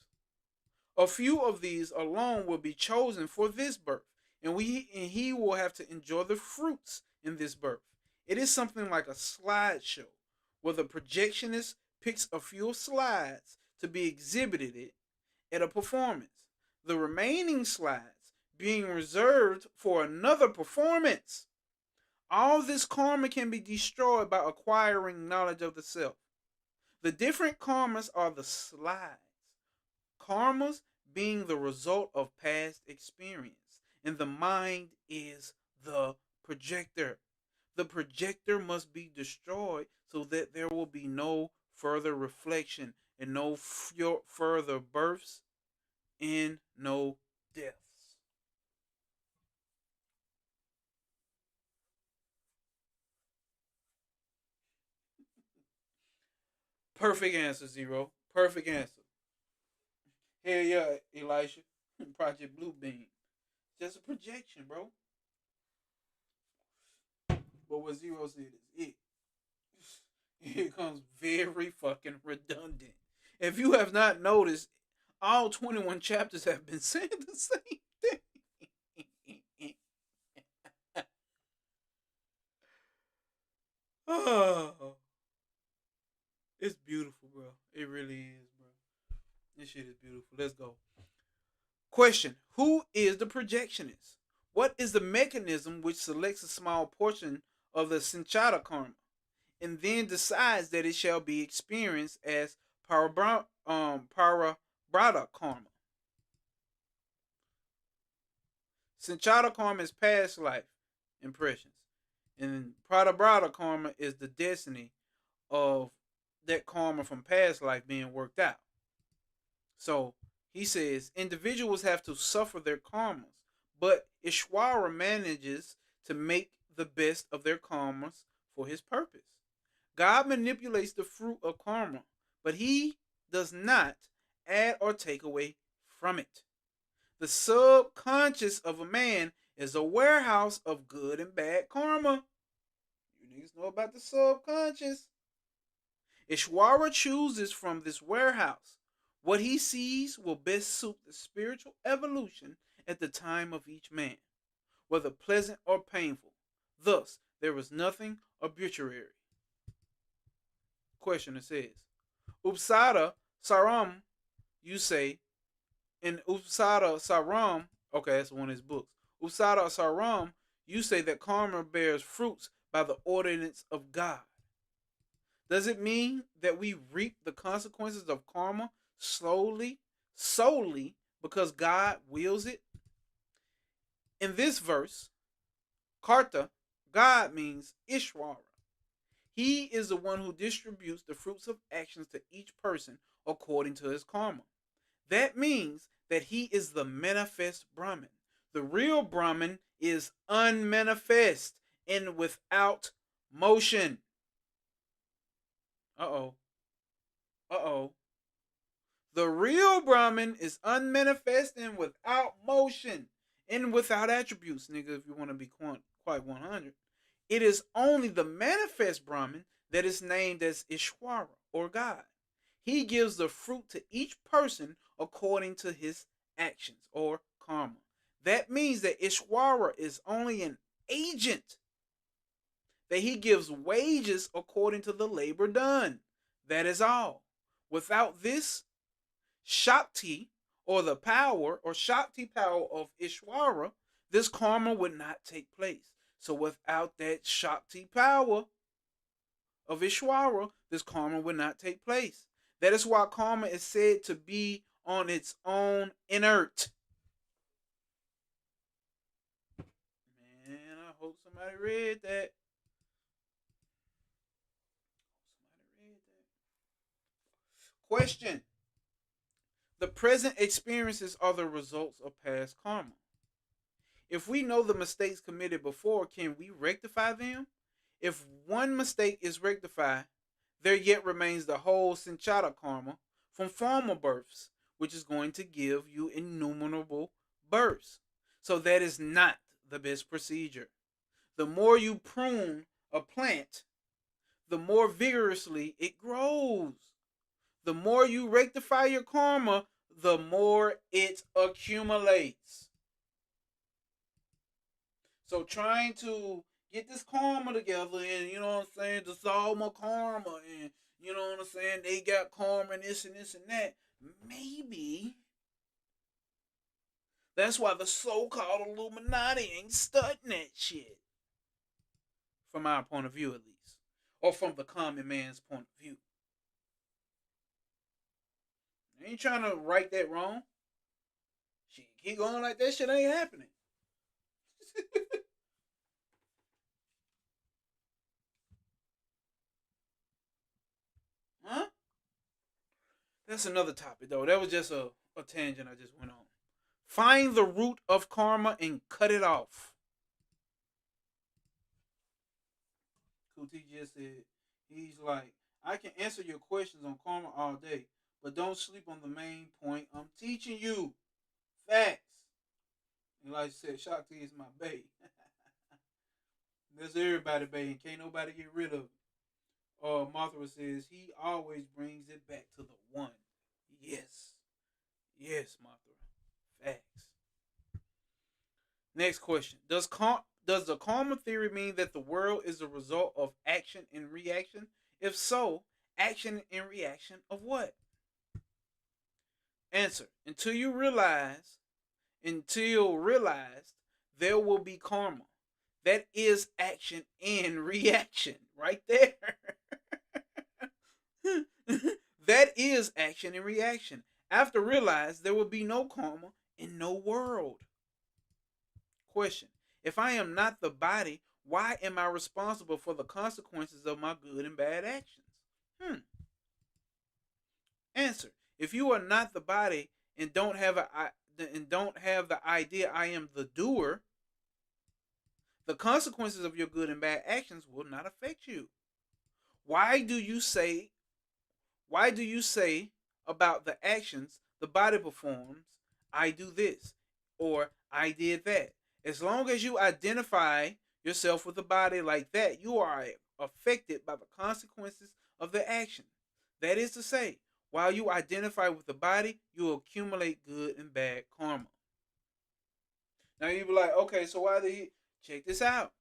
A few of these alone will be chosen for this birth, and he will have to enjoy the fruits in this birth. It is something like a slideshow where the projectionist picks a few slides to be exhibited at a performance, the remaining slides being reserved for another performance. All this karma can be destroyed by acquiring knowledge of the self. The different karmas are the slides. Karmas being the result of past experience, and the mind is the projector. The projector must be destroyed so that there will be no further reflection and no further births and no deaths. Perfect answer, Zero. Perfect answer. Hell yeah, Elisha. Project Blue Beam. Just a projection, bro. But what Zero said is it. It comes very fucking redundant. If you have not noticed, all 21 chapters have been saying the same thing. Oh, it's beautiful, bro. It really is, bro. This shit is beautiful. Let's go. Question. Who is the projectionist? What is the mechanism which selects a small portion of the Sanchata karma and then decides that it shall be experienced as Parabrata karma? Sanchata karma is past life impressions, and Pradabrata karma is the destiny of that karma from past life being worked out. So he says individuals have to suffer their karmas, but Ishwara manages to make the best of their karmas for his purpose. God manipulates the fruit of karma, but he does not add or take away from it. The subconscious of a man is a warehouse of good and bad karma. You niggas know about the subconscious. Ishwara chooses from this warehouse. What he sees will best suit the spiritual evolution at the time of each man, whether pleasant or painful. Thus, there is nothing arbitrary. Question it says, Upsada Saram, you say, in Upsada Saram, okay, that's one of his books. Upsada Saram, you say that karma bears fruits by the ordinance of God. Does it mean that we reap the consequences of karma slowly, solely because God wills it? In this verse, Karta, God means Ishwara. He is the one who distributes the fruits of actions to each person according to his karma. That means that he is the manifest Brahman. The real Brahman is unmanifest and without motion. Uh-oh. Uh-oh. The real Brahman is unmanifest and without motion and without attributes, nigga, if you want to be quite 100. It is only the manifest Brahman that is named as Ishwara or God. He gives the fruit to each person according to his actions or karma. That means that Ishwara is only an agent, that he gives wages according to the labor done. That is all. Without this, Shakti or the power or Shakti power of Ishwara, this karma would not take place. So without that Shakti power of Ishwara, this karma would not take place. That is why karma is said to be on its own inert. Man, I hope somebody read that. Somebody read that. Question. The present experiences are the results of past karma. If we know the mistakes committed before, can we rectify them? If one mistake is rectified, there yet remains the whole sanchara karma from former births, which is going to give you innumerable births. So that is not the best procedure. The more you prune a plant, the more vigorously it grows. The more you rectify your karma, the more it accumulates. So trying to get this karma together and, you know what I'm saying, dissolve my karma and, you know what I'm saying, they got karma and this and this and that. Maybe that's why the so-called Illuminati ain't studying that shit. From our point of view, at least. Or from the common man's point of view. They ain't trying to right that wrong. Shit, keep going like that shit ain't happening. Huh? That's another topic, though. That was just a tangent I just went on. Find the root of karma and cut it off. Kuti just said, he's like, I can answer your questions on karma all day, but don't sleep on the main point I'm teaching you. Facts. And like I said, Shakti is my bae. That's everybody bae, and can't nobody get rid of it. Mothra says, he always brings it back to the one. Yes. Yes, Mothra. Facts. Next question. Does the karma theory mean that the world is a result of action and reaction? If so, action and reaction of what? Answer. Until realized there will be karma. That is action and reaction. Right there. That is action and reaction. After realized there will be no karma and no world. Question. If I am not the body, why am I responsible for the consequences of my good and bad actions? Answer. If you are not the body and don't have the idea I am the doer, the consequences of your good and bad actions will not affect you. Why do you say about the actions the body performs, I do this or I did that? As long as you identify yourself with the body like that, you are affected by the consequences of the action. That is to say, while you identify with the body, you accumulate good and bad karma. Now you be like, okay, so why did he check this out?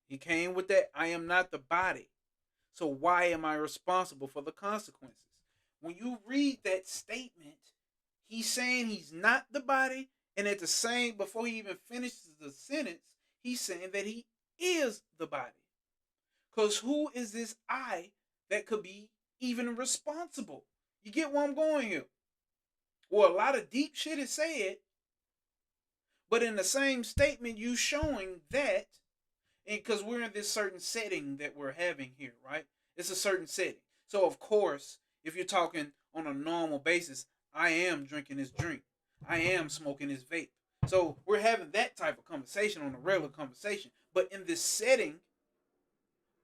He came with that I am not the body. So why am I responsible for the consequences? When you read that statement, he's saying he's not the body, and at the same, before he even finishes the sentence, he's saying that he is the body. Because who is this I that could be even responsible? You get where I'm going here? Well, a lot of deep shit is said, but in the same statement, you showing that, because we're in this certain setting that we're having here, right? It's a certain setting. So, of course, if you're talking on a normal basis, I am drinking this drink. I am smoking this vape. So we're having that type of conversation on a regular conversation. But in this setting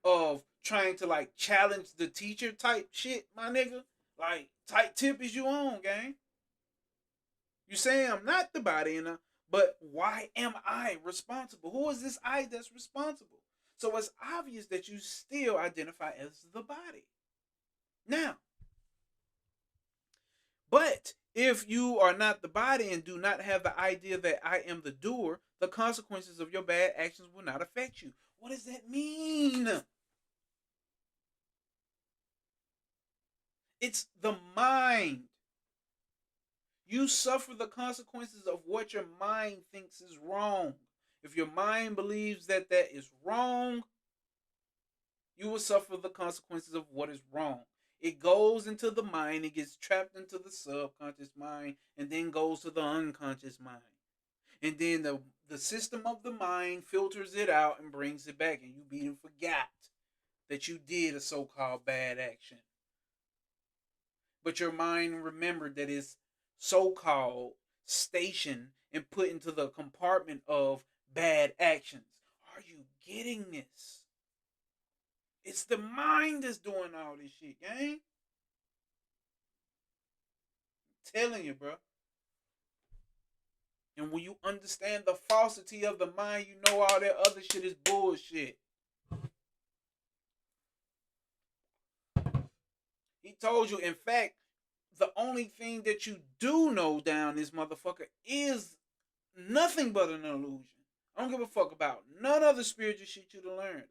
of trying to like challenge the teacher type shit, my nigga, like tight tip is you on, gang. You say I'm not the body, but why am I responsible? Who is this I that's responsible? So it's obvious that you still identify as the body. Now, but if you are not the body and do not have the idea that I am the doer, the consequences of your bad actions will not affect you. What does that mean? It's the mind. You suffer the consequences of what your mind thinks is wrong. If your mind believes that that is wrong, you will suffer the consequences of what is wrong. It goes into the mind, it gets trapped into the subconscious mind, and then goes to the unconscious mind. And then the system of the mind filters it out and brings it back, and you even forgot that you did a so-called bad action. But your mind remembered that it's so-called stationed and put into the compartment of bad actions. Are you getting this? It's the mind that's doing all this shit, gang. I'm telling you, bro. And when you understand the falsity of the mind, you know all that other shit is bullshit. He told you, in fact, the only thing that you do know down this motherfucker is nothing but an illusion. I don't give a fuck about none of the spiritual shit you done learned.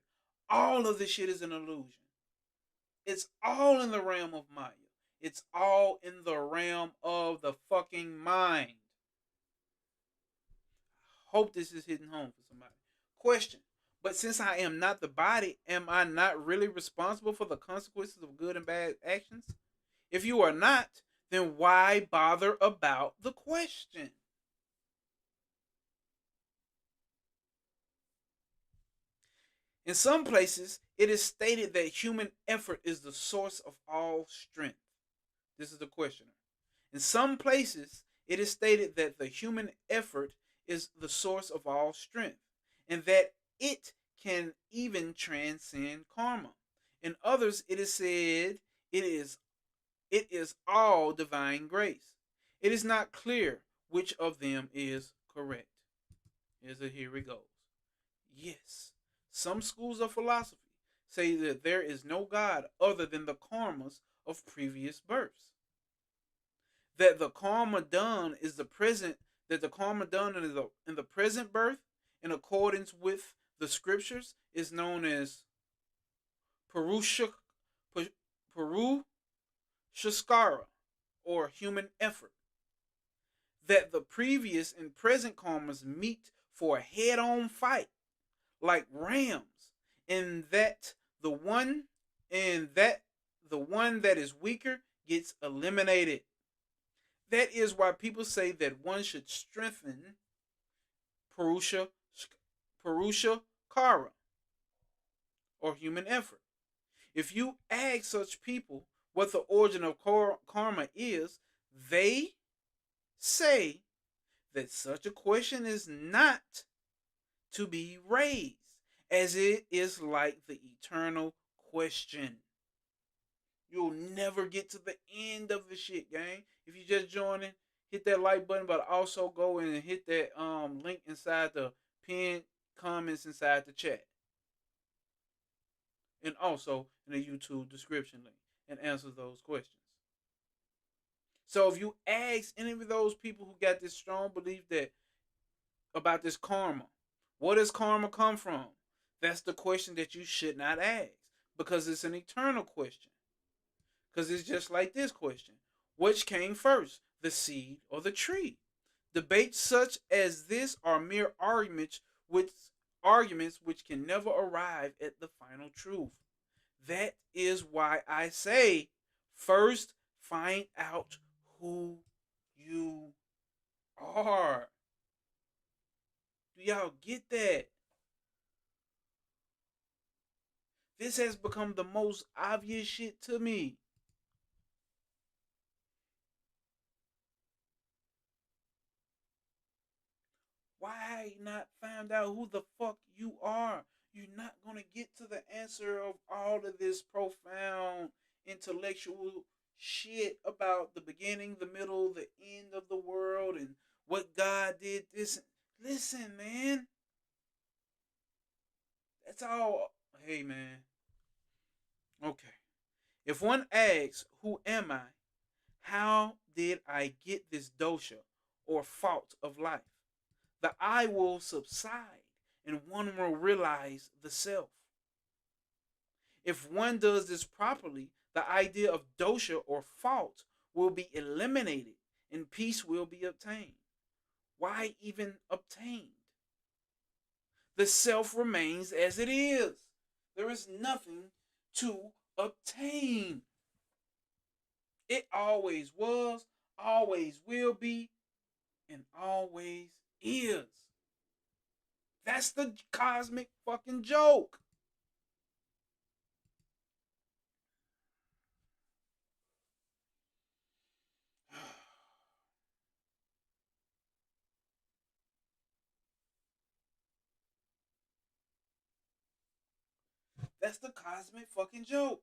All of this shit is an illusion. It's all in the realm of Maya. It's all in the realm of the fucking mind. Hope this is hitting home for somebody. Question. But since I am not the body, am I not really responsible for the consequences of good and bad actions? If you are not, then why bother about the question? In some places, it is stated that human effort is the source of all strength. This is the questioner. In some places, it is stated that the human effort is the source of all strength, and that it can even transcend karma. In others, it is said it is all divine grace. It is not clear which of them is correct. Here it goes. Yes, some schools of philosophy say that there is no God other than the karmas of previous births. That the karma done is the present. That the karma done in the present birth, in accordance with the scriptures, is known as Purusha Purushaskara, or human effort. That the previous and present karmas meet for a head-on fight like rams, and that the one that is weaker gets eliminated. That is why people say that one should strengthen Purusha Purusha Kara, or human effort. If you ask such people what the origin of karma is, they say that such a question is not to be raised, as it is like the eternal question. You'll never get to the end of the shit, gang. If you just joining, hit that like button, but also go and hit that link inside the pinned comments inside the chat, and also in the YouTube description link, and answer those questions. So if you ask any of those people who got this strong belief that about this karma, where does karma come from? That's the question that you should not ask, because it's an eternal question. Because it's just like this question: which came first, the seed or the tree? Debates such as this are mere arguments which can never arrive at the final truth. That is why I say, first find out who you are. Do y'all get that? This has become the most obvious shit to me. Why not find out who the fuck you are? You're not gonna get to the answer of all of this profound intellectual shit about the beginning, the middle, the end of the world, and what God did. Listen, man. That's all. Hey, man. Okay. If one asks, who am I? How did I get this dosha, or fault of life? The I will subside, and one will realize the self. If one does this properly, the idea of dosha, or fault, will be eliminated, and peace will be obtained. Why even obtained? The self remains as it is. There is nothing to obtain. It always was, always will be, and always is. That's the cosmic fucking joke. That's the cosmic fucking joke.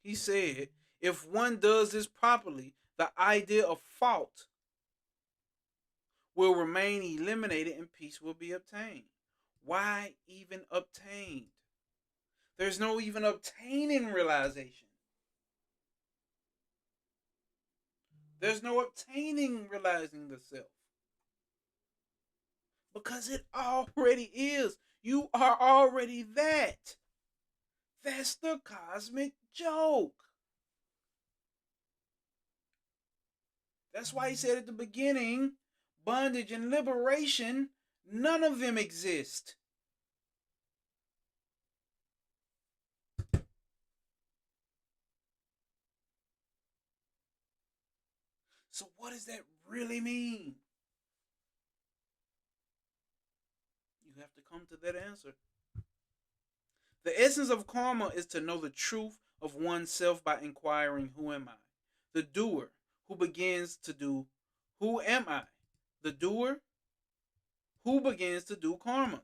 He said, if one does this properly, the idea of fault will remain eliminated and peace will be obtained. Why even obtained? There's no even obtaining realization. There's no obtaining realizing the self. Because it already is. You are already that. That's the cosmic joke. That's why he said at the beginning, bondage and liberation, none of them exist. So what does that really mean? You have to come to that answer. The essence of karma is to know the truth of oneself by inquiring, who am I? The doer who begins to do, who am I? The doer who begins to do karmas.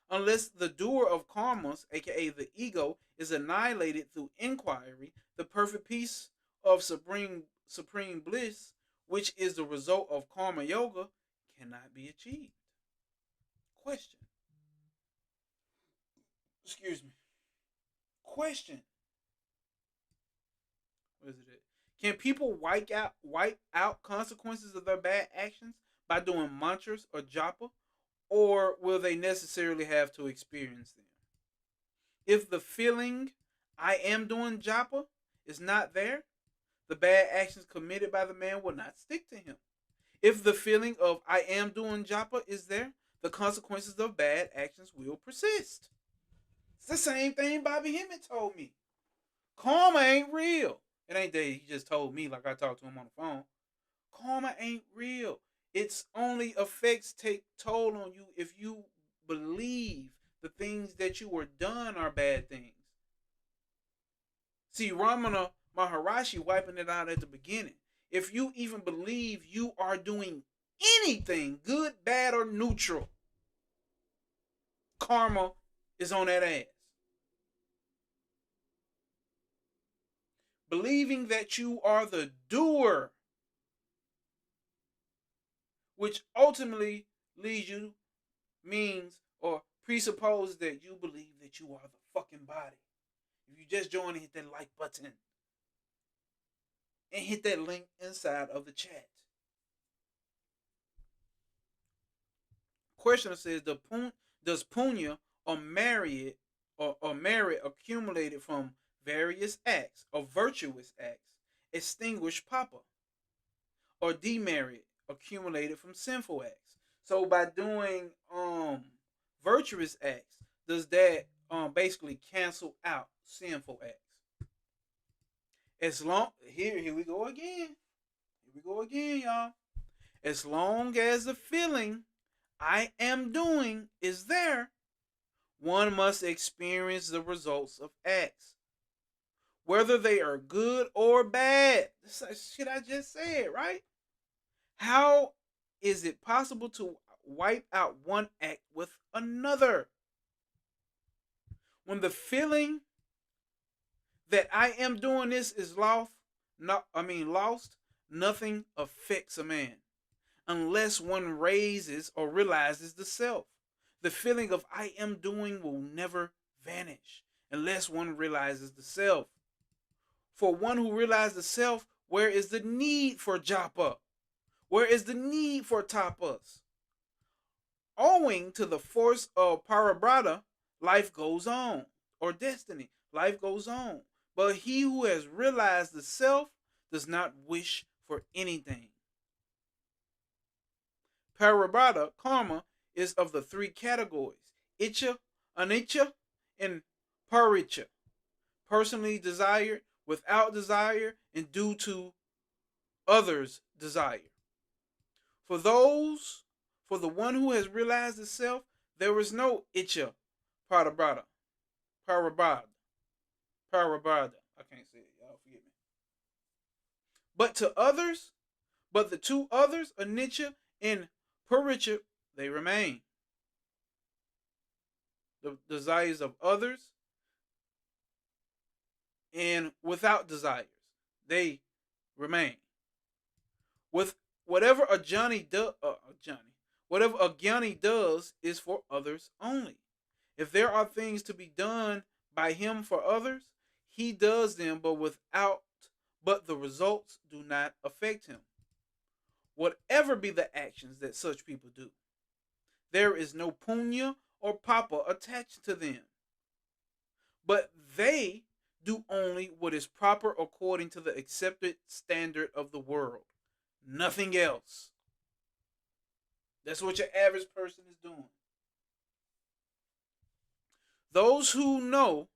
Unless the doer of karmas, aka the ego, is annihilated through inquiry, the perfect peace of supreme bliss, which is the result of karma yoga, cannot be achieved. Question. Excuse me. Question. What is it? Can people wipe out consequences of their bad actions by doing mantras or japa, or will they necessarily have to experience them? If the feeling I am doing japa is not there, the bad actions committed by the man will not stick to him. If the feeling of I am doing japa is there, the consequences of bad actions will persist. It's the same thing Bobby Hemmett told me. Karma ain't real. It ain't that he just told me like I talked to him on the phone. Karma ain't real. Its only effects take toll on you if you believe the things that you were done are bad things. See, Ramana Maharshi wiping it out at the beginning. If you even believe you are doing anything, good, bad, or neutral, karma is on that ass. Believing that you are the doer, which ultimately leads you, means, or presupposes that you believe that you are the fucking body. If you just join and hit that like button and hit that link inside of the chat. Questioner says, does punya or merit accumulated from various acts or virtuous acts extinguish papa, or demerit accumulated from sinful acts? So by doing virtuous acts, does that basically cancel out sinful acts? As long here we go again. Here we go again, y'all. As long as the feeling I am doing is there, one must experience the results of acts, whether they are good or bad. This shit I just said, right? How is it possible to wipe out one act with another? When the feeling that I am doing this is lost, nothing affects a man unless one raises or realizes the self. The feeling of I am doing will never vanish unless one realizes the self. For one who realizes the self, where is the need for japa? Where is the need for tapas? Owing to the force of parabrata, life goes on, or destiny, life goes on. But he who has realized the self does not wish for anything. Parabrata, karma, is of the three categories: Icha, Anicca, and Paricha. Personally desired, without desire, and due to others' desire. For the one who has realized the self, there is no Icha, Parabrata, Parabrata. I can't say it, y'all forgive me. But the two others, anicca and panicca, they remain. The desires of others and without desires, they remain. With whatever a whatever a Jnani does is for others only. If there are things to be done by him for others, he does them, but the results do not affect him. Whatever be the actions that such people do, there is no punya or papa attached to them. But they do only what is proper according to the accepted standard of the world. Nothing else. That's what your average person is doing. Those who know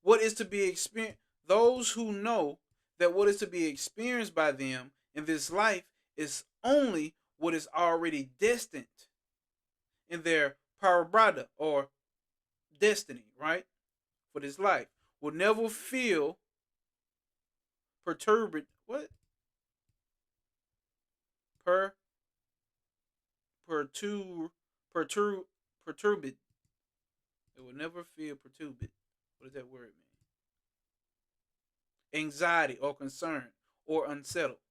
what is to be experienced, those who know that what is to be experienced by them in this life is only what is already destined in their parabrata or destiny, right? For this life, will never feel perturbed. What? Perturbed. It will never feel perturbed. What does that word mean? Anxiety or concern or unsettled.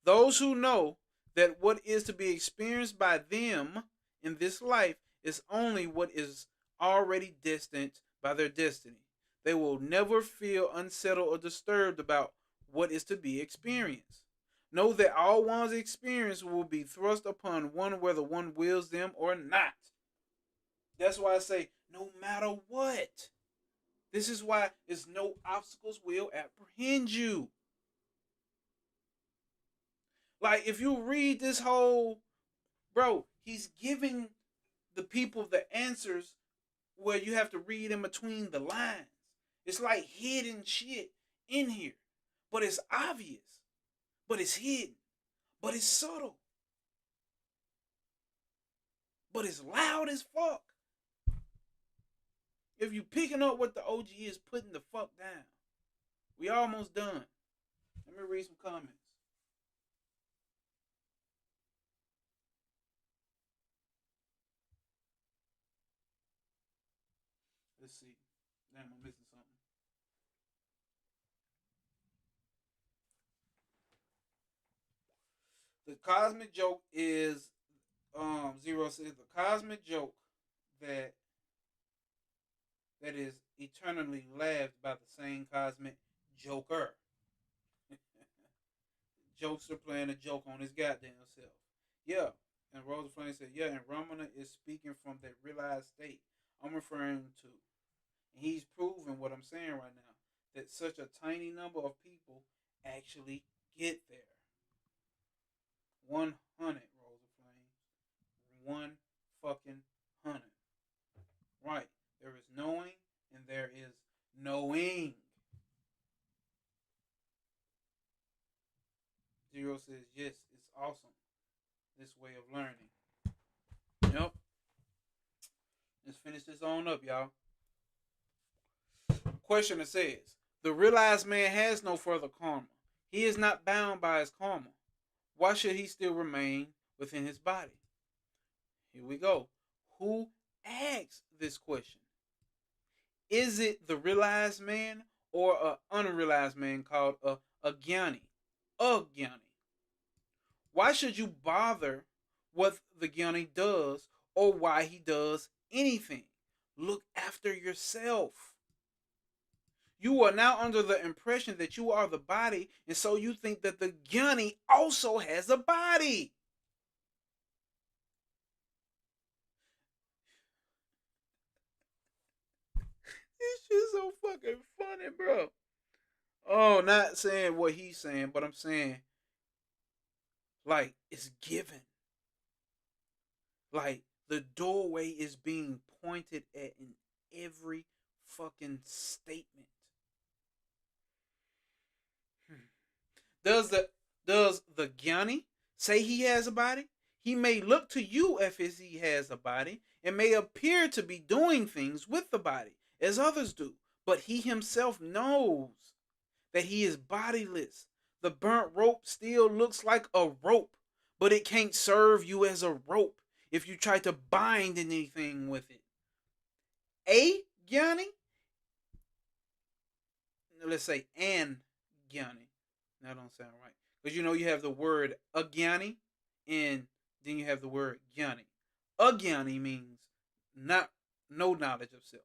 Those who know that what is to be experienced by them in this life is only what is already destined by their destiny. They will never feel unsettled or disturbed about what is to be experienced. Know that all one's experience will be thrust upon one whether one wills them or not. That's why I say, no matter what. This is why there's no obstacles will apprehend you. Like, if you read this whole, bro, he's giving the people the answers where you have to read in between the lines. It's like hidden shit in here. But it's obvious. But it's hidden. But it's subtle. But it's loud as fuck. If you picking up what the OG is putting the fuck down. We almost done. Let me read some comments. Let's see. Damn, I'm missing something. The cosmic joke is Zero says the cosmic joke that is eternally laughed by the same cosmic joker. Jokester playing a joke on his goddamn self. Yeah. And Rosa Flame said, yeah, and Ramana is speaking from that realized state I'm referring to. And he's proving what I'm saying right now. That such a tiny number of people actually get there. 100, Rosa Flame. 1 fucking 100. Right. There is knowing and there is knowing. Zero says, yes, it's awesome. This way of learning. Yep. Let's finish this on up, y'all. Questioner says, the realized man has no further karma. He is not bound by his karma. Why should he still remain within his body? Here we go. Who asks this question? Is it the realized man or an unrealized man called a Jnani? A Jnani. Why should you bother what the Jnani does or why he does anything? Look after yourself. You are now under the impression that you are the body, and so you think that the Jnani also has a body. This shit's so fucking funny, bro. Oh, not saying what he's saying, but I'm saying, like, it's given. Like, the doorway is being pointed at in every fucking statement. Does the Jnani say he has a body? He may look to you as if he has a body and may appear to be doing things with the body as others do, but he himself knows that he is bodiless. The burnt rope still looks like a rope, but it can't serve you as a rope if you try to bind anything with it. A Gyani, let's say an Gyani. That don't sound right. Because you have the word Agyani and then you have the word Gyani. Agyani means not no knowledge of self.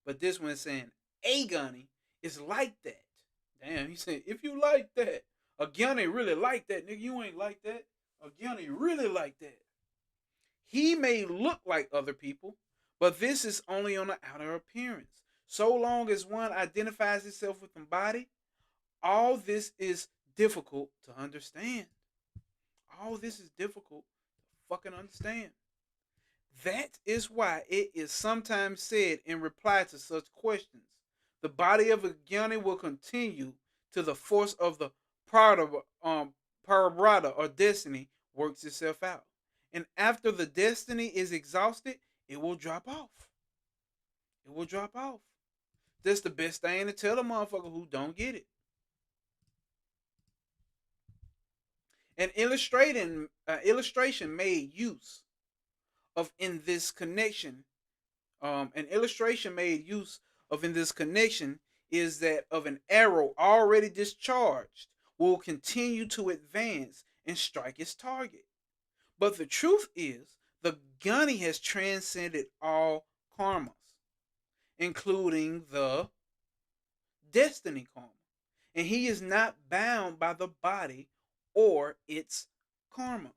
But this one is saying Agani is like that. Damn, he said, if you like that, Agyani really like that, nigga. You ain't like that. Agyani really like that. He may look like other people, but this is only on the outer appearance. So long as one identifies itself with the body, all this is difficult to understand. All this is difficult to fucking understand. That is why it is sometimes said in reply to such questions, the body of a Gyani will continue till the force of the Parabrata or destiny works itself out. And after the destiny is exhausted, it will drop off. It will drop off. That's the best thing to tell a motherfucker who don't get it. An illustration made use of in this connection. An illustration made use of in this connection is that of an arrow already discharged will continue to advance and strike its target. But the truth is, the Gyani has transcended all karmas, including the destiny karma. And he is not bound by the body or its karmas.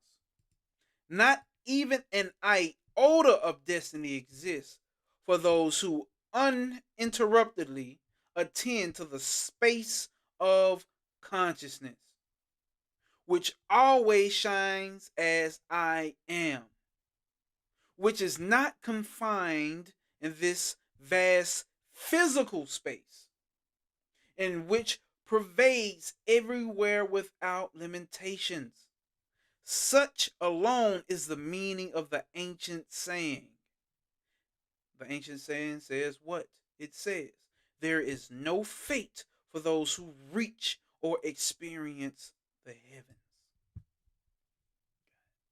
Not even an iota of destiny exists for those who uninterruptedly attend to the space of consciousness, which always shines as I am, which is not confined in this vast physical space, and which pervades everywhere without limitations. Such alone is the meaning of the ancient saying. The ancient saying says what? It says, there is no fate for those who reach or experience the heavens.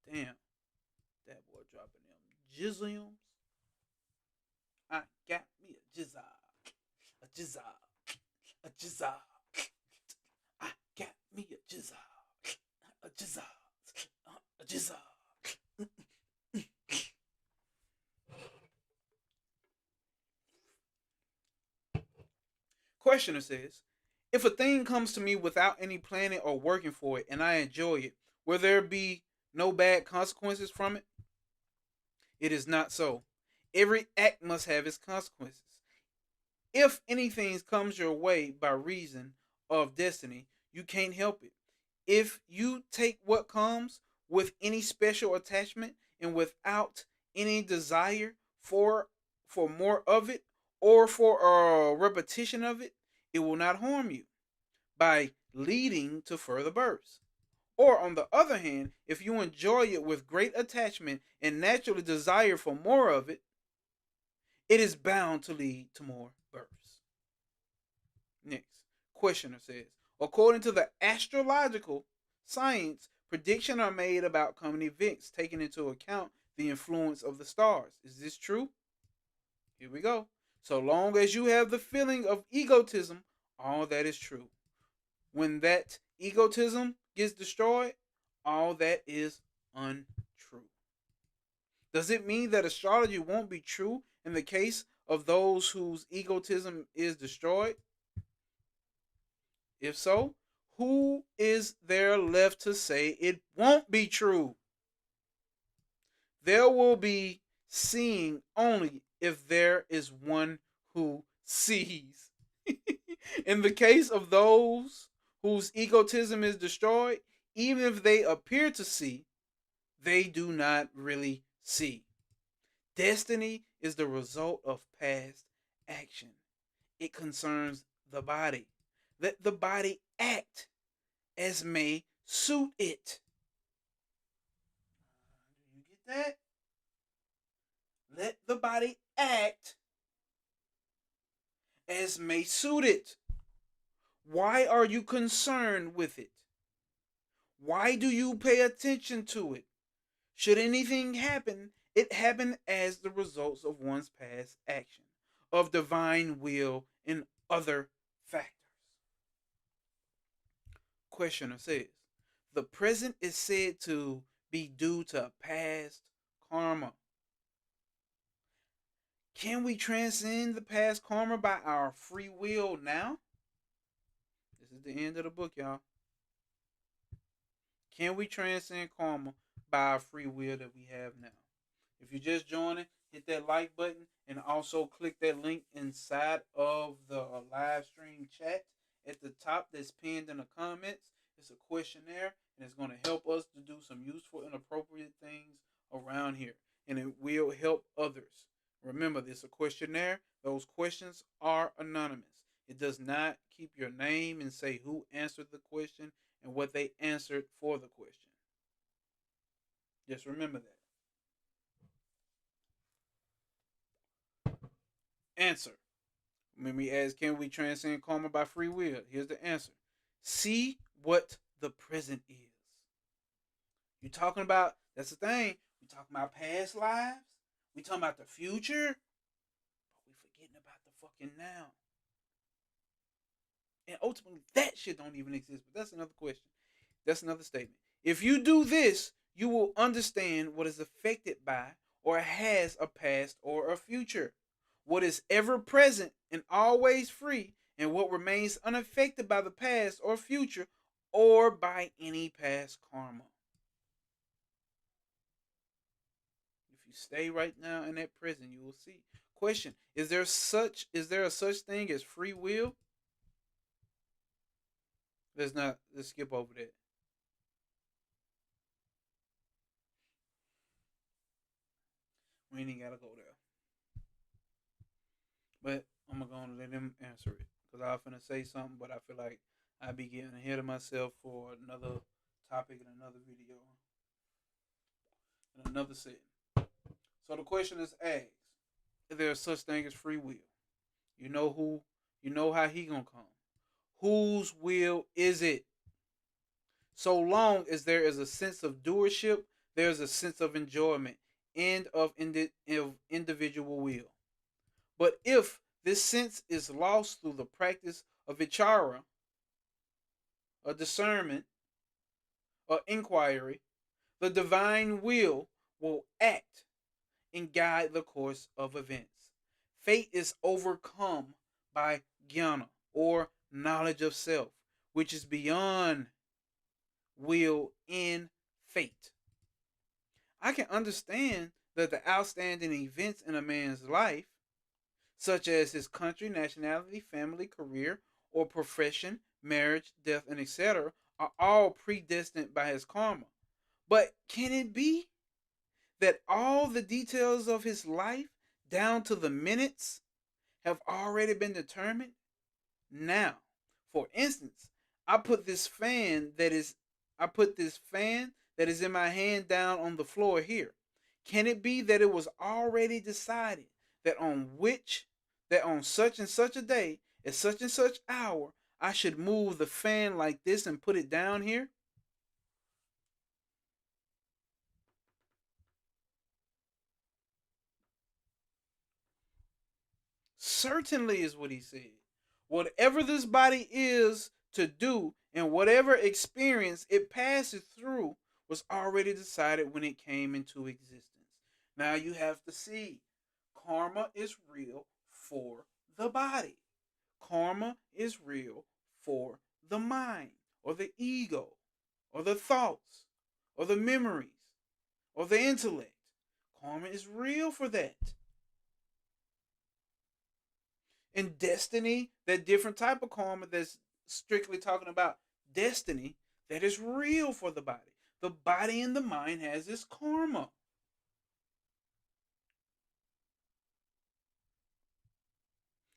Damn, that boy dropping them jizzums. I got me a jizzah, a jizzah, a jizzah. I got me a jizzah, a jizzah, a jizzah. Questioner says, if a thing comes to me without any planning or working for it and I enjoy it, will there be no bad consequences from it? It is not so. Every act must have its consequences. If anything comes your way by reason of destiny, you can't help it. If you take what comes with any special attachment and without any desire for more of it or for a repetition of it, it will not harm you by leading to further births. Or on the other hand, if you enjoy it with great attachment and naturally desire for more of it, it is bound to lead to more births. Next, questioner says, according to the astrological science, predictions are made about coming events, taking into account the influence of the stars. Is this true? Here we go. So long as you have the feeling of egotism, all that is true. When that egotism gets destroyed, all that is untrue. Does it mean that astrology won't be true in the case of those whose egotism is destroyed? If so, who is there left to say it won't be true? There will be seeing only if there is one who sees. In the case of those whose egotism is destroyed, even if they appear to see, they do not really see. Destiny is the result of past action. It concerns the body. Let the body act as may suit it. Do you get that? Let the body act as may suit it. Why are you concerned with it? Why do you pay attention to it? Should anything happen, it happened as the results of one's past action, of divine will, and other factors. Questioner says, the present is said to be due to past karma. Can we transcend the past karma by our free will now? This is the end of the book, y'all. Can we transcend karma by our free will that we have now? If you're just joining, hit that like button and also click that link inside of the live stream chat at the top that's pinned in the comments. It's a questionnaire and it's going to help us to do some useful and appropriate things around here, and it will help others. Remember, this is a questionnaire. Those questions are anonymous. It does not keep your name and say who answered the question and what they answered for the question. Just remember that. Answer. When we ask, can we transcend karma by free will? Here's the answer. See what the present is. You're talking about, that's the thing. We're talking about past lives. We're talking about the future. But we're forgetting about the fucking now. And ultimately, that shit don't even exist. But that's another question. That's another statement. If you do this, you will understand what is affected by or has a past or a future. What is ever present and always free, and what remains unaffected by the past or future or by any past karma. If you stay right now in that present, you will see. Question: is there a such thing as free will? Let's skip over that. We ain't gotta go there. But I'm gonna let him answer it. Because I was finna say something, but I feel like I be getting ahead of myself for another topic in another video, in another setting. So the question is asked: is there such thing as free will? You know who? You know how he gonna come? Whose will is it? So long as there is a sense of doership, there is a sense of enjoyment and of individual will. But if this sense is lost through the practice of vichara, or discernment, or inquiry, the divine will act and guide the course of events. Fate is overcome by jnana, or knowledge of self, which is beyond will in fate. I can understand that the outstanding events in a man's life, such as his country, nationality, family, career, or profession, marriage, death, and etc., are all predestined by his karma. But can it be that all the details of his life, down to the minutes, have already been determined? Now, for instance, I put this fan that is in my hand down on the floor here. Can it be that it was already decided that on such and such a day, at such and such hour, I should move the fan like this and put it down here? Certainly, is what he said. Whatever this body is to do and whatever experience it passes through was already decided when it came into existence. Now you have to see, karma is real for the body. Karma is real for the mind, or the ego, or the thoughts, or the memories, or the intellect. Karma is real for that. And destiny, that different type of karma that's strictly talking about destiny, that is real for the body. The body and the mind has this karma.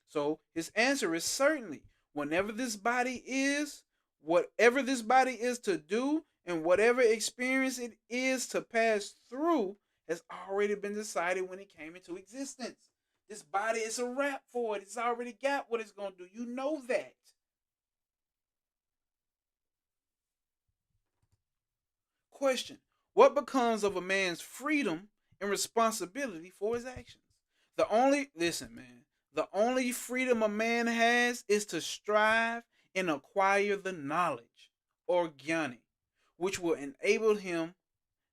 So his answer is certainly, whatever this body is to do, and whatever experience it is to pass through, has already been decided when it came into existence. This body is a wrap for it. It's already got what it's going to do. You know that. Question: what becomes of a man's freedom and responsibility for his actions? The only freedom a man has is to strive and acquire the knowledge, or jnani, which will enable him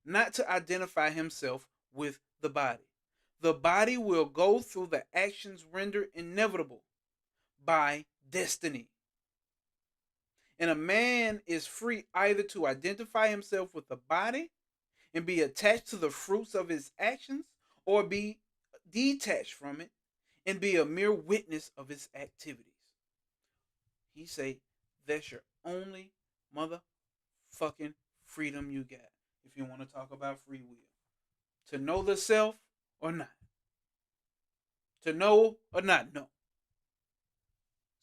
not to identify himself with the body. The body will go through the actions rendered inevitable by destiny. And a man is free either to identify himself with the body and be attached to the fruits of his actions, or be detached from it and be a mere witness of his activities. He say that's your only motherfucking freedom you got if you want to talk about free will. To know the self or not. To know or not know.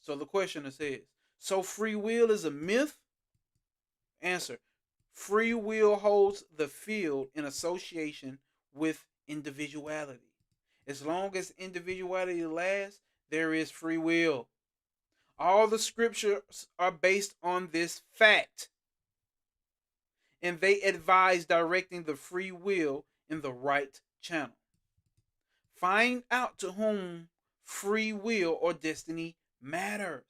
So the questioner says, so free will is a myth? Answer: free will holds the field in association with individuality. As long as individuality lasts, there is free will. All the scriptures are based on this fact, and they advise directing the free will in the right channel. Find out to whom free will or destiny matters.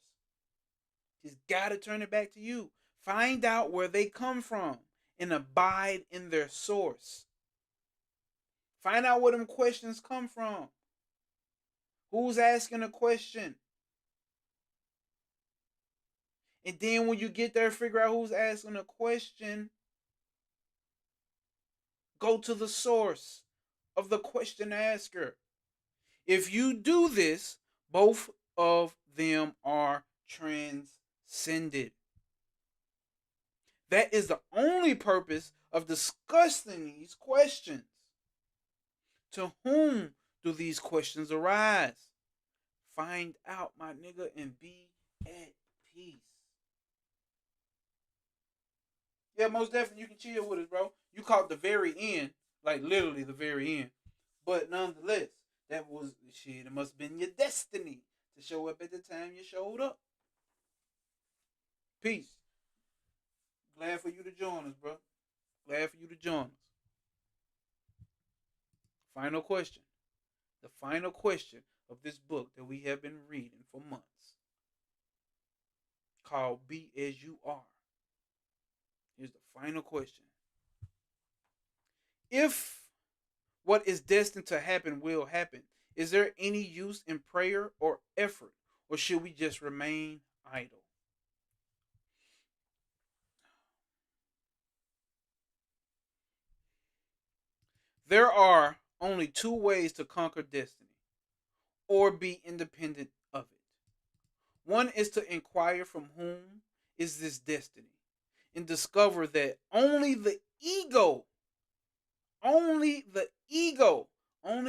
Just got to turn it back to you. Find out where they come from and abide in their source. Find out where them questions come from. Who's asking a question? And then when you get there, figure out who's asking a question. Go to the source of the question asker. If you do this, both of them are transcended. That is the only purpose of discussing these questions. To whom do these questions arise? Find out, my nigga, and be at peace. Yeah, most definitely you can chill with us, bro. You caught the very end, like literally the very end. But nonetheless, that was shit. It must have been your destiny to show up at the time you showed up. Peace. Glad for you to join us, bro. Glad for you to join us. Final question. The final question of this book that we have been reading for months, called Be As You Are. Here's the final question. If what is destined to happen will happen, is there any use in prayer or effort, or should we just remain idle? There are only two ways to conquer destiny or be independent of it. One is to inquire from whom is this destiny and discover that only the ego, only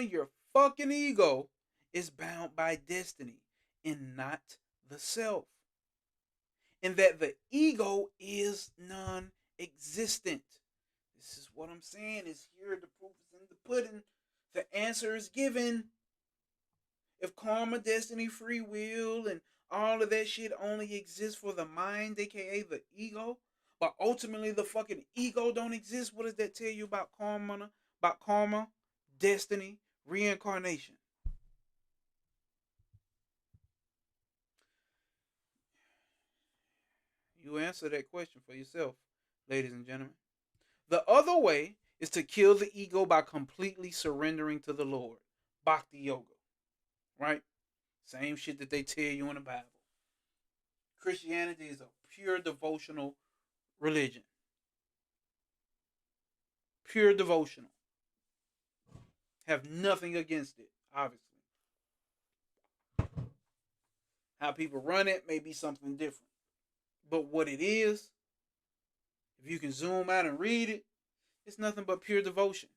your fucking ego is bound by destiny and not the self. And that the ego is non existent. This is what I'm saying. Is here, the proof is in the pudding. The answer is given. If karma, destiny, free will, and all of that shit only exists for the mind, aka the ego, but ultimately the fucking ego don't exist, what does that tell you about karma? About karma, destiny, reincarnation? You answer that question for yourself, ladies and gentlemen. The other way is to kill the ego by completely surrendering to the Lord. Bhakti yoga. Right? Same shit that they tell you in the Bible. Christianity is a pure devotional religion. Pure devotional. Have nothing against it, obviously. How people run it may be something different. But what it is, if you can zoom out and read it, it's nothing but pure devotion.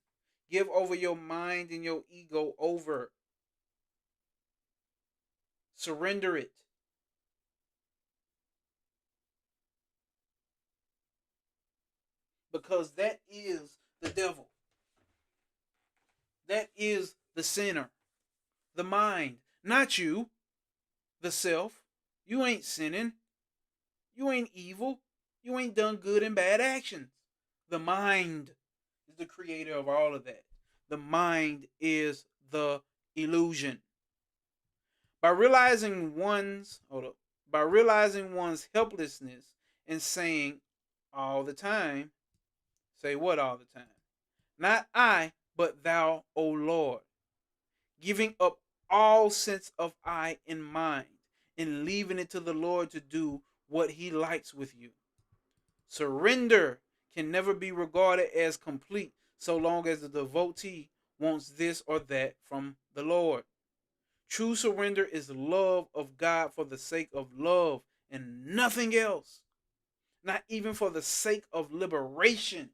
Give over your mind and your ego over. Surrender it. Because that is the devil. That is the sinner. The mind. Not you. The self. You ain't sinning. You ain't evil. You ain't done good and bad actions. The mind is the creator of all of that. The mind is the illusion. By realizing one's helplessness and saying all the time, say what all the time? Not I, but thou, O Lord. Giving up all sense of I in mind and leaving it to the Lord to do what he likes with you. Surrender can never be regarded as complete so long as the devotee wants this or that from the Lord. True surrender is love of God for the sake of love and nothing else, not even for the sake of liberation.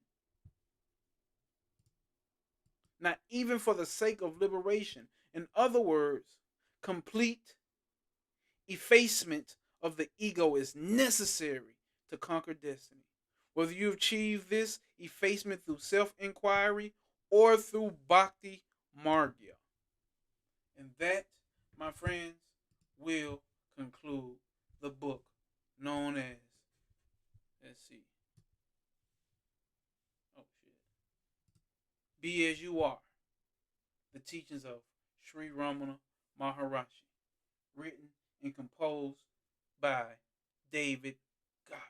Not even for the sake of liberation. In other words, complete effacement of the ego is necessary to conquer destiny. Whether you achieve this effacement through self-inquiry or through bhakti margya. And that, my friends, will conclude the book known as, let's see, oh shit, Be As You Are, the teachings of Sri Ramana Maharshi, written and composed by David Gottman.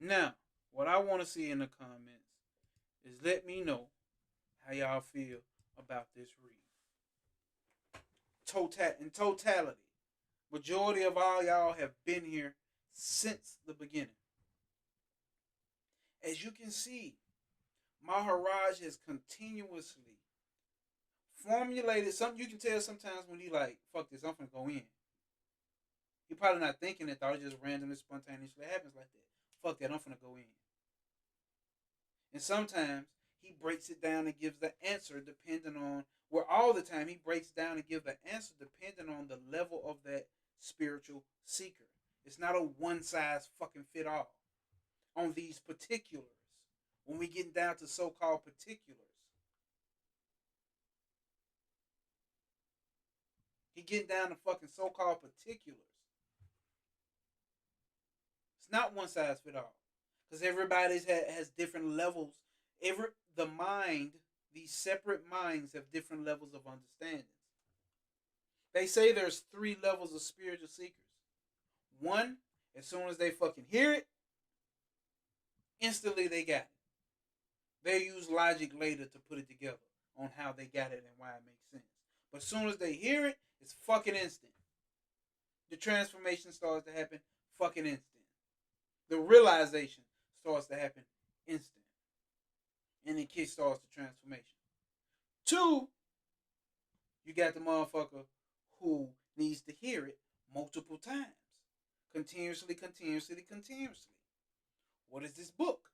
Now, what I want to see in the comments is let me know how y'all feel about this read. In totality, majority of all y'all have been here since the beginning. As you can see, Maharaj has continuously formulated something. You can tell sometimes when he like, fuck this, I'm finna go in. He probably not thinking it, thought it just randomly, spontaneously happens like that. Fuck that, I'm finna go in. And sometimes he breaks it down and gives the answer depending on, where all the time he breaks down and gives the answer depending on the level of that spiritual seeker. It's not a one size fucking fit all on these particulars. When we get down to so-called particulars, he getting down to fucking so-called particulars. It's not one size fit all, because everybody has different levels. The mind, these separate minds have different levels of understanding. They say there's 3 levels of spiritual seekers. One, as soon as they fucking hear it, instantly they got it. They use logic later to put it together on how they got it and why it makes sense. But as soon as they hear it, it's fucking instant. The transformation starts to happen fucking instant. The realization starts to happen instant. And then kick starts the transformation. 2, you got the motherfucker who needs to hear it multiple times. Continuously. What is this book?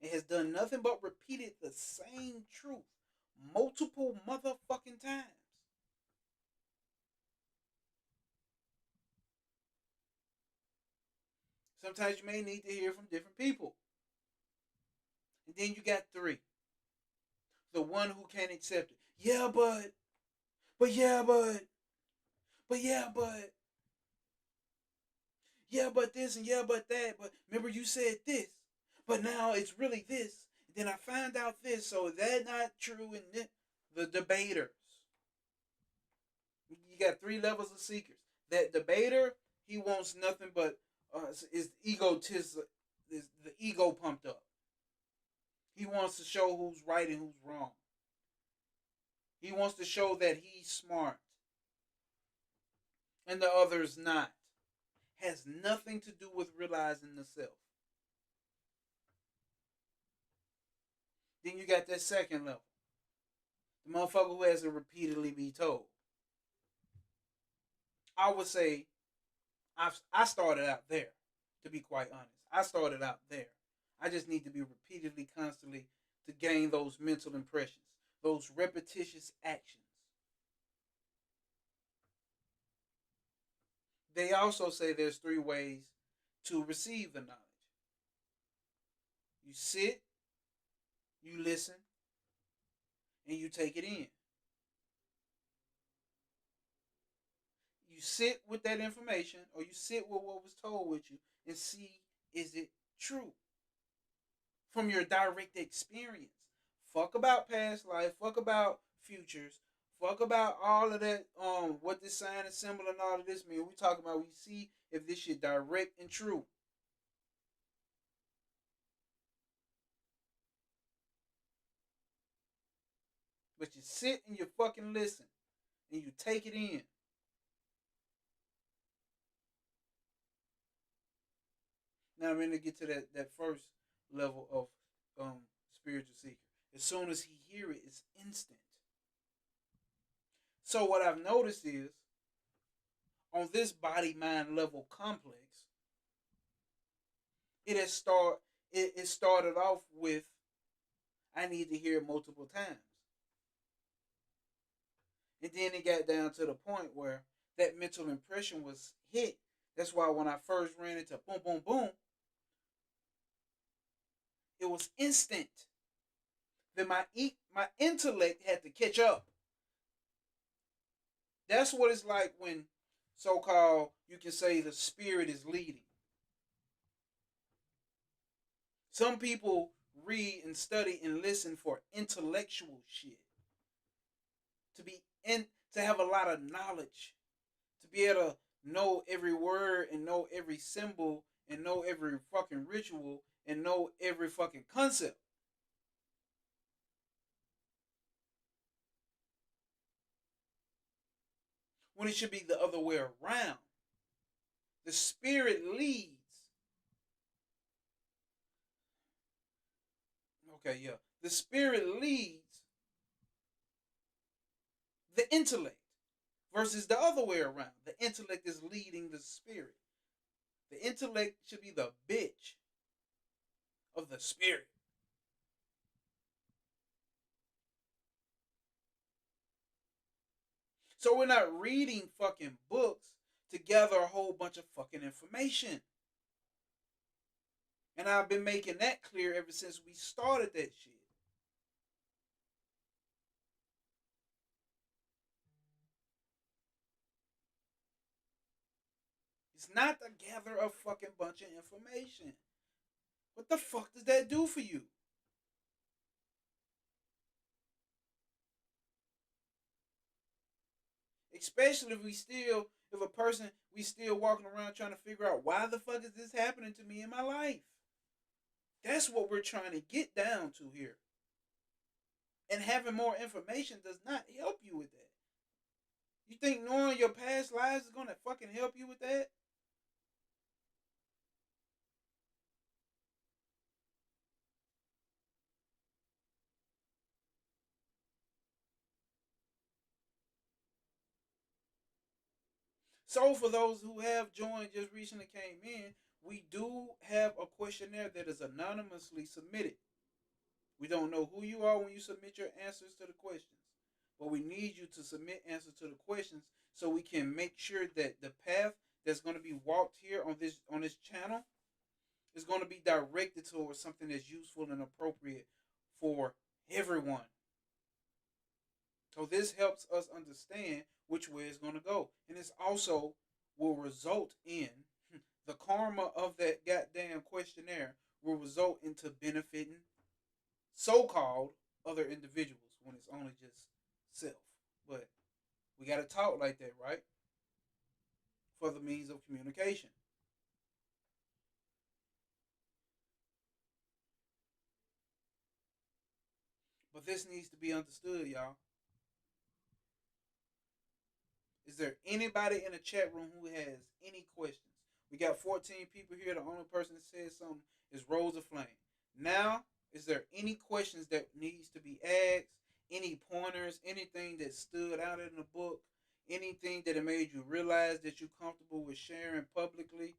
It has done nothing but repeated the same truth multiple motherfucking times. Sometimes you may need to hear from different people. And then you got 3. The one who can't accept it. Yeah, but yeah, but this and yeah, but that. But remember you said this. But now it's really this. Then I find out this. So that's not true. And the debaters. You got 3 levels of seekers. That debater, he wants nothing but is egotism, is the ego pumped up. He wants to show who's right and who's wrong. He wants to show that he's smart and the other's not. Has nothing to do with realizing the self. Then you got that second level. The motherfucker who has to repeatedly be told. I would say I started out there, to be quite honest. I started out there. I just need to be repeatedly, constantly to gain those mental impressions, those repetitious actions. They also say there's 3 ways to receive the knowledge. You sit, you listen, and you take it in. You sit with that information, or you sit with what was told with you and see, is it true? from your direct experience. Fuck about past life. Fuck about futures. Fuck about all of that. What this sign and symbol and all of this mean. We talking about we see if this shit direct and true. But you sit and you fucking listen and you take it in. Now I'm going to get to that first level of spiritual seeker. As soon as he hear it, it's instant. So what I've noticed is on this body mind level complex, it has it started off with I need to hear it multiple times. And then it got down to the point where that mental impression was hit. That's why when I first ran into boom, boom, boom, it was instant. Then my intellect had to catch up. That's what it's like when so-called you can say the spirit is leading. Some people read and study and listen for intellectual shit. To be in to have a lot of knowledge. To be able to know every word and know every symbol and know every fucking ritual and know every fucking concept. When it should be the other way around. The spirit leads. Okay, yeah. The spirit leads the intellect versus the other way around. The intellect is leading the spirit. The intellect should be the bitch of the spirit. So we're not reading fucking books to gather a whole bunch of fucking information. And I've been making that clear ever since we started that shit. It's not to gather a fucking bunch of information. What the fuck does that do for you? Especially if a person, we still walking around trying to figure out why the fuck is this happening to me in my life? That's what we're trying to get down to here. And having more information does not help you with that. You think knowing your past lives is gonna fucking help you with that? So for those who have joined, just recently came in, we do have a questionnaire that is anonymously submitted. We don't know who you are when you submit your answers to the questions, but we need you to submit answers to the questions so we can make sure that the path that's going to be walked here on this channel is going to be directed towards something that's useful and appropriate for everyone. So this helps us understand which way it's going to go, and this also will result in the karma of that goddamn questionnaire will result into benefiting so-called other individuals when it's only just self. But we got to talk like that, right? For the means of communication. But this needs to be understood, y'all. Is there anybody in the chat room who has any questions? We got 14 people here. The only person that says something is Rosa Flame. Now, is there any questions that needs to be asked? Any pointers? Anything that stood out in the book? Anything that it made you realize that you're comfortable with sharing publicly?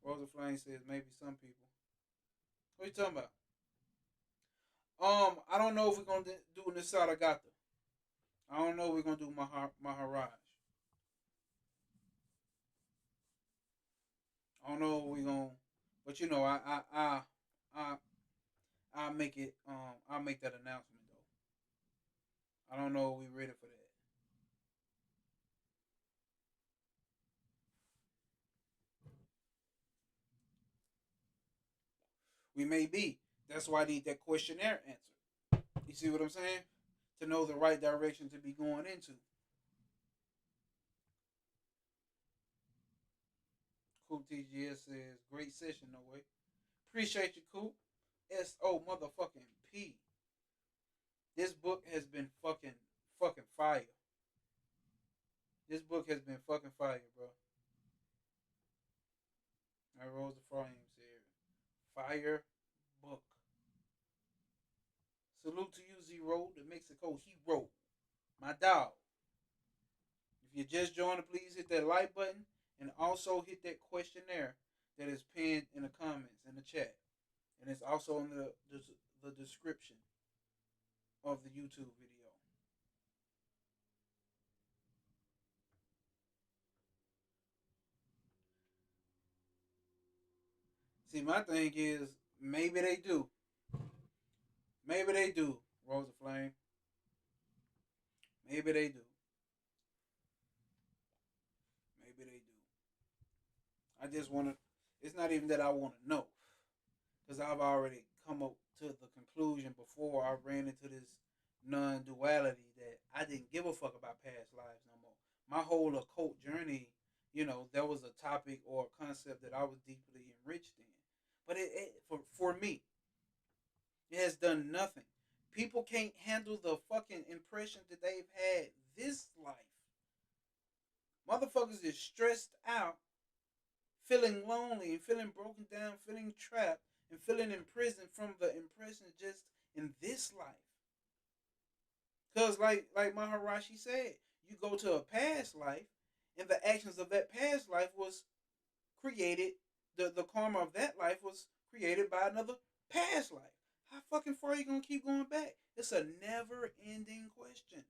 Rosa Flame says maybe some people. What are you talking about? I don't know if we're gonna do Nisaragata. I don't know if we're gonna do Maharaj. I don't know what we're gonna, but you know, I, I'll make it. I'll make that announcement though. I don't know if we're ready for that. I We may be. That's why I need that questionnaire answer. You see what I'm saying? To know the right direction to be going into. Coop TGS says, great session, no way. Appreciate you, Coop. SO motherfucking P. This book has been fucking fire. This book has been fucking fire, bro. I Rose the Frame said, fire book. Salute to you, Zero, the Mexico hero. My dog. If you just joined, please hit that like button and also hit that questionnaire that is pinned in the comments in the chat. And it's also in the description of the YouTube video. See, my thing is, maybe they do. Maybe they do, Rosa Flame. Maybe they do. Maybe they do. I just want to, it's not even that I want to know. Because I've already come up to the conclusion before I ran into this non-duality that I didn't give a fuck about past lives no more. My whole occult journey, there was a topic or a concept that I was deeply enriched in. But for me, it has done nothing. People can't handle the fucking impression that they've had this life. Motherfuckers is stressed out, feeling lonely and feeling broken down, feeling trapped, and feeling imprisoned from the impression just in this life. Cause like Maharashi said, you go to a past life, and the actions of that past life was created. The karma of that life was created by another past life. How fucking far are you gonna keep going back? It's a never-ending question.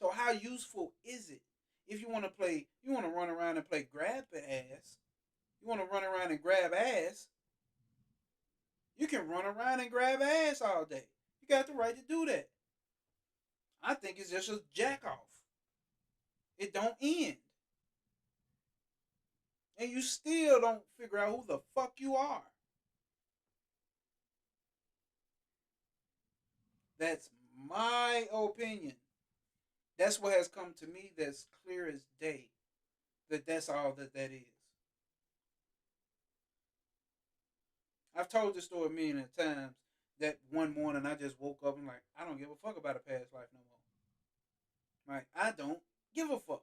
So how useful is it? If you want to run around and play grab ass. You want to run around and grab ass. You can run around and grab ass all day. You got the right to do that. I think it's just a jack off. It don't end. And you still don't figure out who the fuck you are. That's my opinion. That's what has come to me that's clear as day. That's all that is. I've told this story a million times that one morning I just woke up and like, I don't give a fuck about a past life no more. Like, I don't give a fuck.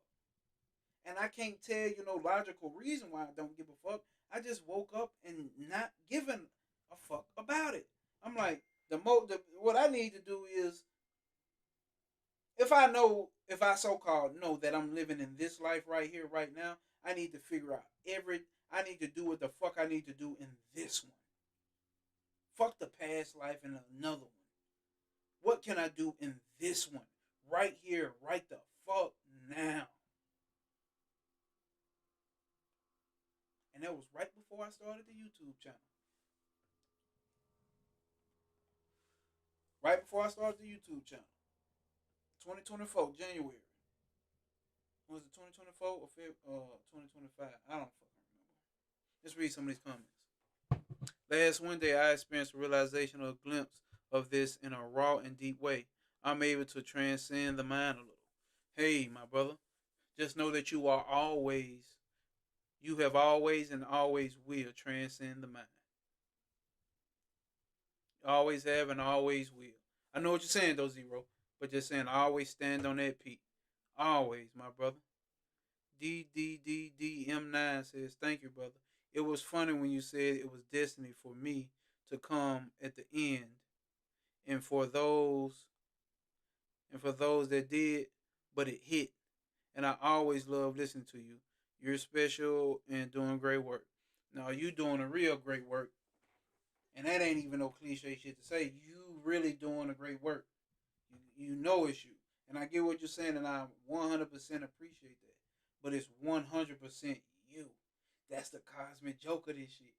And I can't tell you no logical reason why I don't give a fuck. I just woke up and not giving a fuck about it. I'm like, what I need to do is, if I so-called know that I'm living in this life right here, right now, I need to figure out I need to do what the fuck I need to do in this one. Fuck the past life and another one. What can I do in this one? Right here, right the fuck now. And that was right before I started the YouTube channel. Right before I started the YouTube channel. 2024, January. Was it 2024 or 2025? I don't fucking remember. Let's read some of these comments. Last Wednesday, I experienced a realization or a glimpse of this in a raw and deep way. I'm able to transcend the mind a little. Hey, my brother, just know that you have always and always will transcend the mind. Always have and always will. I know what you're saying, though, Zero, but just saying, I always stand on that peak. Always, my brother. DDDDM9 says, thank you, brother. It was funny when you said it was destiny for me to come at the end. And for those that did, but it hit. And I always love listening to you. You're special and doing great work. Now you doing a real great work. And that ain't even no cliche shit to say. You really doing a great work. You know it's you. And I get what you're saying, and I 100% appreciate that. But it's 100% you. That's the cosmic joke of this shit.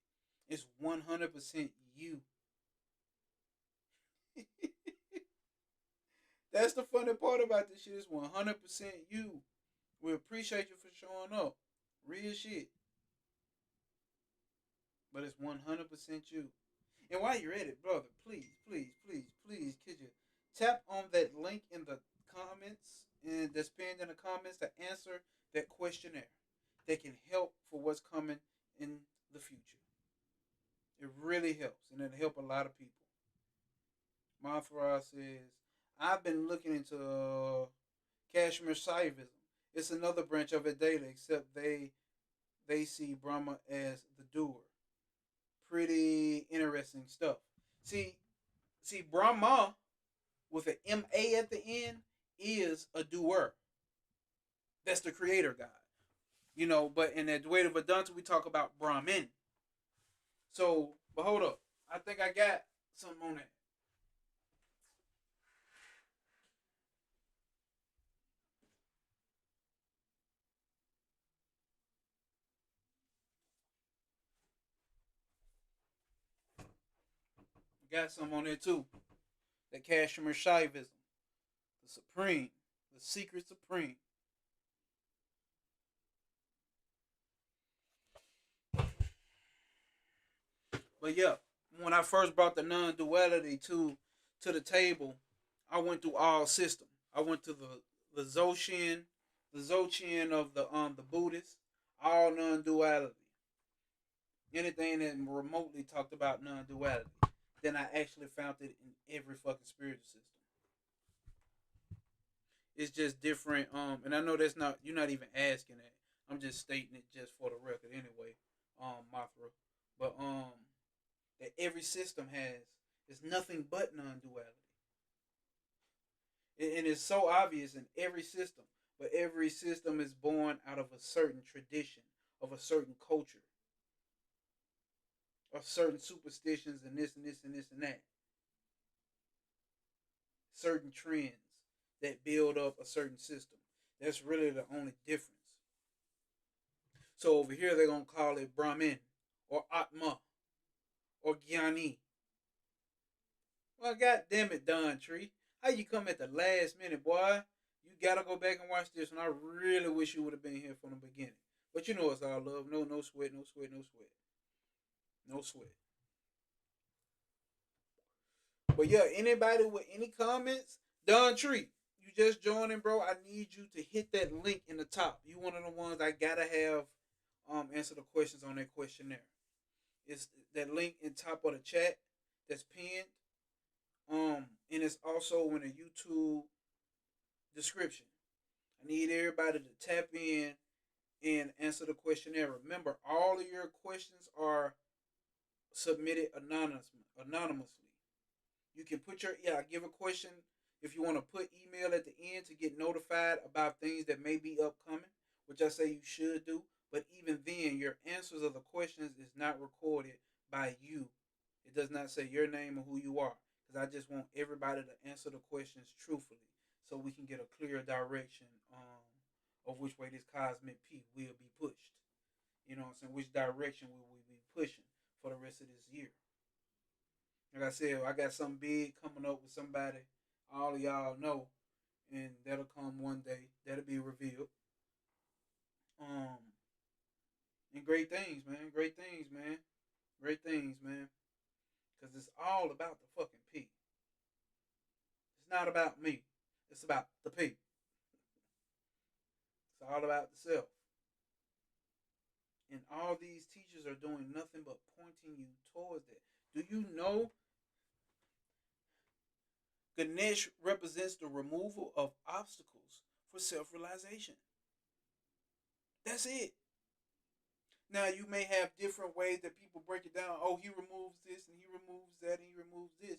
It's 100% you. That's the funny part about this shit. It's 100% you. We appreciate you for showing up. Real shit. But it's 100% you. And while you're at it, brother, please, could you tap on that link in the comments and that's pinned in the comments to answer that questionnaire that can help for what's coming in the future. It really helps, and it'll help a lot of people. Mothra says, I've been looking into Kashmir Shaivism. It's another branch of Advaita, except they see Brahma as the doer. Pretty interesting stuff. See, Brahma with an M-A at the end is a doer. That's the creator God. But in Advaita Vedanta, we talk about Brahmin. So, but hold up. I think I got something on that. Got something on there too. The Kashmir Shaivism. The Supreme. The Secret Supreme. But yeah, when I first brought the non-duality to the table, I went through all systems. I went to the Dzogchen of the Buddhists, all non-duality. Anything that remotely talked about non-duality, then I actually found it in every fucking spiritual system. It's just different. And I know that's not you're not even asking that. I'm just stating it just for the record anyway. Mothra, but that every system has is nothing but non-duality. And it's so obvious in every system, but every system is born out of a certain tradition, of a certain culture, of certain superstitions, and this and this and this and that, certain trends that build up a certain system. That's really the only difference. So over here they're gonna call it Brahmin or Atma or Gyani. Well, god damn it, Don Tree. How you come at the last minute, boy? You gotta go back and watch this, and I really wish you would have been here from the beginning. But you know it's all love. No sweat, no sweat, no sweat. No sweat. But yeah, anybody with any comments, Don Tree, you just joining, bro. I need you to hit that link in the top. You one of the ones I gotta have answer the questions on that questionnaire. It's that link in top of the chat that's pinned. And it's also in the YouTube description. I need everybody to tap in and answer the questionnaire. Remember, all of your questions are submitted anonymously. You can put give a question if you want to put email at the end to get notified about things that may be upcoming, which I say you should do. But even then, your answers of the questions is not recorded by you. It does not say your name or who you are, because I just want everybody to answer the questions truthfully, so we can get a clear direction of which way this cosmic P will be pushed. You know what I'm saying? Which direction will we be pushing for the rest of this year? Like I said, I got something big coming up with somebody all of y'all know, and that'll come one day. That'll be revealed. Um, and great things, man. Great things, man. Great things, man. Because it's all about the fucking P. It's not about me. It's about the P. It's all about the self. And all these teachers are doing nothing but pointing you towards that. Do you know Ganesh represents the removal of obstacles for self-realization? That's it. Now you may have different ways that people break it down. Oh, he removes this and he removes that and he removes this.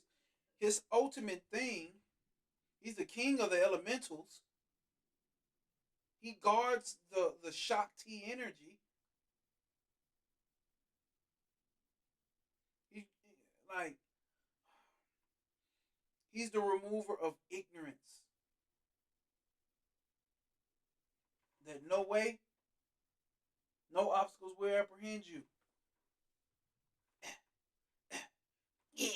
His ultimate thing, he's the king of the elementals. He guards the Shakti energy. He like he's the remover of ignorance. That no way, no obstacles will apprehend you. Yeah.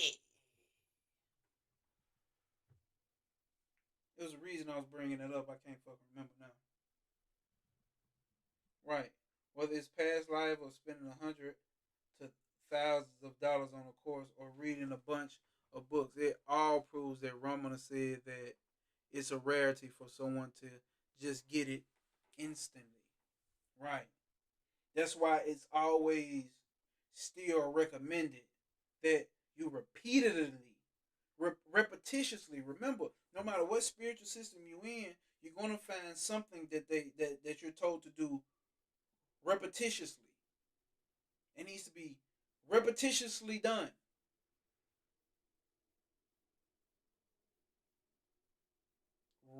There was a reason I was bringing it up. I can't fucking remember now. Right. Whether it's past life or spending 100 to thousands of dollars on a course or reading a bunch of books. It all proves that Ramana said that it's a rarity for someone to just get it instantly. Right. That's why it's always still recommended that you repeatedly, repetitiously, remember, no matter what spiritual system you in, you're gonna find something that you're told to do repetitiously. It needs to be repetitiously done.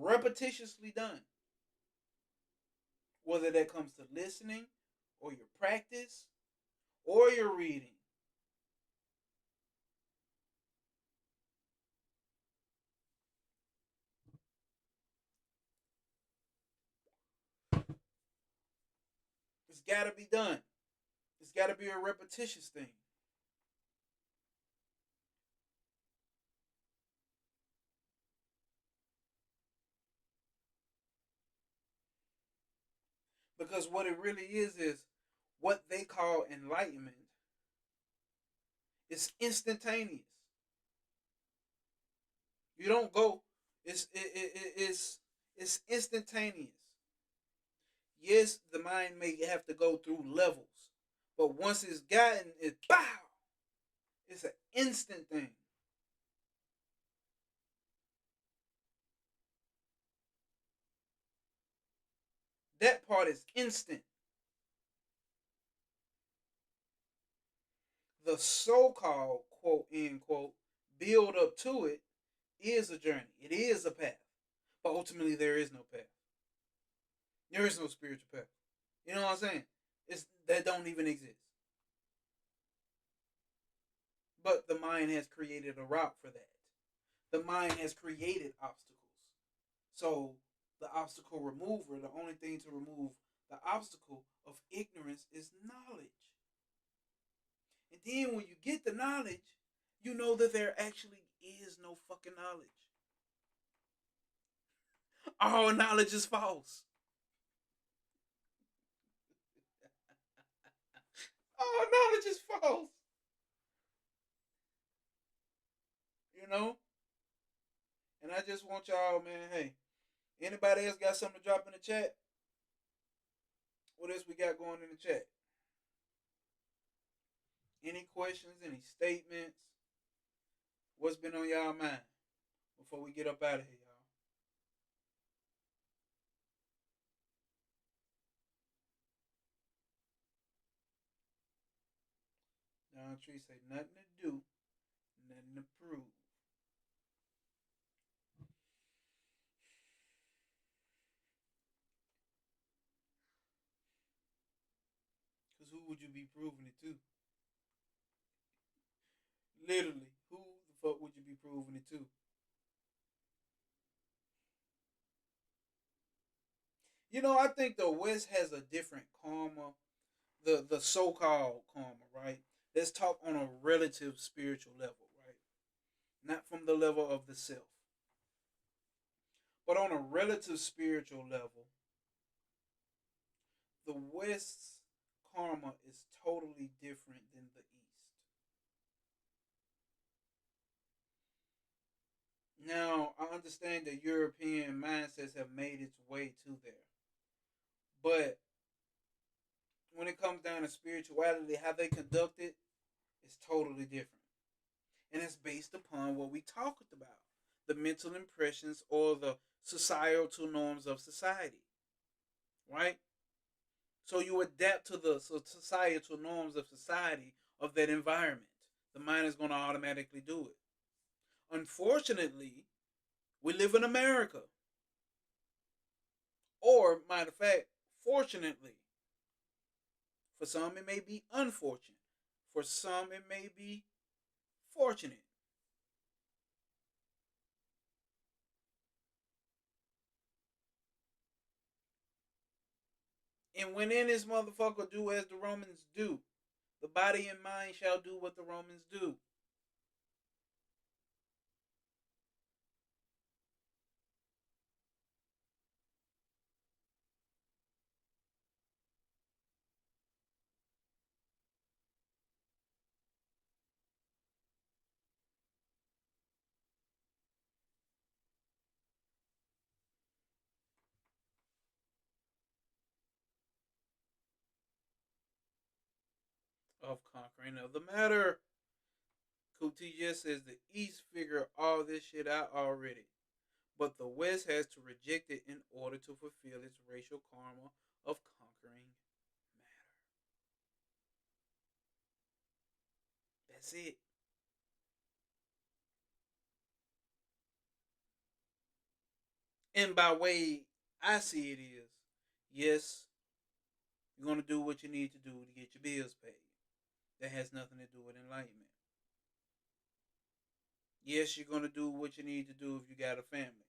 Repetitiously done. Whether that comes to listening or your practice or your reading. It's got to be done. It's got to be a repetitious thing. Because what it really is what they call enlightenment. It's instantaneous. You don't go. It's instantaneous. Yes, the mind may have to go through levels, but once it's gotten, it bow. It's an instant thing. That part is instant. The so-called quote end quote build up to it is a journey. It is a path, but ultimately there is no path. There is no spiritual path. You know what I'm saying? It's that don't even exist. But the mind has created a route for that. The mind has created obstacles. So the obstacle remover, the only thing to remove the obstacle of ignorance is knowledge. And then when you get the knowledge, you know that there actually is no fucking knowledge. All knowledge is false. All knowledge is false. You know? And I just want y'all, man, hey, anybody else got something to drop in the chat? What else we got going in the chat? Any questions, any statements? What's been on y'all mind before we get up out of here, y'all? Don Tree say nothing to do, nothing to prove. Because who would you be proving it to? Literally, who the fuck would you be proving it to? You know, I think the West has a different karma, the so called karma, right? Let's talk on a relative spiritual level, right? Not from the level of the self, but on a relative spiritual level, the West's karma is totally different than the East. Now, I understand that European mindsets have made its way to there, but when it comes down to spirituality, how they conduct it is totally different. And it's based upon what we talked about, the mental impressions or the societal norms of society, right? So you adapt to the societal norms of society of that environment. The mind is going to automatically do it. Unfortunately, we live in America. Or, matter of fact, fortunately, for some it may be unfortunate. For some it may be fortunate. And when in this motherfucker do as the Romans do, the body and mind shall do what the Romans do. of conquering of the matter. Kuti just says the East figure all this shit out already, but the West has to reject it in order to fulfill its racial karma of conquering matter. That's it. And by way I see it is, yes, you're gonna do what you need to do to get your bills paid. That has nothing to do with enlightenment. Yes, you're gonna do what you need to do if you got a family.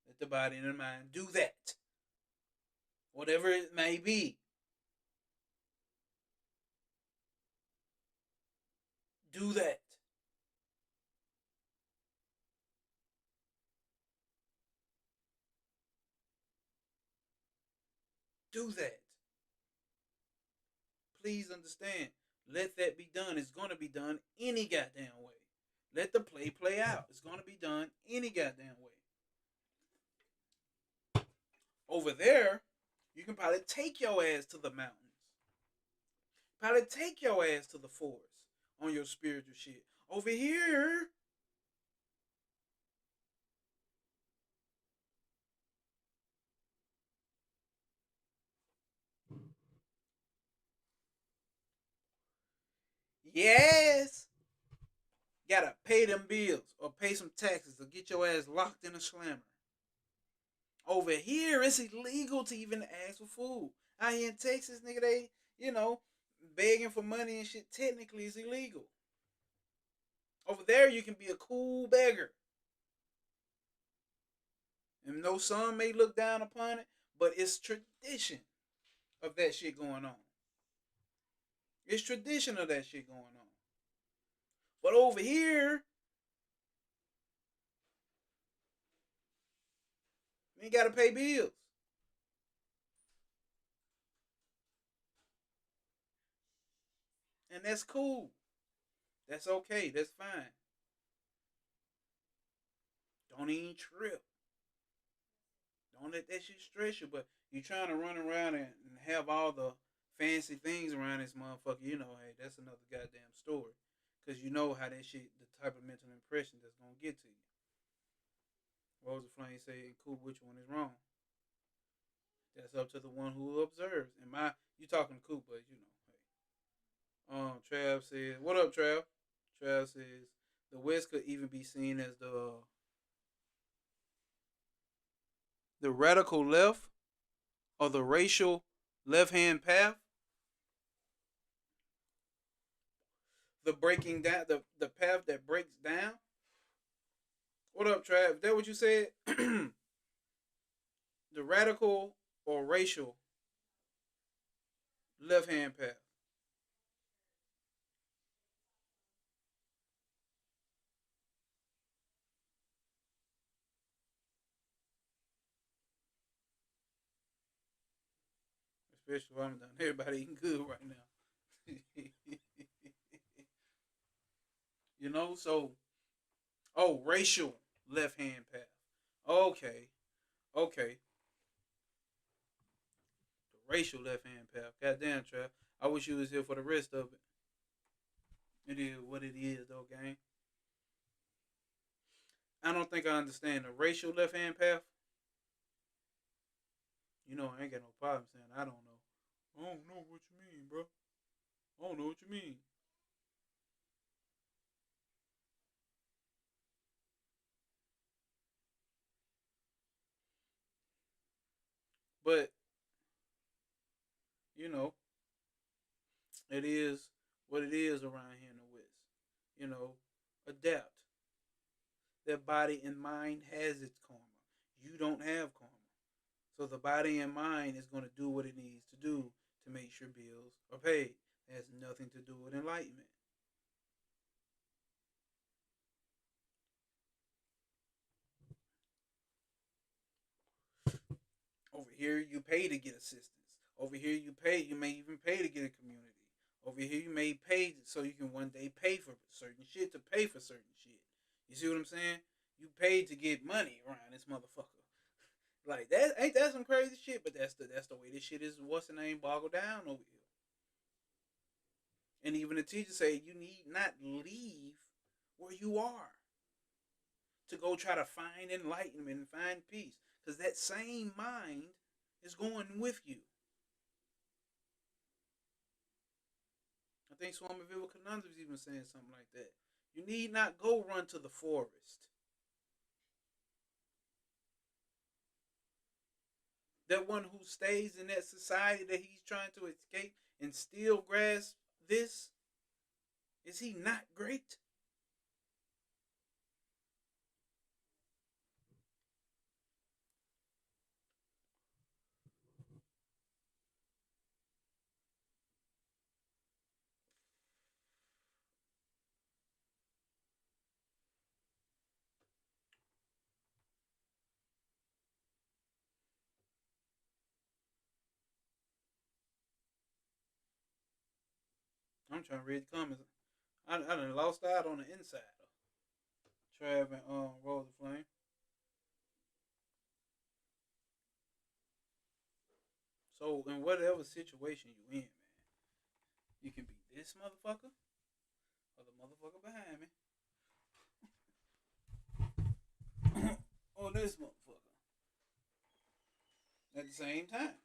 Let the body and the mind do that. Whatever it may be. Do that. Do that. Please understand. Let that be done. It's gonna be done any goddamn way. Let the play out. It's gonna be done any goddamn way. Over there, you can probably take your ass to the mountains. Probably take your ass to the forest on your spiritual shit. Over here, yes, gotta pay them bills or pay some taxes or get your ass locked in a slammer. Over here, it's illegal to even ask for food. Out here in Texas, nigga, they, begging for money and shit technically is illegal. Over there, you can be a cool beggar. And though some may look down upon it, but it's tradition of that shit going on. It's tradition of that shit going on. But over here, you gotta pay bills. And that's cool. That's okay. That's fine. Don't even trip. Don't let that shit stress you. But you trying to run around and have all the fancy things around this motherfucker, hey, that's another goddamn story. Because you know how that shit, the type of mental impression that's going to get to you. Rosa Flame say, cool, which one is wrong? That's up to the one who observes. And you talking to Coop, but hey. Trav says, what up, Trav? Trav says, the West could even be seen as the radical left or the racial left hand path. The breaking down, the path that breaks down. What up, Trav? Is that what you said? The radical or racial left hand path. Especially if I'm done. Everybody eating good right now. So racial left hand path. Okay. Okay. The racial left hand path. Goddamn, Trav. I wish you was here for the rest of it. It is what it is, though, gang. I don't think I understand the racial left hand path. I ain't got no problem saying I don't know. I don't know what you mean, bro. I don't know what you mean. But, you know, it is what it is around here in the West. Adapt. That body and mind has its karma. You don't have karma. So the body and mind is going to do what it needs to do to make sure bills are paid. It has nothing to do with enlightenment. Over here, you pay to get assistance. Over here, you may even pay to get a community. Over here, you may pay so you can one day pay for certain shit to pay for certain shit. You see what I'm saying? You paid to get money around this motherfucker. Like that ain't that some crazy shit, but that's the way this shit is. What's the name boggled down over here? And even the teacher say you need not leave where you are to go try to find enlightenment and find peace. Because that same mind is going with you. I think Swami Vivekananda was even saying something like that. You need not go run to the forest. That one who stays in that society that he's trying to escape and still grasp this, is he not great? I'm trying to read the comments. I done lost out on the inside. Trav and Roll the Flame. So in whatever situation you in, man, you can be this motherfucker or the motherfucker behind me or this motherfucker at the same time.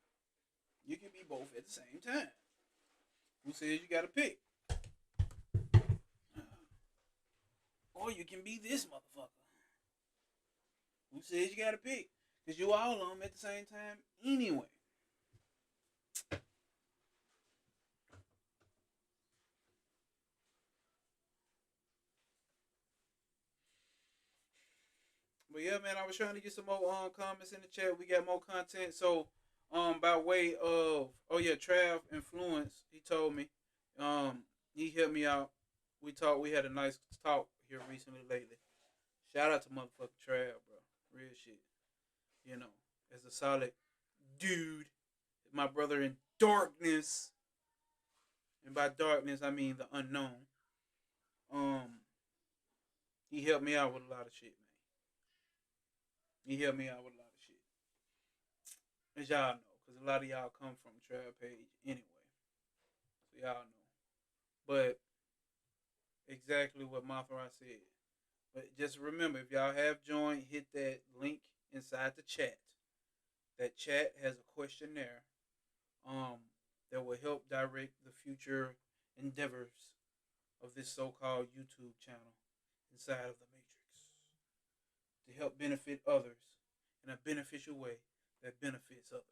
You can be both at the same time. Who says you gotta pick? Or you can be this motherfucker. Who says you gotta pick? Because you all of them at the same time anyway. But yeah, man, I was trying to get some more comments in the chat. We got more content. So by way of Trav Influence, he told me. He helped me out. We talked, we had a nice talk here recently lately. Shout out to motherfucking Trav, bro. Real shit. You know, as a solid dude, my brother in darkness. And by darkness I mean the unknown. Um he helped me out with a lot of shit, man. He helped me out with a lot of shit. As y'all know, because a lot of y'all come from Trav Page anyway. So y'all know. But exactly what Mothra said. But just remember, if y'all have joined, hit that link inside the chat. That chat has a questionnaire um, that will help direct the future endeavors of this so-called YouTube channel inside of the Matrix to help benefit others in a beneficial way that benefits others.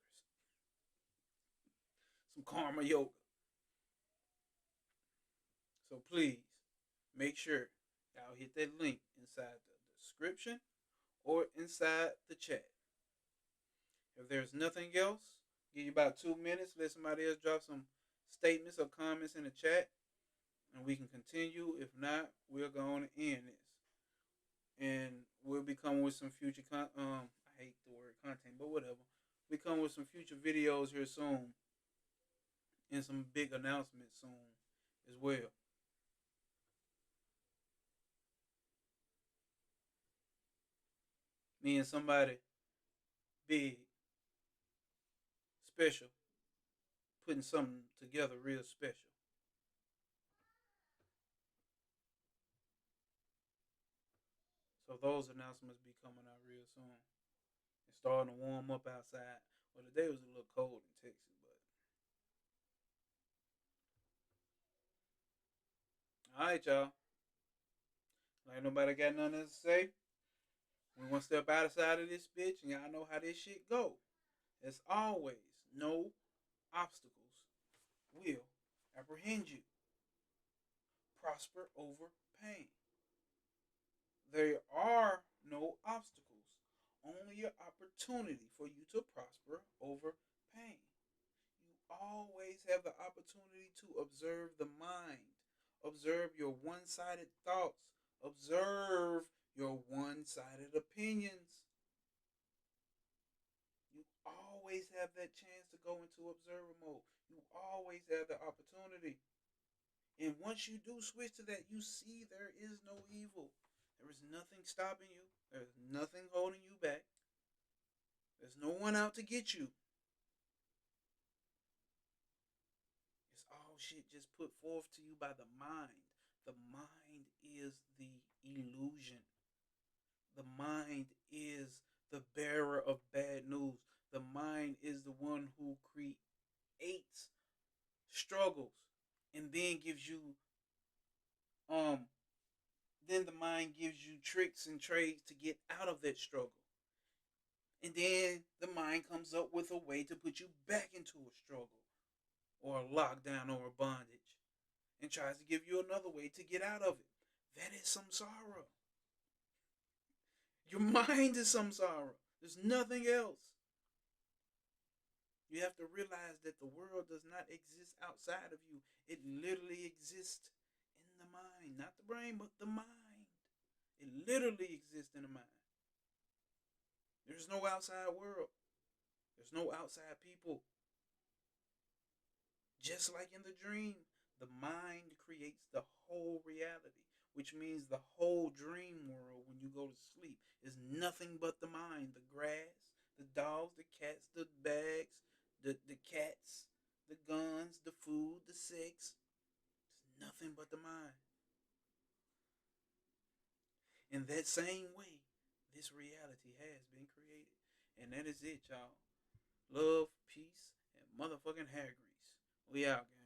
Some karma yoga. So please make sure y'all hit that link inside the description or inside the chat. If there's nothing else, give you about 2 minutes. Let somebody else drop some statements or comments in the chat, and we can continue. If not, we're going to end this, and we'll be coming with some future. I hate the word content, but whatever. We come with some future videos here soon, and some big announcements soon as well. Me and somebody big, special, putting something together real special. So those announcements be coming out real soon. It's starting to warm up outside. Well, today was a little cold in Texas, but all right, y'all. Like nobody got nothing else to say. We want to step outside of this bitch, and y'all know how this shit go. As always, no obstacles will apprehend you. Prosper over pain. There are no obstacles, only an opportunity for you to prosper over pain. You always have the opportunity to observe the mind, observe your one sided thoughts, observe your one sided opinions. You always have that chance to go into observer mode. You always have the opportunity. And once you do switch to that, you see there is no evil. There is nothing stopping you. There's nothing holding you back. There's no one out to get you. It's all shit. shit just put forth to you by the mind. The mind is the illusion. The mind is the bearer of bad news. The mind is the one who creates struggles and then gives you um then the mind gives you tricks and trades to get out of that struggle. And then the mind comes up with a way to put you back into a struggle or a lockdown or a bondage and tries to give you another way to get out of it. That is samsara. Your mind is samsara. There's nothing else. You have to realize that the world does not exist outside of you. It literally exists in the mind. Not the brain, but the mind. It literally exists in the mind. There's no outside world. There's no outside people. Just like in the dream, the mind creates the whole reality, which means the whole dream world when you go to sleep is nothing but the mind. The grass, the dogs, the cats, the bags, the cats, the guns, the food, the sex. It's nothing but the mind. In that same way, this reality has been created. And that is it, y'all. Love, peace, and motherfucking hair grease. We out, gang.